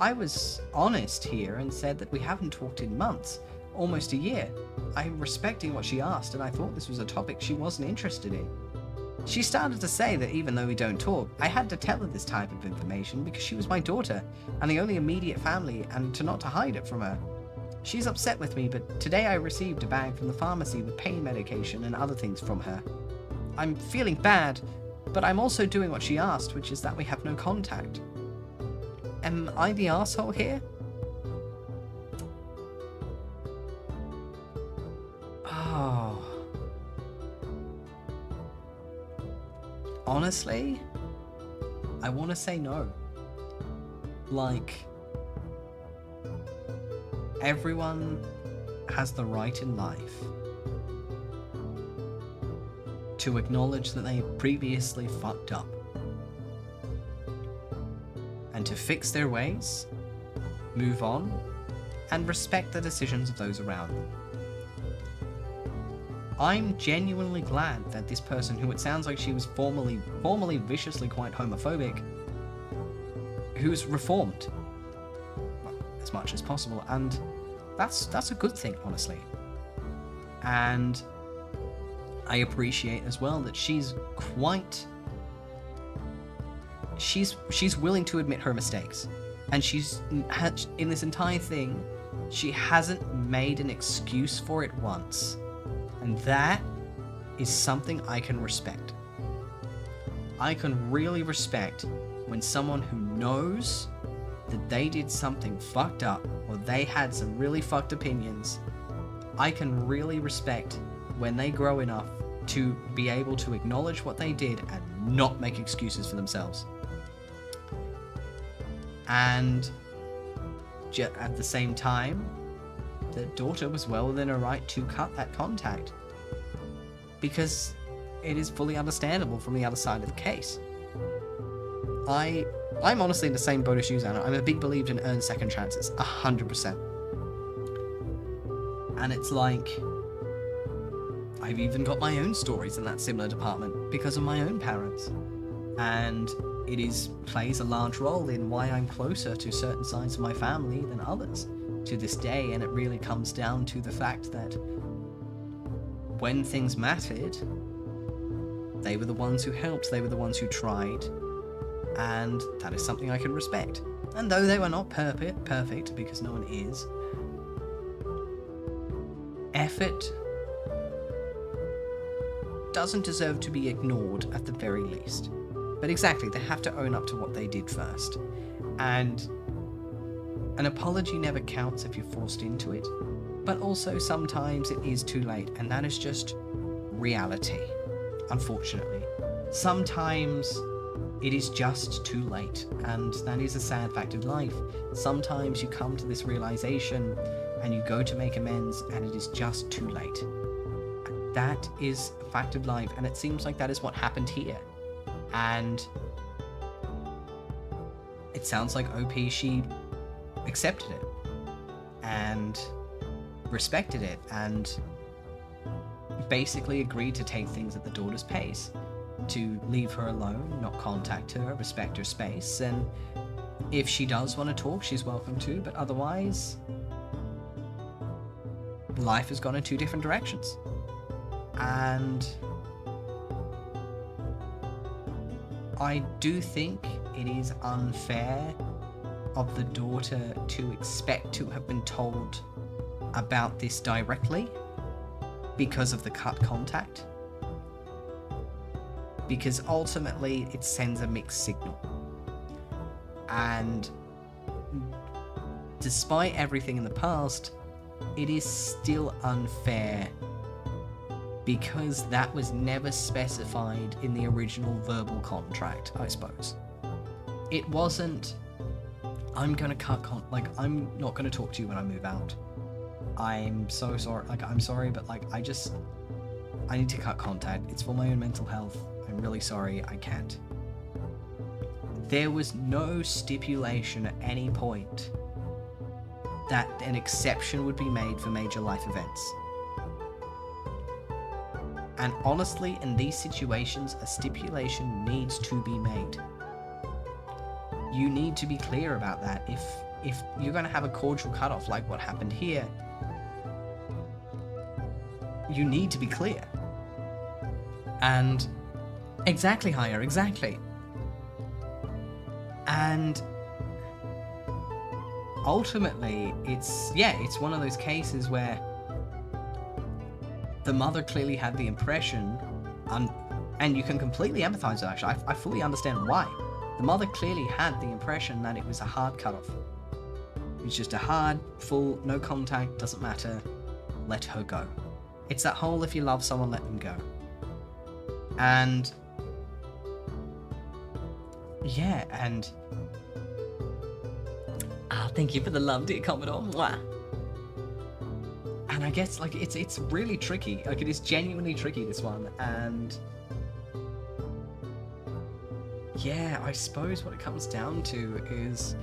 I was honest here and said that we haven't talked in months, almost a year. I'm respecting what she asked, and I thought this was a topic she wasn't interested in. She started to say that even though we don't talk, I had to tell her this type of information because she was my daughter and the only immediate family, and not to hide it from her. She's upset with me, but today I received a bag from the pharmacy with pain medication and other things from her. I'm feeling bad, but I'm also doing what she asked, which is that we have no contact. Am I the asshole here? Oh. Honestly, I want to say no. Like, everyone has the right in life to acknowledge that they previously fucked up and to fix their ways, move on, and respect the decisions of those around them. I'm genuinely glad that this person, who it sounds like she was formerly viciously quite homophobic, who's reformed, well, as much as possible, and that's a good thing, honestly. And I appreciate as well that she's willing to admit her mistakes, and she's in this entire thing, she hasn't made an excuse for it once. And that is something I can respect. I can really respect when someone who knows that they did something fucked up, or they had some really fucked opinions, I can really respect when they grow enough to be able to acknowledge what they did and not make excuses for themselves. And at the same time, the daughter was well within her right to cut that contact, because it is fully understandable from the other side of the case. I'm honestly in the same boat as you, Xana. I'm a big believer in earned second chances, 100%. And it's like, I've even got my own stories in that similar department because of my own parents. And it plays a large role in why I'm closer to certain sides of my family than others to this day, and it really comes down to the fact that when things mattered, they were the ones who helped, they were the ones who tried, and that is something I can respect. And though they were not perfect, because no one is, effort doesn't deserve to be ignored at the very least. But exactly, they have to own up to what they did first. And an apology never counts if you're forced into it, but also sometimes it is too late, and that is just reality, unfortunately. Sometimes it is just too late, and that is a sad fact of life. Sometimes you come to this realization and you go to make amends and it is just too late. That is a fact of life, and it seems like that is what happened here. And it sounds like OP, she accepted it and respected it and basically agreed to take things at the daughter's pace, to leave her alone, not contact her, respect her space, and if she does want to talk, she's welcome to, but otherwise, life has gone in two different directions. And I do think it is unfair of the daughter to expect to have been told about this directly because of the cut contact. Because ultimately it sends a mixed signal. And despite everything in the past, it is still unfair because that was never specified in the original verbal contract, I suppose. It wasn't, I'm gonna cut I'm not gonna talk to you when I move out. I'm so sorry, I'm sorry, but I need to cut contact. It's for my own mental health. I'm really sorry, I can't. There was no stipulation at any point that an exception would be made for major life events. And honestly, in these situations, a stipulation needs to be made. You need to be clear about that. If you're going to have a cordial cutoff like what happened here, you need to be clear. And exactly, Hire, exactly. And ultimately, it's one of those cases where the mother clearly had the impression, and you can completely empathize with it, actually. I fully understand why. The mother clearly had the impression that it was a hard cutoff. It was just a hard, full, no contact, doesn't matter, let her go. It's that whole, if you love someone, let them go. And yeah, and thank you for the love, dear Commodore. Mwah. And I guess it's really tricky. It is genuinely tricky, this one. And yeah, I suppose what it comes down to is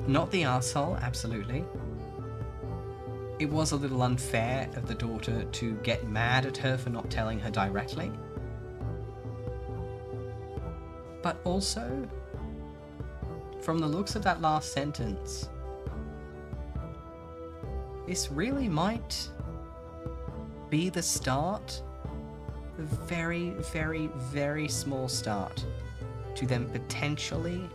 not the arsehole, absolutely. It was a little unfair of the daughter to get mad at her for not telling her directly. But also, from the looks of that last sentence, this really might be the start, a very, very, very small start, to them potentially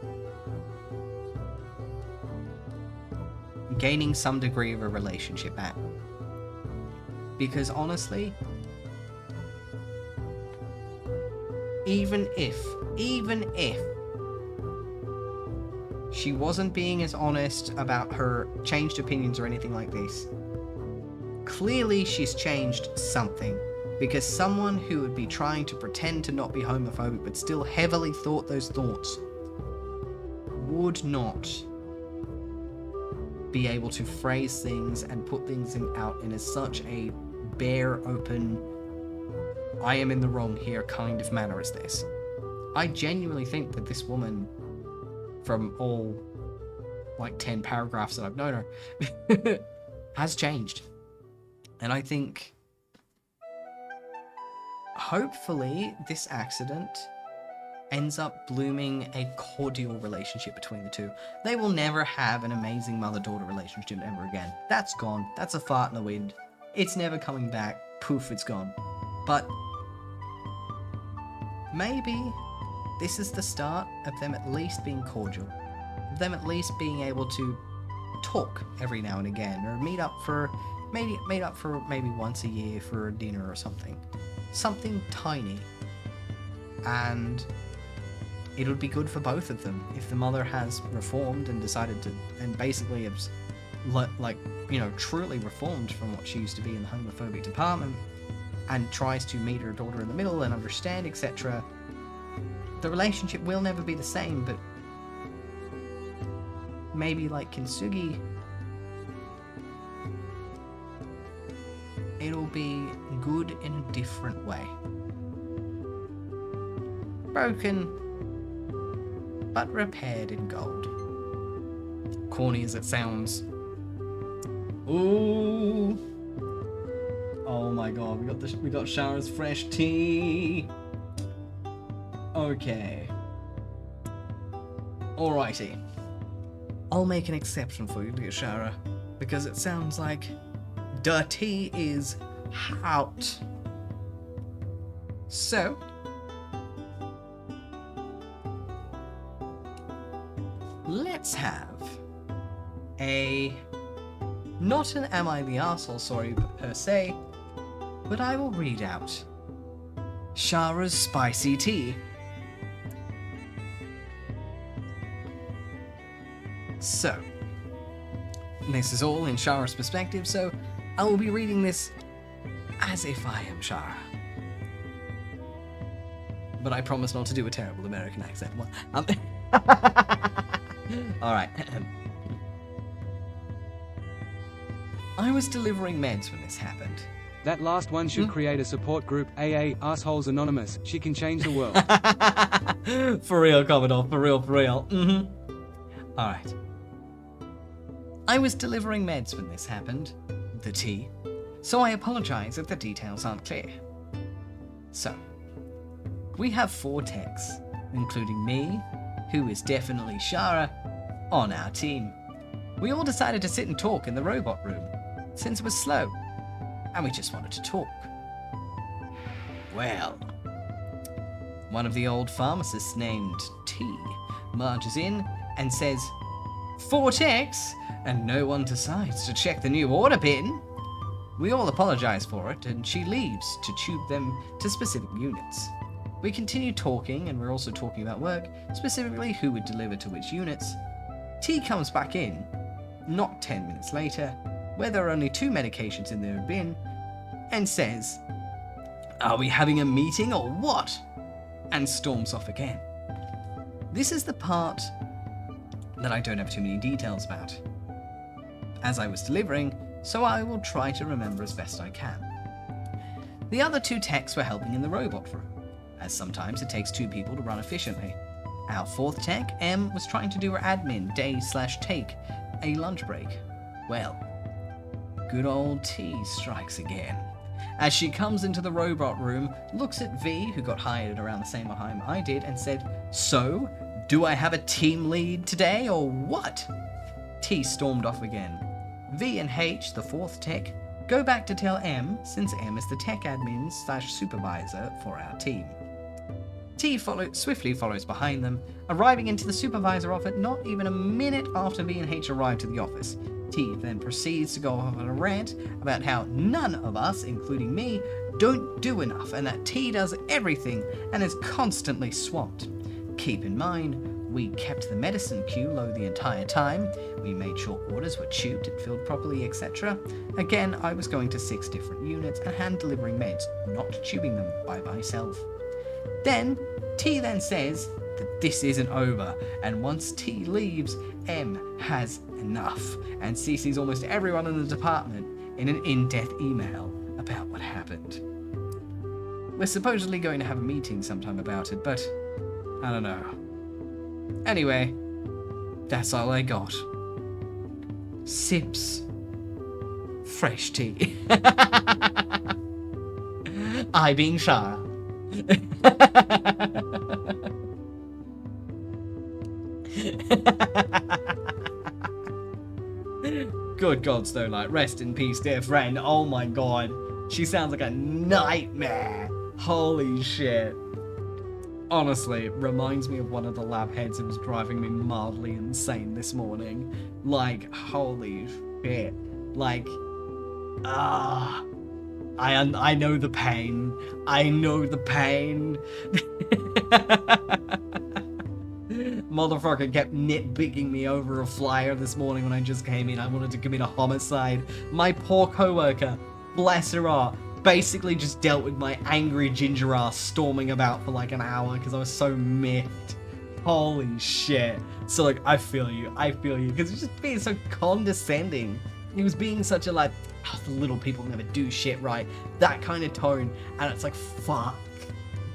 gaining some degree of a relationship back. Because honestly, even if she wasn't being as honest about her changed opinions or anything like this, clearly she's changed something. Because someone who would be trying to pretend to not be homophobic but still heavily thought those thoughts would not be able to phrase things and put things out in such a bare, open, I am in the wrong here kind of manner as this. I genuinely think that this woman, from all 10 paragraphs that I've known her, has changed. And I think hopefully this accident ends up blooming a cordial relationship between the two. They will never have an amazing mother-daughter relationship ever again. That's gone. That's a fart in the wind. It's never coming back. Poof, it's gone. But maybe this is the start of them at least being cordial. Of them at least being able to talk every now and again, or meet up for maybe once a year for a dinner or something. Something tiny. And it would be good for both of them if the mother has reformed and decided to, and basically has, truly reformed from what she used to be in the homophobic department, and tries to meet her daughter in the middle and understand, etc. The relationship will never be the same, but maybe like 𝐄𝐍𝐕𝐓, it'll be good in a different way. Broken, but repaired in gold. Corny as it sounds. Ooh. Oh my god, we got Shara's fresh tea. Okay. Alrighty. I'll make an exception for you, dear Shara, because it sounds like the tea is out. So, let's have not an Am I the Arsehole story per se, but I will read out Shara's spicy tea. So, this is all in Shara's perspective, so I will be reading this as if I am Shara. But I promise not to do a terrible American accent. Alright. I was delivering meds when this happened. That last one should create a support group, AA, Assholes Anonymous. She can change the world. For real, Commodore, for real. Alright. I was delivering meds when this happened, the tea, so I apologize if the details aren't clear. So, we have 4 techs, including me, who is definitely Shara, on our team. We all decided to sit and talk in the robot room, since it was slow, and we just wanted to talk. Well, one of the old pharmacists named T marches in and says, 4 techs, and no one decides to check the new order bin. We all apologize for it, and she leaves to tube them to specific units. We continue talking, and we're also talking about work, specifically who would deliver to which units. T comes back in, not 10 minutes later, where there are only 2 medications in their bin, and says, "Are we having a meeting or what?" and storms off again. This is the part that I don't have too many details about, as I was delivering, so I will try to remember as best I can. The other 2 techs were helping in the robot room, as sometimes it takes 2 people to run efficiently. Our 4th tech, M, was trying to do her admin day/take a lunch break. Well, good old T strikes again, as she comes into the robot room, looks at V, who got hired around the same time I did, and said, "So, do I have a team lead today, or what?" T stormed off again. V and H, the 4th tech, go back to tell M, since M is the tech admin/supervisor for our team. T swiftly follows behind them, arriving into the supervisor office not even a minute after V and H arrive to the office. T then proceeds to go off on a rant about how none of us, including me, don't do enough, and that T does everything and is constantly swamped. Keep in mind, we kept the medicine queue low the entire time, we made sure orders were tubed and filled properly, etc. Again, I was going to 6 different units and hand delivering meds, not tubing them by myself. Then, T then says that this isn't over, and once T leaves, M has enough, and CC's almost everyone in the department in an in-depth email about what happened. We're supposedly going to have a meeting sometime about it, but I don't know. Anyway, that's all I got. Sips. Fresh tea. I being Shara. Good gods though, like, rest in peace, dear friend. Oh my god. She sounds like a nightmare. Holy shit. Honestly, it reminds me of one of the lab heads that was driving me mildly insane this morning. Like, holy shit. Like, I know the pain. I know the pain. Motherfucker kept nitpicking me over a flyer this morning when I just came in. I wanted to commit a homicide. My poor coworker, bless her heart, basically just dealt with my angry ginger ass storming about for like an hour because I was so miffed. Holy shit. So like, I feel you, because he's just being so condescending. He was being such a like, oh, the little people never do shit right, that kind of tone, and it's like, fuck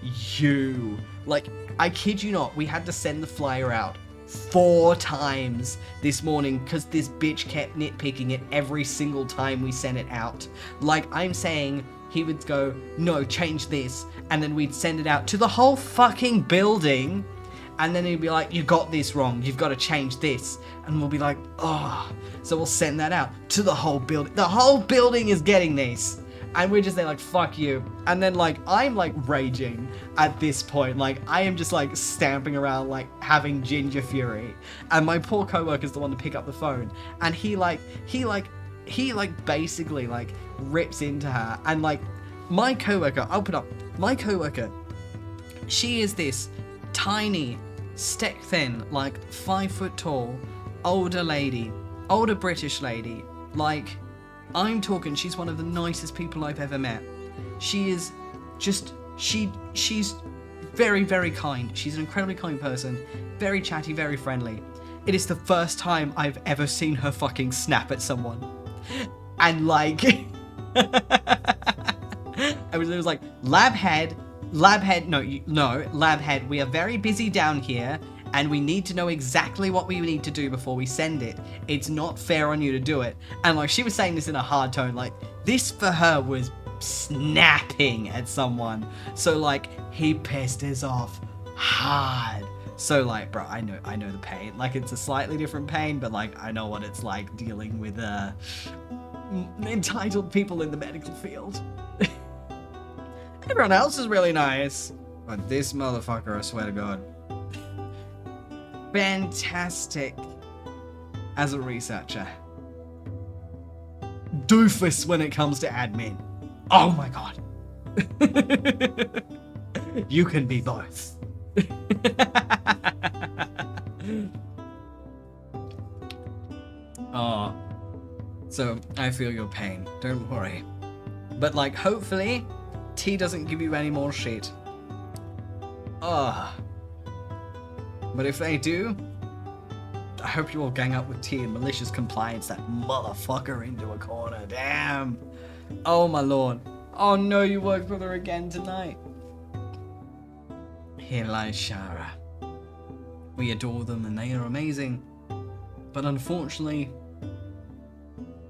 you. Like, I kid you not, we had to send the flyer out 4 times this morning because this bitch kept nitpicking it every single time we sent it out. Like, I'm saying, he would go, no, change this, and then we'd send it out to the whole fucking building, and then he'd be like, you got this wrong, you've got to change this, and we'll be like, oh, so we'll send that out to the whole building. The whole building is getting this. And we're just there like, fuck you. And then like, I'm like raging at this point. Like, I am just like stamping around, like having ginger fury. And my poor coworker's the one to pick up the phone. And he basically like rips into her. And like, my coworker, I'll put up, my coworker, she is this tiny, stick thin, like 5 foot tall, older lady, older British lady. Like, I'm talking, she's one of the nicest people I've ever met. She is just, she's very, very kind. She's an incredibly kind person, very chatty, very friendly. It is the first time I've ever seen her fucking snap at someone. And like, it was like, lab head, we are very busy down here, and we need to know exactly what we need to do before we send it. It's not fair on you to do it. And like, she was saying this in a hard tone, like, this for her was snapping at someone. So like, he pissed us off hard. So like, bro, I know the pain. Like, it's a slightly different pain, but like, I know what it's like dealing with entitled people in the medical field. Everyone else is really nice, but this motherfucker, I swear to God, fantastic as a researcher. Doofus when it comes to admin. Oh my God. You can be both. Oh, so I feel your pain. Don't worry. But like, hopefully, T doesn't give you any more shit. Ugh. But if they do, I hope you all gang up with T and malicious compliance that motherfucker into a corner. Damn. Oh my lord. Oh no, you worked with her again tonight. Here lies Shara. We adore them and they are amazing. But unfortunately,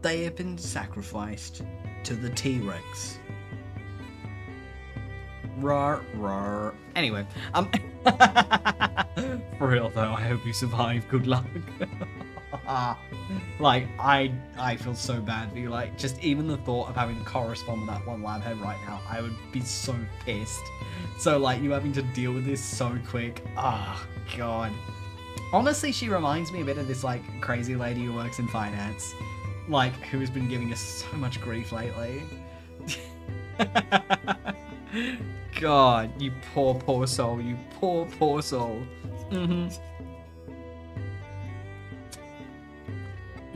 they have been sacrificed to the T-Rex. Rawr, rawr. Anyway, for real though, I hope you survive. Good luck. Like, I feel so bad for you. Like, just even the thought of having to correspond with that one lab head right now, I would be so pissed. So like, you having to deal with this so quick. Oh God. Honestly, she reminds me a bit of this like crazy lady who works in finance, like who has been giving us so much grief lately. God, you poor soul. You poor soul. And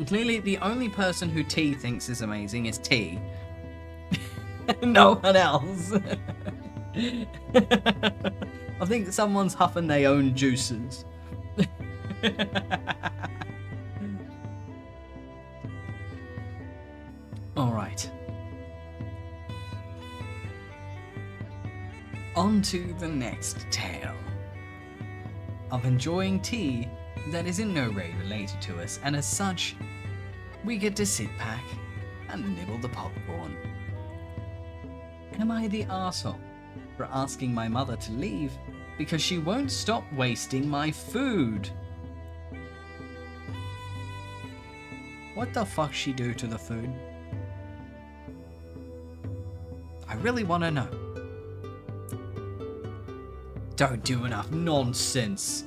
clearly, the only person who T thinks is amazing is T. No one else. I think someone's huffing their own juices. Alright. On to the next tale of enjoying tea that is in no way related to us, and as such, we get to sit back and nibble the popcorn. Am I the arsehole for asking my mother to leave because she won't stop wasting my food? What the fuck she do to the food? I really want to know. Don't do enough nonsense.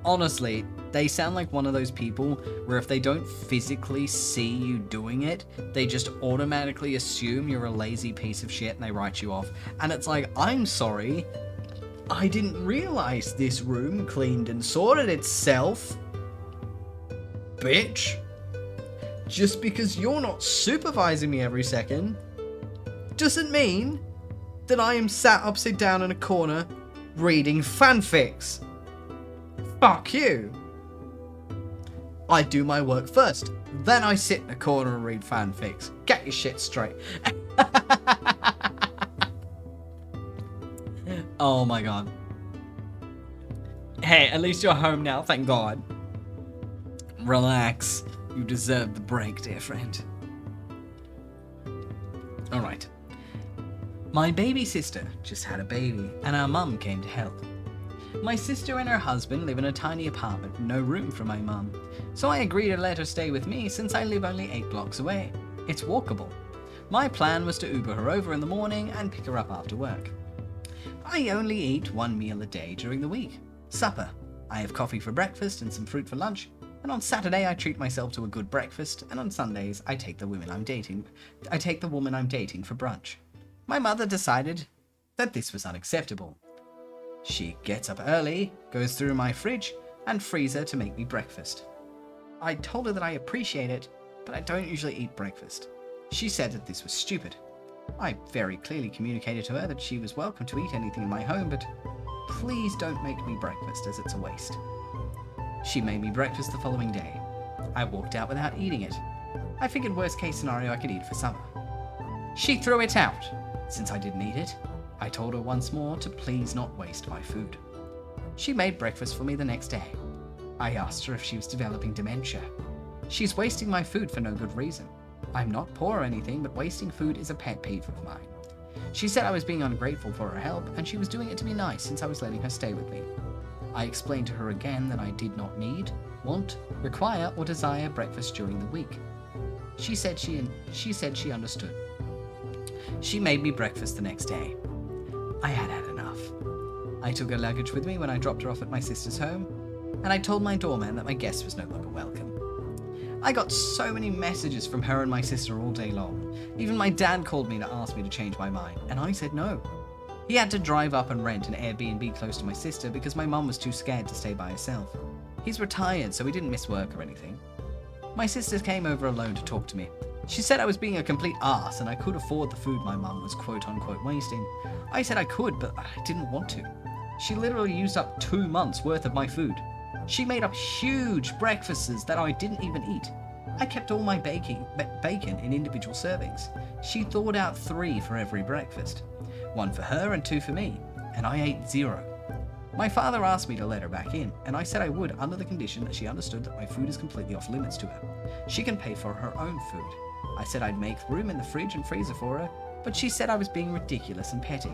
Honestly, they sound like one of those people where if they don't physically see you doing it, they just automatically assume you're a lazy piece of shit and they write you off. And it's like, I'm sorry, I didn't realize this room cleaned and sorted itself. Bitch. Just because you're not supervising me every second doesn't mean that I am sat upside down in a corner reading fanfics. Fuck you. I do my work first, then I sit in a corner and read fanfics. Get your shit straight. Oh my god. Hey, at least you're home now, thank god. Relax. You deserve the break, dear friend. Alright. My baby sister just had a baby, and our mum came to help. My sister and her husband live in a tiny apartment with no room for my mum, so I agreed to let her stay with me since I live only 8 blocks away. It's walkable. My plan was to Uber her over in the morning and pick her up after work. I only eat 1 meal a day during the week. Supper. I have coffee for breakfast and some fruit for lunch, and on Saturday I treat myself to a good breakfast, and on Sundays I take the woman I'm dating for brunch. My mother decided that this was unacceptable. She gets up early, goes through my fridge and freezer to make me breakfast. I told her that I appreciate it, but I don't usually eat breakfast. She said that this was stupid. I very clearly communicated to her that she was welcome to eat anything in my home, but please don't make me breakfast as it's a waste. She made me breakfast the following day. I walked out without eating it. I figured worst case scenario I could eat for summer. She threw it out. Since I didn't eat it, I told her once more to please not waste my food. She made breakfast for me the next day. I asked her if she was developing dementia. She's wasting my food for no good reason. I'm not poor or anything, but wasting food is a pet peeve of mine. She said I was being ungrateful for her help, and she was doing it to be nice since I was letting her stay with me. I explained to her again that I did not need, want, require, or desire breakfast during the week. She said she understood. She made me breakfast the next day. I had had enough. I took her luggage with me when I dropped her off at my sister's home, and I told my doorman that my guest was no longer welcome. I got so many messages from her and my sister all day long. Even my dad called me to ask me to change my mind, and I said no. He had to drive up and rent an Airbnb close to my sister because my mum was too scared to stay by herself. He's retired, so he didn't miss work or anything. My sister came over alone to talk to me. She said I was being a complete arse and I could afford the food my mum was quote-unquote wasting. I said I could, but I didn't want to. She literally used up 2 months worth of my food. She made up huge breakfasts that I didn't even eat. I kept all my bacon in individual servings. She thawed out 3 for every breakfast. 1 for her and 2 for me, and I ate 0. My father asked me to let her back in, and I said I would under the condition that she understood that my food is completely off limits to her. She can pay for her own food. I said I'd make room in the fridge and freezer for her, but she said I was being ridiculous and petty.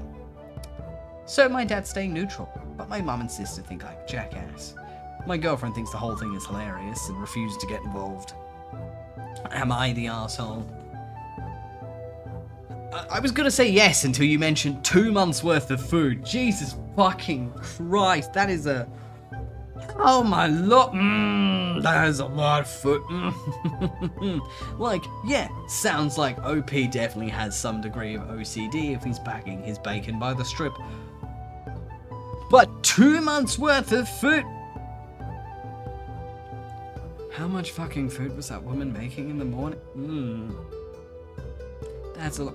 So my dad's staying neutral, but my mum and sister think I'm a jackass. My girlfriend thinks the whole thing is hilarious and refuses to get involved. Am I the arsehole? I was gonna say yes until you mentioned 2 months worth of food. Jesus fucking Christ, that is a... Oh my lord, that is a lot of food. Like, yeah, sounds like OP definitely has some degree of OCD if he's packing his bacon by the strip. But 2 months worth of food? How much fucking food was that woman making in the morning? That's a lot.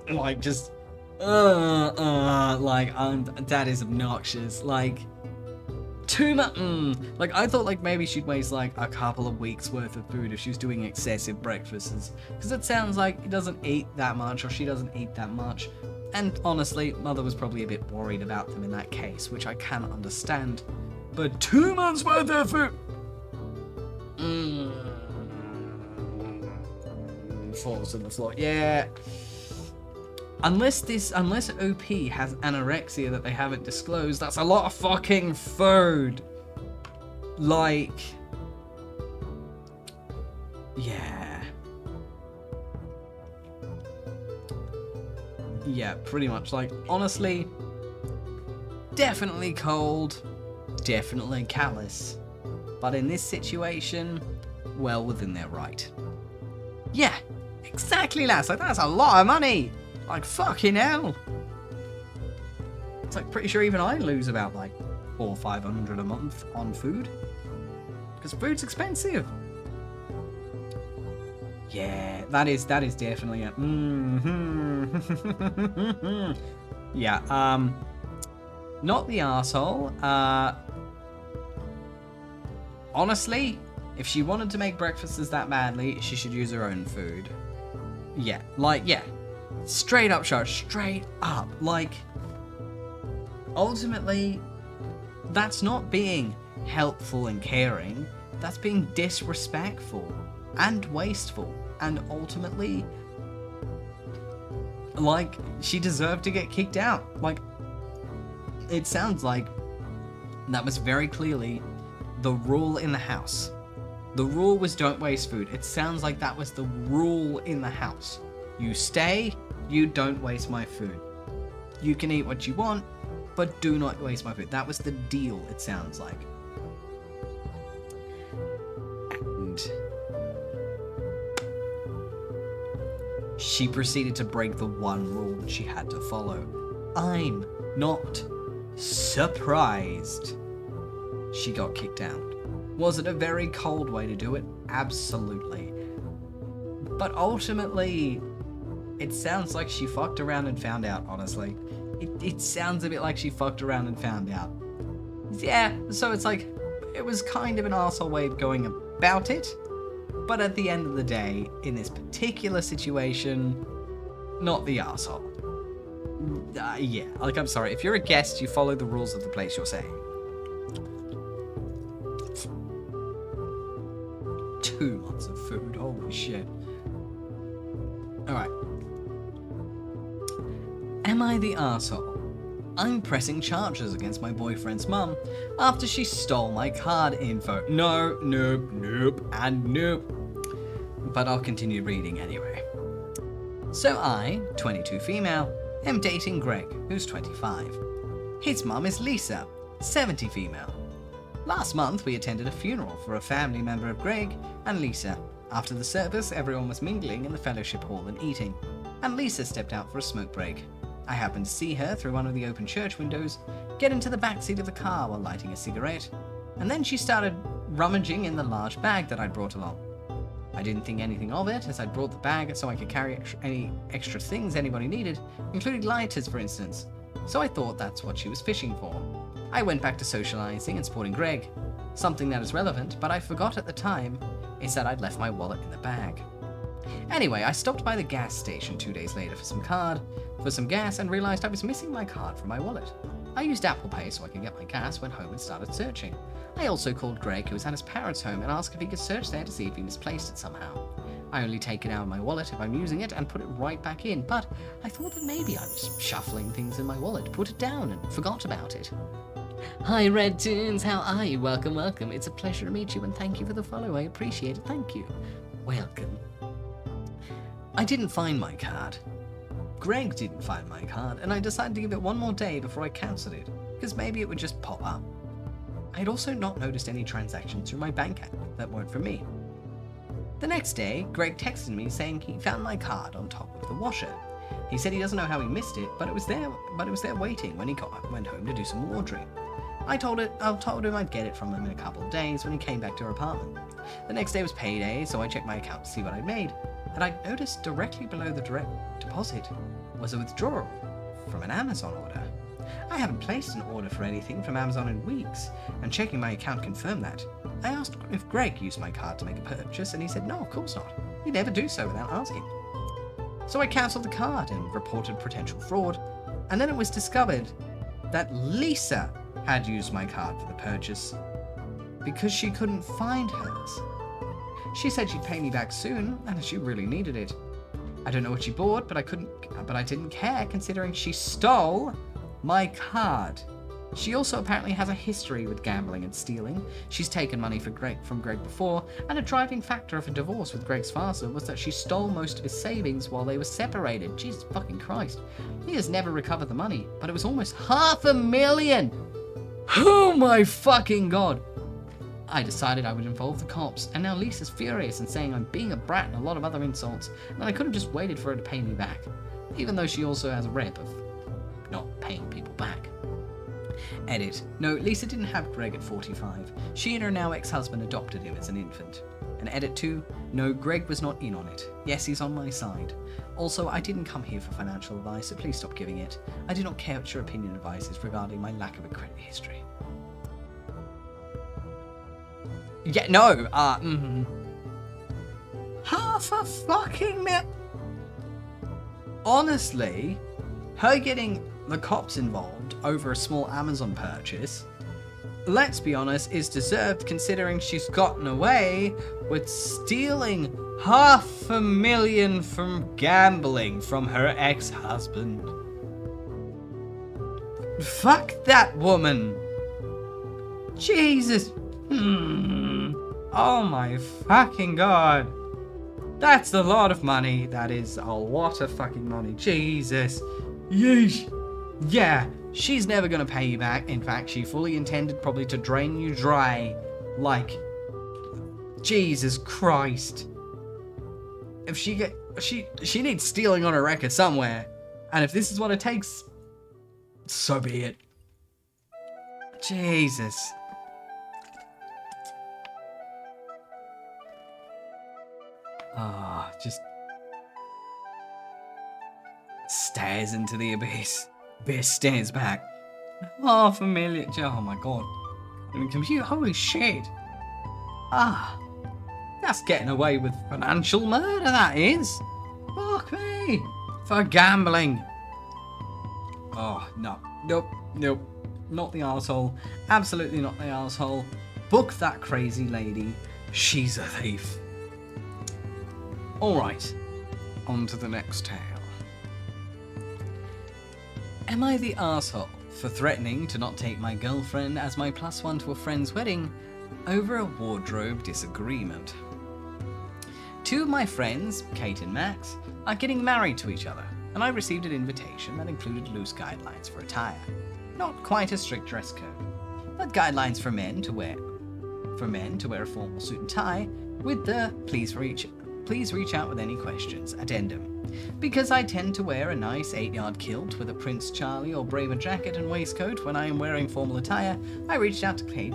Like, just, that is obnoxious. Like, too much. Like, I thought, like, maybe she'd waste, like, a couple of weeks worth of food if she was doing excessive breakfasts. Because it sounds like he doesn't eat that much, or she doesn't eat that much. And honestly, mother was probably a bit worried about them in that case, which I can understand. But 2 months worth of food. Falls to the floor. Yeah. Unless OP has anorexia that they haven't disclosed, that's a lot of fucking food. Like, yeah. Yeah, pretty much. Like, honestly, definitely cold, definitely callous, but in this situation, well within their right. Yeah, exactly, lass. Like, that's a lot of money. Like, fucking hell. It's like, pretty sure even I lose about like 400 or 500 a month on food. Because food's expensive. Yeah, that is definitely it. Yeah, not the arsehole. Honestly, if she wanted to make breakfasts that badly, she should use her own food. Yeah, like, yeah. Straight up, straight up. Like, ultimately, that's not being helpful and caring. That's being disrespectful and wasteful. And ultimately, like, she deserved to get kicked out. Like, it sounds like that was very clearly the rule in the house. The rule was don't waste food. It sounds like that was the rule in the house. You stay, you don't waste my food. You can eat what you want, but do not waste my food. That was the deal, it sounds like. And she proceeded to break the one rule that she had to follow. I'm not surprised she got kicked out. Was it a very cold way to do it? Absolutely. But ultimately, it sounds like she fucked around and found out, honestly. It sounds a bit like she fucked around and found out. Yeah, so it's like, it was kind of an arsehole way of going about it, but at the end of the day, in this particular situation, not the arsehole. Yeah, like, I'm sorry, if you're a guest, you follow the rules of the place you're staying. 2 months of food, holy shit. Alright. Am I the arsehole? I'm pressing charges against my boyfriend's mum after she stole my card info. No, nope, nope, and nope. But I'll continue reading anyway. So I, 22 female, am dating Greg, who's 25. His mum is Lisa, 70 female. Last month we attended a funeral for a family member of Greg and Lisa. After the service, everyone was mingling in the fellowship hall and eating, and Lisa stepped out for a smoke break. I happened to see her through one of the open church windows get into the back seat of the car while lighting a cigarette, and then she started rummaging in the large bag that I'd brought along. I didn't think anything of it, as I'd brought the bag so I could carry any extra things anybody needed, including lighters for instance, so I thought that's what she was fishing for. I went back to socializing and supporting Greg. Something that is relevant, but I forgot at the time, is that I'd left my wallet in the bag. Anyway, I stopped by the gas station 2 days later for some gas and realized I was missing my card from my wallet. I used Apple Pay so I could get my gas, went home and started searching. I also called Greg, who was at his parents' home, and asked if he could search there to see if he misplaced it somehow. I only take it out of my wallet if I'm using it and put it right back in, but I thought that maybe I was shuffling things in my wallet, put it down and forgot about it. Hi Red Tunes, how are you? Welcome, welcome. It's a pleasure to meet you and thank you for the follow. I appreciate it. Thank you. Welcome. I didn't find my card. Greg didn't find my card, and I decided to give it one more day before I cancelled it, because maybe it would just pop up. I had also not noticed any transactions through my bank app that weren't from me. The next day, Greg texted me saying he found my card on top of the washer. He said he doesn't know how he missed it, but it was there waiting when he went home to do some laundry. I told him I'd get it from him in a couple of days when he came back to our apartment. The next day was payday, so I checked my account to see what I'd made, and I noticed directly below the direct deposit was a withdrawal from an Amazon order. I haven't placed an order for anything from Amazon in weeks, and checking my account confirmed that. I asked if Greg used my card to make a purchase, and he said no, of course not. He'd never do so without asking. So I cancelled the card and reported potential fraud, and then it was discovered that Lisa had used my card for the purchase because she couldn't find hers. She said she'd pay me back soon, and she really needed it. I don't know what she bought, but I didn't care considering she stole my card. She also apparently has a history with gambling and stealing. She's taken money from Greg before, and a driving factor of a divorce with Greg's father was that she stole most of his savings while they were separated. Jesus fucking Christ. He has never recovered the money, but it was almost $500,000. Oh my fucking god. I decided I would involve the cops, and now Lisa's furious and saying I'm being a brat and a lot of other insults, and I could have just waited for her to pay me back, even though she also has a rep of not paying people back. Edit. No, Lisa didn't have Greg at 45. She and her now ex-husband adopted him as an infant. And edit 2. No, Greg was not in on it. Yes, he's on my side. Also, I didn't come here for financial advice, so please stop giving it. I do not care what your opinion advises regarding my lack of a credit history. Yeah, no, half a fucking minute. Honestly, her getting the cops involved over a small Amazon purchase, let's be honest, is deserved considering she's gotten away with stealing $500,000 from gambling from her ex-husband. Fuck that woman. Jesus. Oh my fucking god. That's a lot of money. That is a lot of fucking money. Jesus. Yeesh. Yeah, she's never gonna pay you back. In fact, she fully intended probably to drain you dry. Like, Jesus Christ. If she needs stealing on her record somewhere. And if this is what it takes, so be it. Jesus. Ah, just stares into the abyss. Abyss stares back. $500,000. Oh my god. I mean, computer. Holy shit. Ah, that's getting away with financial murder. That is. Fuck me. For gambling. Oh no. Nope. Nope. Not the arsehole. Absolutely not the arsehole. Book that crazy lady. She's a thief. Alright, on to the next tale. Am I the arsehole for threatening to not take my girlfriend as my +1 to a friend's wedding over a wardrobe disagreement? Two of my friends, Kate and Max, are getting married to each other, and I received an invitation that included loose guidelines for attire. Not quite a strict dress code, but guidelines for men to wear a formal suit and tie with the please reach out with any questions addendum. Because I tend to wear a nice 8-yard kilt with a Prince Charlie or Braver jacket and waistcoat when I am wearing formal attire, I reached out to Kate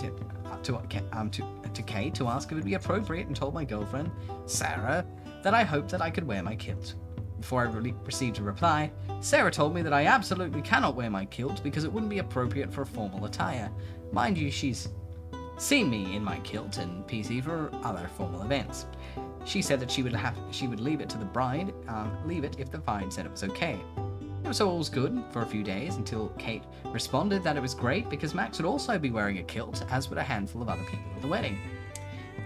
to ask if it would be appropriate and told my girlfriend, Sarah, that I hoped that I could wear my kilt. Before I received a reply, Sarah told me that I absolutely cannot wear my kilt because it wouldn't be appropriate for a formal attire. Mind you, she's seen me in my kilt and PC for other formal events. She said that she would leave it to the bride, leave it if the bride said it was okay. It was all good for a few days until Kate responded that it was great because Max would also be wearing a kilt, as would a handful of other people at the wedding.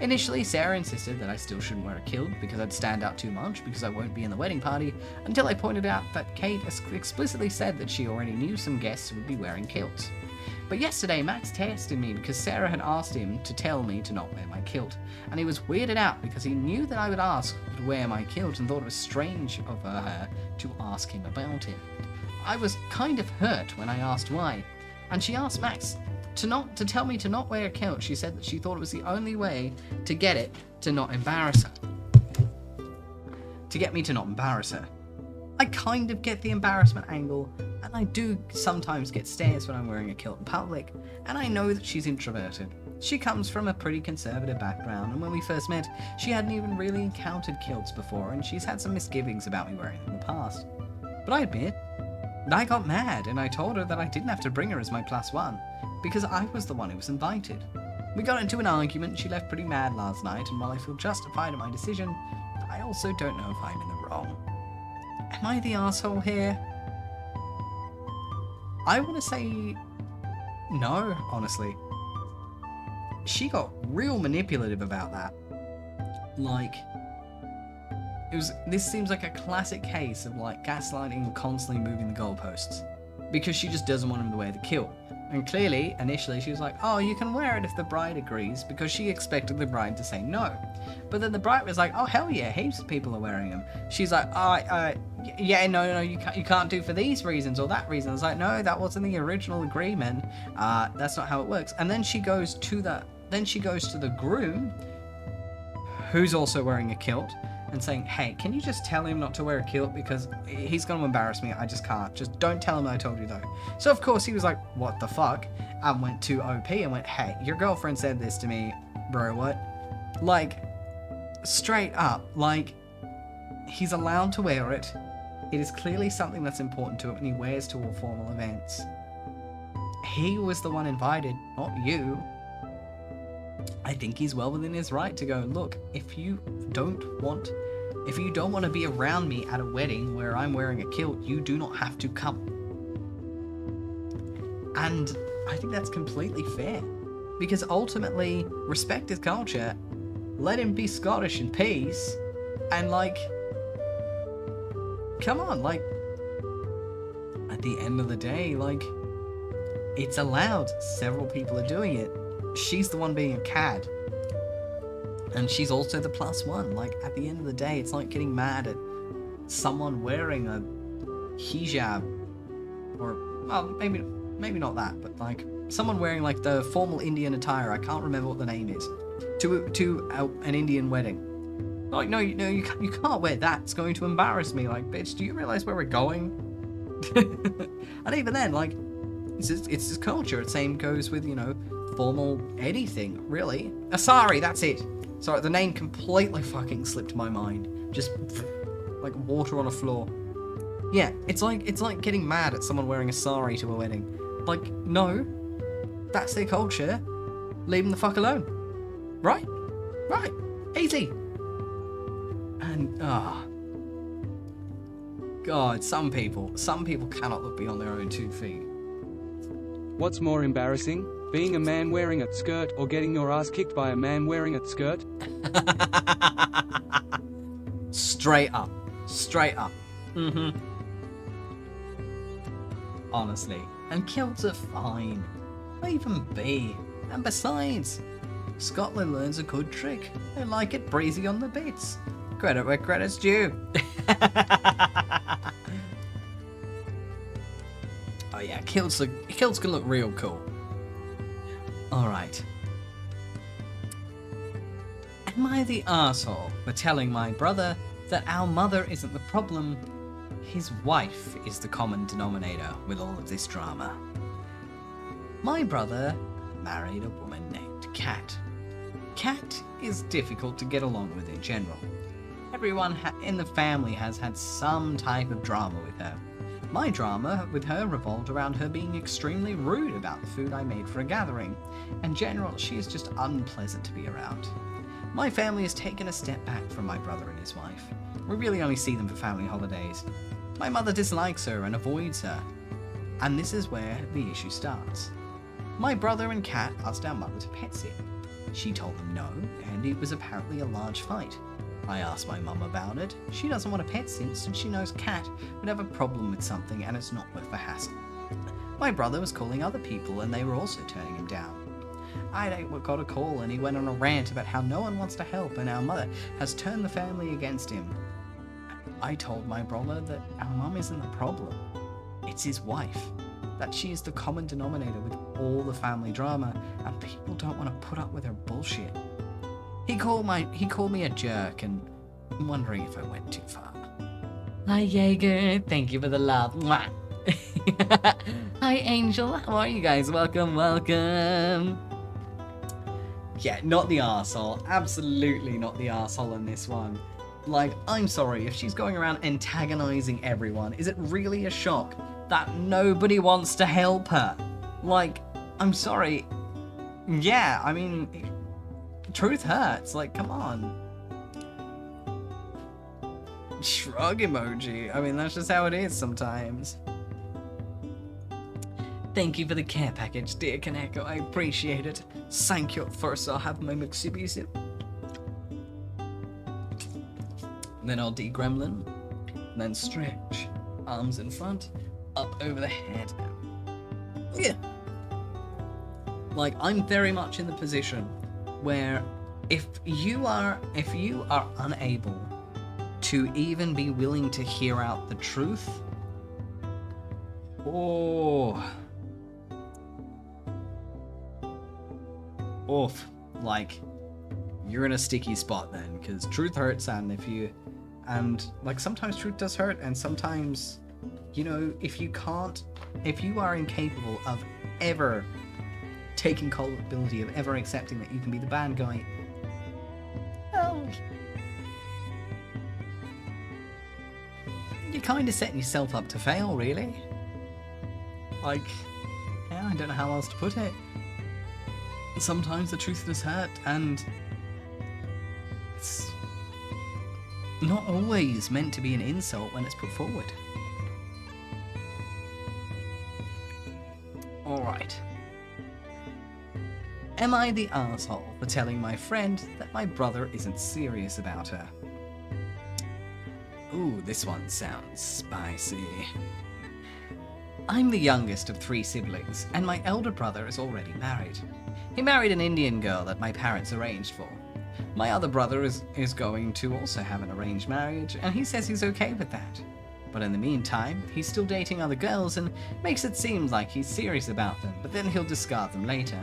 Initially, Sarah insisted that I still shouldn't wear a kilt because I'd stand out too much because I won't be in the wedding party, until I pointed out that Kate explicitly said that she already knew some guests who would be wearing kilts. But yesterday, Max tested me because Sarah had asked him to tell me to not wear my kilt, and he was weirded out because he knew that I would ask to wear my kilt and thought it was strange of her to ask him about it. I was kind of hurt when I asked why, and she asked Max to tell me to not wear a kilt. She said that she thought it was the only way to get it to not embarrass her. To get me to not embarrass her. I kind of get the embarrassment angle, and I do sometimes get stares when I'm wearing a kilt in public, and I know that she's introverted. She comes from a pretty conservative background, and when we first met, she hadn't even really encountered kilts before, and she's had some misgivings about me wearing them in the past. But I admit, I got mad, and I told her that I didn't have to bring her as my +1, because I was the one who was invited. We got into an argument, and she left pretty mad last night, and while I feel justified in my decision, I also don't know if I'm in the wrong. Am I the arsehole here? I want to say no, honestly. She got real manipulative about that. Like, this seems like a classic case of like gaslighting and constantly moving the goalposts. Because she just doesn't want him to wear the kilt. And clearly, initially, she was like, oh, you can wear it if the bride agrees, because she expected the bride to say no. But then the bride was like, oh, hell yeah, heaps of people are wearing them. She's like, yeah, no, you can't do for these reasons or that reason. I was like, no, that wasn't the original agreement. That's not how it works. And then she goes to the groom, who's also wearing a kilt, and saying, hey, can you just tell him not to wear a kilt because he's going to embarrass me. I just can't. Just don't tell him I told you though. So of course he was like, what the fuck? And went to OP and went, hey, your girlfriend said this to me, bro, what? Like, straight up, like, he's allowed to wear it. It is clearly something that's important to him and he wears to all formal events. He was the one invited, not you. I think he's well within his right to go, look, if you don't want to be around me at a wedding where I'm wearing a kilt, you do not have to come. And I think that's completely fair. Because ultimately, respect his culture, let him be Scottish in peace, and like, come on, like, at the end of the day, like, it's allowed. Several people are doing it. She's the one being a cad. And she's also the +1. Like, at the end of the day, it's like getting mad at someone wearing a hijab. Or, well, maybe not that, but like, someone wearing like the formal Indian attire. I can't remember what the name is. To an Indian wedding. Like, no, you can't wear that. It's going to embarrass me. Like, bitch, do you realize where we're going? And even then, like, it's just culture. The same goes with, you know, formal anything, really. Sorry, that's it. Sorry, the name completely fucking slipped my mind. Just like water on a floor. Yeah, it's like getting mad at someone wearing a sari to a wedding. Like, no, that's their culture. Leave them the fuck alone. Right? Right. Easy. And God, some people cannot look beyond their own 2 feet. What's more embarrassing? Being a man wearing a skirt or getting your ass kicked by a man wearing a skirt? Straight up. Straight up. Mm-hmm. Honestly. And kilts are fine. Leave them be. And besides, Scotland learns a good trick. They like it breezy on the bits. Credit where credit's due. Oh yeah, kilts can look real cool. Alright. Am I the arsehole for telling my brother that our mother isn't the problem? His wife is the common denominator with all of this drama. My brother married a woman named Kat. Kat is difficult to get along with in general. Everyone in the family has had some type of drama with her. My drama with her revolved around her being extremely rude about the food I made for a gathering. In general, she is just unpleasant to be around. My family has taken a step back from my brother and his wife. We really only see them for family holidays. My mother dislikes her and avoids her. And this is where the issue starts. My brother and Kat asked our mother to pet sit. She told them no, and it was apparently a large fight. I asked my mum about it. She doesn't want a pet since she knows Kat would have a problem with something and it's not worth the hassle. My brother was calling other people and they were also turning him down. I got a call and he went on a rant about how no one wants to help and our mother has turned the family against him. I told my brother that our mum isn't the problem. It's his wife. That she is the common denominator with all the family drama and people don't want to put up with her bullshit. He called me a jerk, and I'm wondering if I went too far. Hi Jaeger, thank you for the love. Mwah. Hi Angel, how are you guys? Welcome. Yeah, not the arsehole. Absolutely not the arsehole in this one. Like, I'm sorry, if she's going around antagonizing everyone, is it really a shock that nobody wants to help her? Like, I'm sorry. Yeah, I mean, truth hurts. Like, come on. Shrug emoji. I mean, that's just how it is sometimes. Thank you for the care package, dear Kaneko. I appreciate it. Thank you. First, I'll have my McSibbies. Then I'll de-gremlin. Then stretch. Arms in front. Up over the head. Yeah. Like, I'm very much in the position where if you are unable to even be willing to hear out the truth, like, you're in a sticky spot then, because truth hurts, and if you And like sometimes truth does hurt, and sometimes, you know, if you are incapable of ever taking culpability, of ever accepting that you can be the bad guy, well, you're kind of setting yourself up to fail, really. Like, yeah, I don't know how else to put it. Sometimes the truth does hurt, and it's not always meant to be an insult when it's put forward. Alright. Am I the asshole for telling my friend that my brother isn't serious about her? Ooh, this one sounds spicy. I'm the youngest of 3 siblings, and my elder brother is already married. He married an Indian girl that my parents arranged for. My other brother is going to also have an arranged marriage, and he says he's okay with that. But in the meantime, he's still dating other girls and makes it seem like he's serious about them, but then he'll discard them later.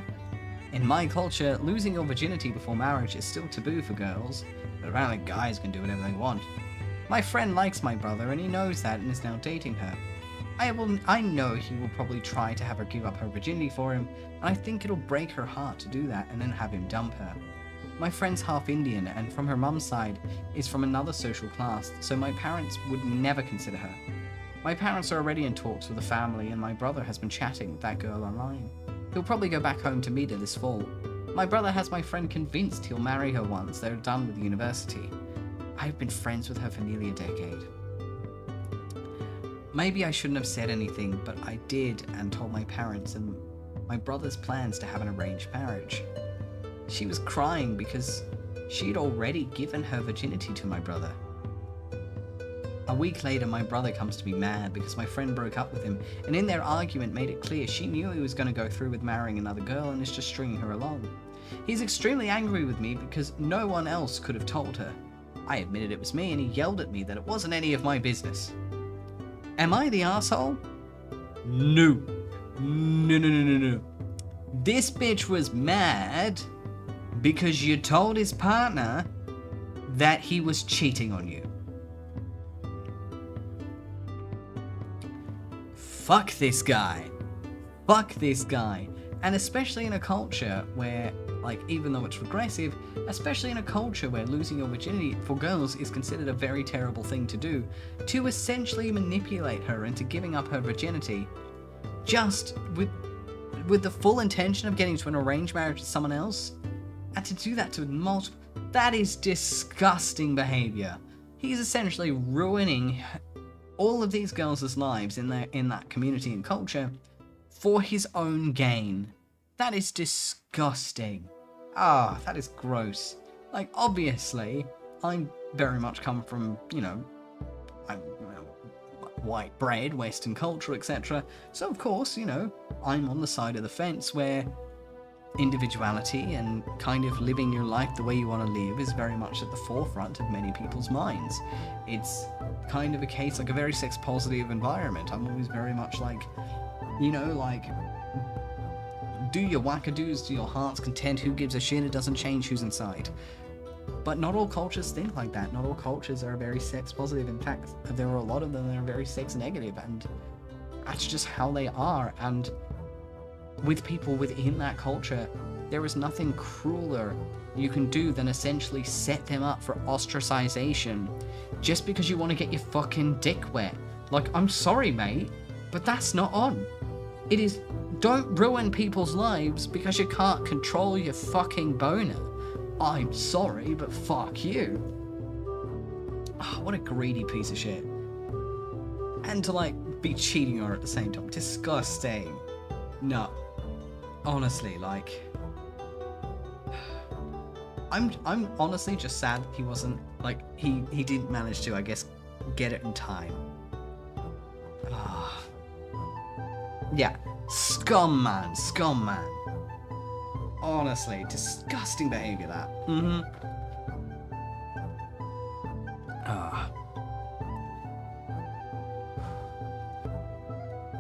In my culture, losing your virginity before marriage is still taboo for girls, but apparently guys can do whatever they want. My friend likes my brother, and he knows that and is now dating her. I know he will probably try to have her give up her virginity for him, and I think it'll break her heart to do that and then have him dump her. My friend's half Indian, and from her mum's side is from another social class, so my parents would never consider her. My parents are already in talks with the family, and my brother has been chatting with that girl online. He'll probably go back home to meet her this fall. My brother has my friend convinced he'll marry her once they're done with university. I've been friends with her for nearly a decade. Maybe I shouldn't have said anything, but I did and told my parents and my brother's plans to have an arranged marriage. She was crying because she'd already given her virginity to my brother. A week later, my brother comes to me mad because my friend broke up with him, and in their argument made it clear she knew he was going to go through with marrying another girl and is just stringing her along. He's extremely angry with me because no one else could have told her. I admitted it was me, and he yelled at me that it wasn't any of my business. Am I the asshole? No. No. This bitch was mad because you told his partner that he was cheating on you. Fuck this guy. Fuck this guy. And especially in a culture where, like, even though it's regressive, especially in a culture where losing your virginity for girls is considered a very terrible thing to do, to essentially manipulate her into giving up her virginity, just with the full intention of getting to an arranged marriage with someone else, and to do that to multiple, that is disgusting behavior. He's essentially ruining all of these girls' lives in that community and culture for his own gain. That is disgusting. That is gross. Like, obviously, I very much come from, white bread, Western culture, etc. So, of course, I'm on the side of the fence where individuality and kind of living your life the way you want to live is very much at the forefront of many people's minds. It's kind of a case, like a very sex-positive environment. I'm always very much like, do your wackadoos to your heart's content, who gives a shit, it doesn't change who's inside. But not all cultures think like that. Not all cultures are very sex positive. In fact, there are a lot of them that are very sex negative, and that's just how they are. And with people within that culture, there is nothing crueler you can do than essentially set them up for ostracization just because you want to get your fucking dick wet. Like, I'm sorry, mate, but that's not on. It is, don't ruin people's lives because you can't control your fucking boner. I'm sorry, but fuck you. Oh, what a greedy piece of shit. And to, be cheating on her at the same time. Disgusting. No. Honestly, I'm honestly just sad that he wasn't, he didn't manage to, I guess, get it in time. Yeah. Scum, man. Honestly, disgusting behavior, that.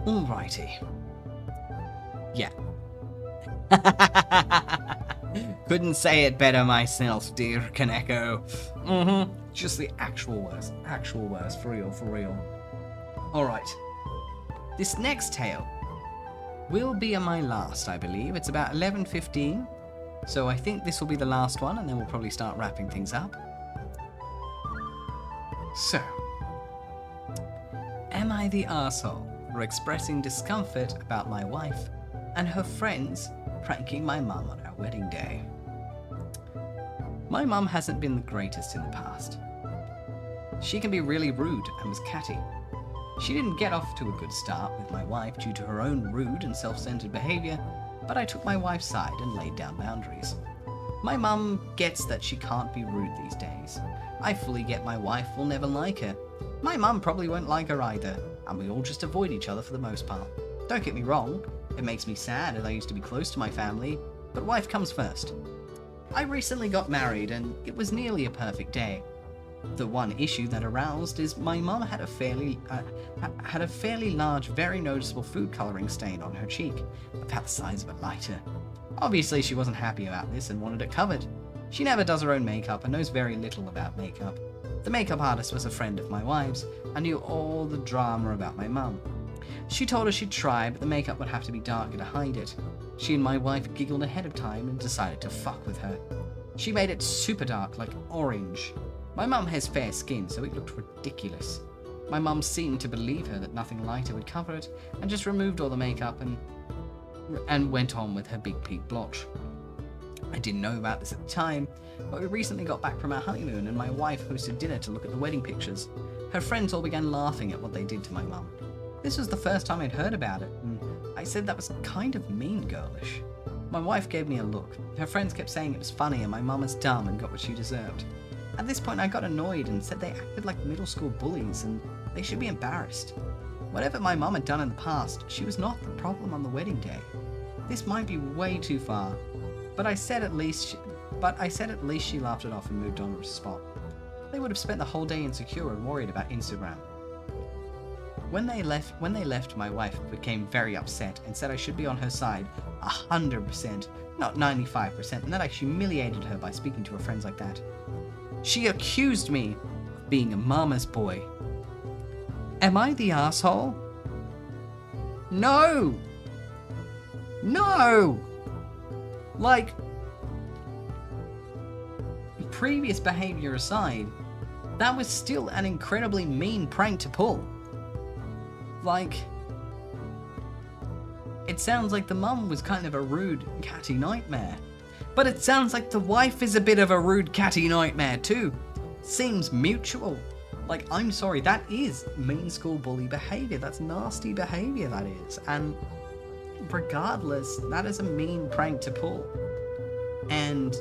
Alrighty. Yeah. Couldn't say it better myself, dear Kaneko. Just the actual worst. Actual worst. For real, for real. Alright. This next tale will be my last, I believe. It's about 11:15. So I think this will be the last one, and then we'll probably start wrapping things up. So, am I the arsehole for expressing discomfort about my wife and her friends pranking my mum on our wedding day? My mum hasn't been the greatest in the past. She can be really rude and was catty. She didn't get off to a good start with my wife due to her own rude and self-centered behavior, but I took my wife's side and laid down boundaries. My mum gets that she can't be rude these days. I fully get my wife will never like her. My mum probably won't like her either, and we all just avoid each other for the most part. Don't get me wrong, it makes me sad as I used to be close to my family, but wife comes first. I recently got married and it was nearly a perfect day. The one issue that aroused is my mum had a fairly large, very noticeable food colouring stain on her cheek, about the size of a lighter. Obviously she wasn't happy about this and wanted it covered. She never does her own makeup and knows very little about makeup. The makeup artist was a friend of my wife's and knew all the drama about my mum. She told her she'd try, but the makeup would have to be darker to hide it. She and my wife giggled ahead of time and decided to fuck with her. She made it super dark, like orange. My mum has fair skin, so it looked ridiculous. My mum seemed to believe her that nothing lighter would cover it, and just removed all the makeup and went on with her big pink blotch. I didn't know about this at the time, but we recently got back from our honeymoon and my wife hosted dinner to look at the wedding pictures. Her friends all began laughing at what they did to my mum. This was the first time I'd heard about it, and I said that was kind of mean girlish. My wife gave me a look. Her friends kept saying it was funny and my mum was dumb and got what she deserved. At this point I got annoyed and said they acted like middle school bullies and they should be embarrassed. Whatever my mum had done in the past, she was not the problem on the wedding day. This might be way too far, but I said at least she laughed it off and moved on to a spot. They would have spent the whole day insecure and worried about Instagram. When they left, my wife became very upset and said I should be on her side 100%, not 95%, and that I humiliated her by speaking to her friends like that. She accused me of being a mama's boy. Am I the asshole? No! No! Like, previous behavior aside, that was still an incredibly mean prank to pull. Like, it sounds like the mum was kind of a rude, catty nightmare. But it sounds like the wife is a bit of a rude, catty nightmare too. Seems mutual. Like, I'm sorry, that is mean school bully behavior. That's nasty behavior, that is. And regardless, that is a mean prank to pull. And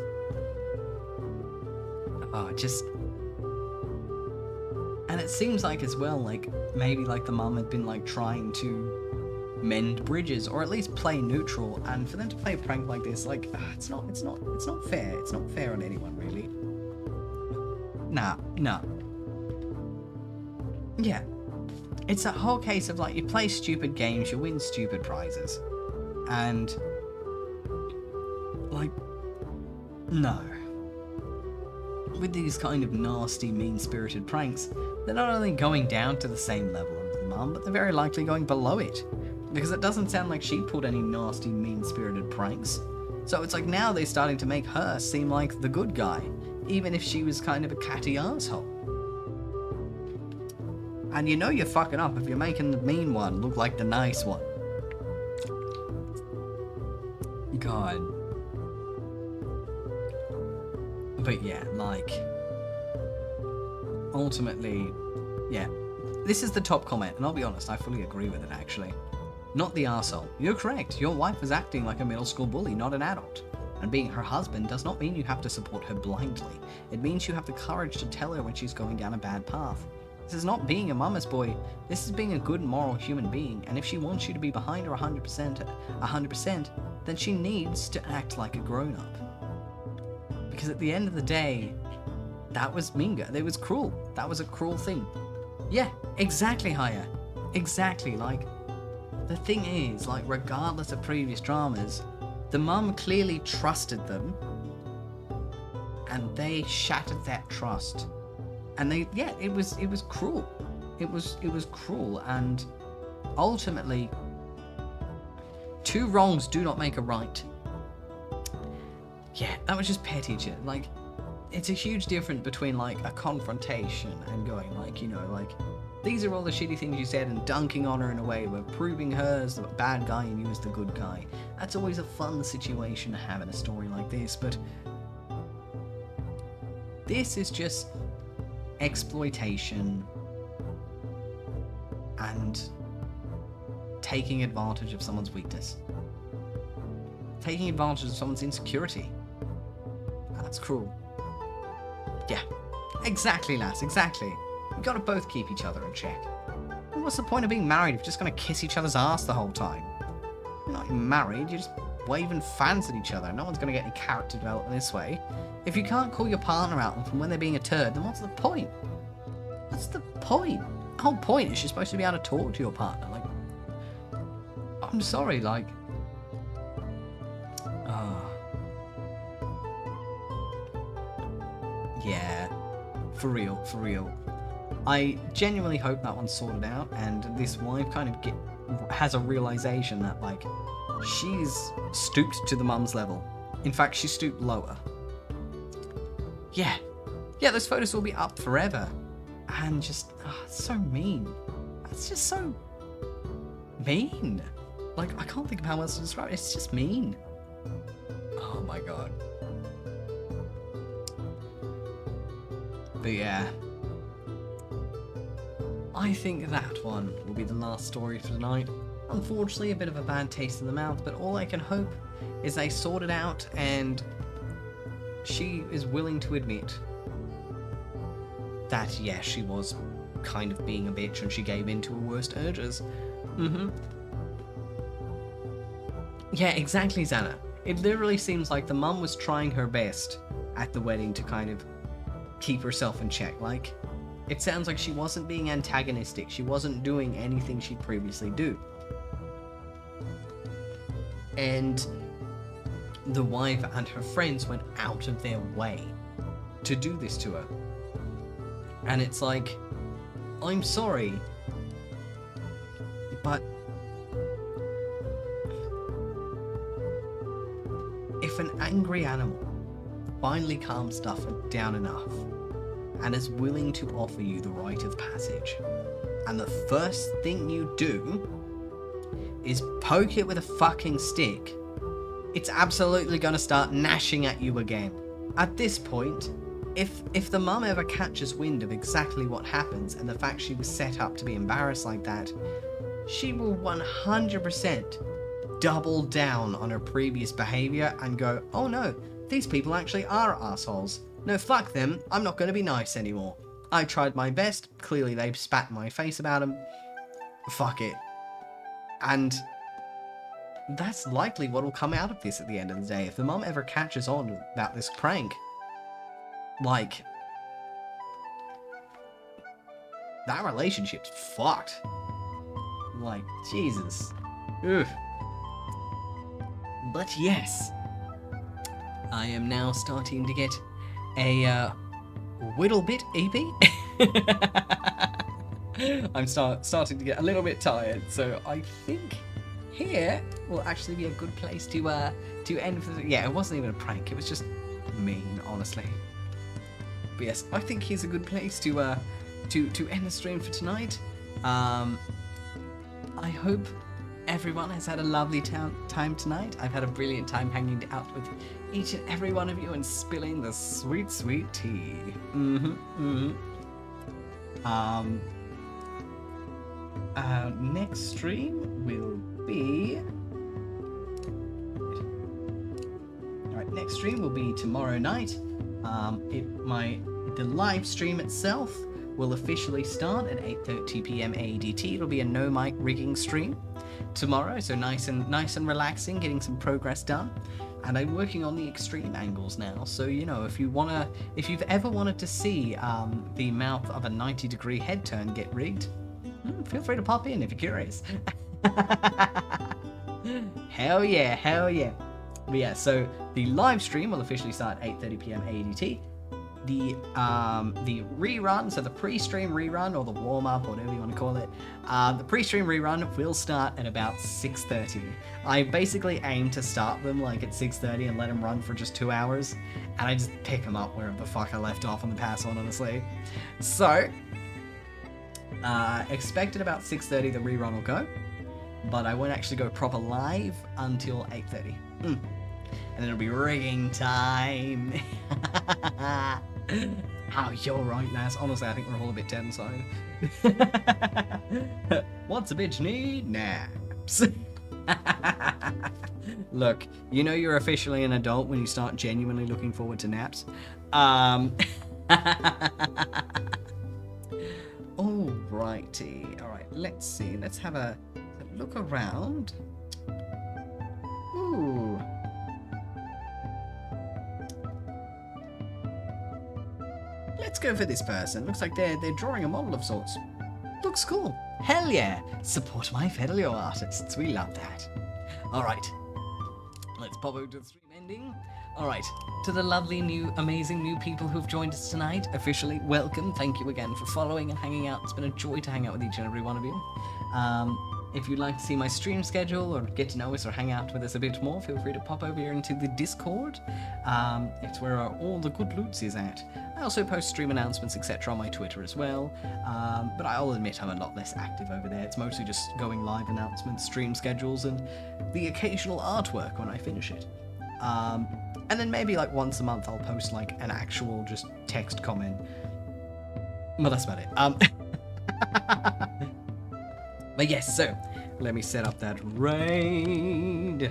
and it seems like as well, like maybe like the mum had been like trying to mend bridges or at least play neutral, and for them to play a prank like this, like it's not fair. It's not fair on anyone, really. Nah. Yeah. It's a whole case of like you play stupid games, you win stupid prizes. And like, no. With these kind of nasty, mean-spirited pranks, they're not only going down to the same level as the mum, but they're very likely going below it. Because it doesn't sound like she pulled any nasty, mean-spirited pranks. So it's like now they're starting to make her seem like the good guy, even if she was kind of a catty asshole. And you know you're fucking up if you're making the mean one look like the nice one. God. But yeah, like, ultimately, yeah. This is the top comment, and I'll be honest, I fully agree with it, actually. Not the arsehole. You're correct. Your wife was acting like a middle school bully, not an adult. And being her husband does not mean you have to support her blindly. It means you have the courage to tell her when she's going down a bad path. This is not being a mama's boy. This is being a good moral human being, and if she wants you to be behind her 100%, then she needs to act like a grown-up. Because at the end of the day, that was mean. It was cruel. That was a cruel thing. Yeah, exactly, Haya. Exactly, like, the thing is, like, regardless of previous dramas, the mum clearly trusted them, and they shattered that trust And it was cruel. It was cruel, and ultimately, two wrongs do not make a right. Yeah, that was just petty shit. Like, it's a huge difference between, like, a confrontation and going, like, you know, like, these are all the shitty things you said, and dunking on her in a way where proving her as the bad guy and you as the good guy. That's always a fun situation to have in a story like this, but this is just exploitation and taking advantage of someone's weakness. Taking advantage of someone's insecurity. And that's cruel. Yeah, exactly, lass, exactly. You gotta both keep each other in check. And what's the point of being married if you're just gonna kiss each other's ass the whole time? You're not even married, you're just waving fans at each other. No one's gonna get any character development this way. If you can't call your partner out from when they're being a turd, then what's the point? What's the point? The whole point is you're supposed to be able to talk to your partner. Like, I'm sorry, like... yeah, for real, for real. I genuinely hope that one's sorted out, and this wife kind of has a realization that, like, she's stooped to the mum's level. In fact, she stooped lower. Yeah, those photos will be up forever. And just, it's so mean. That's just so mean. Like, I can't think of how else to describe it. It's just mean. Oh my god. But yeah, I think that one will be the last story for tonight. Unfortunately, a bit of a bad taste in the mouth, but all I can hope is they sort it out and she is willing to admit that, yes, she was kind of being a bitch and she gave in to her worst urges. Yeah, exactly, Xana. It literally seems like the mum was trying her best at the wedding to kind of keep herself in check. Like, it sounds like she wasn't being antagonistic. She wasn't doing anything she'd previously do. And the wife and her friends went out of their way to do this to her. And it's like, I'm sorry, but if an angry animal finally calms down enough and is willing to offer you the rite of passage, and the first thing you do is poke it with a fucking stick, it's absolutely gonna start gnashing at you again. At this point, if the mum ever catches wind of exactly what happens and the fact she was set up to be embarrassed like that, she will 100% double down on her previous behavior and go, oh no, these people actually are assholes. No, fuck them, I'm not gonna be nice anymore. I tried my best, clearly they spat in my face about them. Fuck it. And that's likely what will come out of this at the end of the day. If the mum ever catches on about this prank, like, that relationship's fucked. Like, Jesus. Ugh. But yes, I am now starting to get a whittle bit EP. I'm starting to get a little bit tired, so I think here will actually be a good place to end for the... Yeah, it wasn't even a prank, it was just mean, honestly. But yes, I think here's a good place to end the stream for tonight. I hope everyone has had a lovely time tonight. I've had a brilliant time hanging out with each and every one of you and spilling the sweet, sweet tea. Next stream will be... Alright, next stream will be tomorrow night. The live stream itself will officially start at 8:30 p.m. AEDT. It'll be a no mic rigging stream tomorrow, so nice and relaxing, getting some progress done. And I'm working on the extreme angles now, so you know, if you've ever wanted to see the mouth of a 90-degree head turn get rigged, feel free to pop in if you're curious. Hell yeah, hell yeah. But yeah, so the live stream will officially start at 8:30 p.m. AEDT. the rerun, so the pre-stream rerun or the warm-up, whatever you want to call it, the pre-stream rerun will start at about 6:30. I basically aim to start them like at 6:30 and let them run for just 2 hours, and I just pick them up wherever the fuck I left off on the past one, honestly. So expect at about 6:30 the rerun will go, but I won't actually go proper live until 8:30. And then it'll be rigging time. Oh, you're right, Nas. Honestly, I think we're all a bit dead inside. What's a bitch need? Naps. Look, you know you're officially an adult when you start genuinely looking forward to naps. Alrighty. Alright, let's see. Let's have a look around. Ooh. Let's go for this person. Looks like they're drawing a model of sorts. Looks cool. Hell yeah. Support my fellow artists. We love that. Alright. Let's pop over to the stream ending. Alright. To the lovely new, amazing new people who've joined us tonight, officially welcome. Thank you again for following and hanging out. It's been a joy to hang out with each and every one of you. If you'd like to see my stream schedule or get to know us or hang out with us a bit more, feel free to pop over here into the Discord. It's where all the good loots is at. I also post stream announcements, etc. on my Twitter as well, but I'll admit I'm a lot less active over there. It's mostly just going live announcements, stream schedules, and the occasional artwork when I finish it. And then maybe like once a month I'll post like an actual just text comment. But that's about it. But yes, so let me set up that raid.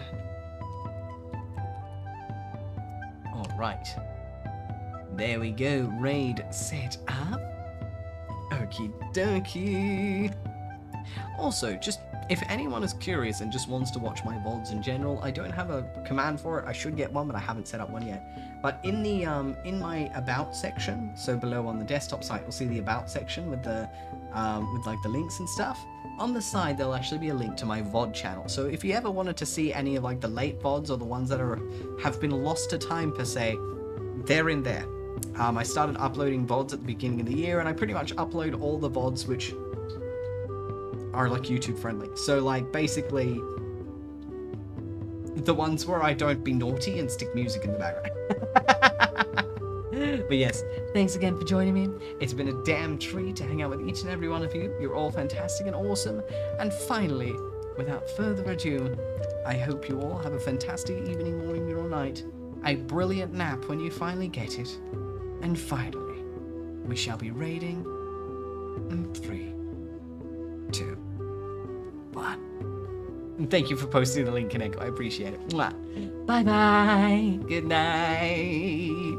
Alright. There we go, raid set up. Okie dokie. Also, just if anyone is curious and just wants to watch my VODs in general, I don't have a command for it. I should get one, but I haven't set up one yet. But in the in my about section, so below on the desktop site, you'll see the about section with the with like the links and stuff. On the side, there'll actually be a link to my VOD channel. So if you ever wanted to see any of like the late VODs or the ones that have been lost to time per se, they're in there. I started uploading VODs at the beginning of the year, and I pretty much upload all the VODs which are like YouTube friendly. So like basically the ones where I don't be naughty and stick music in the background. But yes, thanks again for joining me. It's been a damn treat to hang out with each and every one of you. You're all fantastic and awesome. And finally, without further ado, I hope you all have a fantastic evening, morning, or night. A brilliant nap when you finally get it. And finally, we shall be raiding in 3, 2, 1. And thank you for posting the link in Echo. I appreciate it. Mwah. Bye bye. Good night.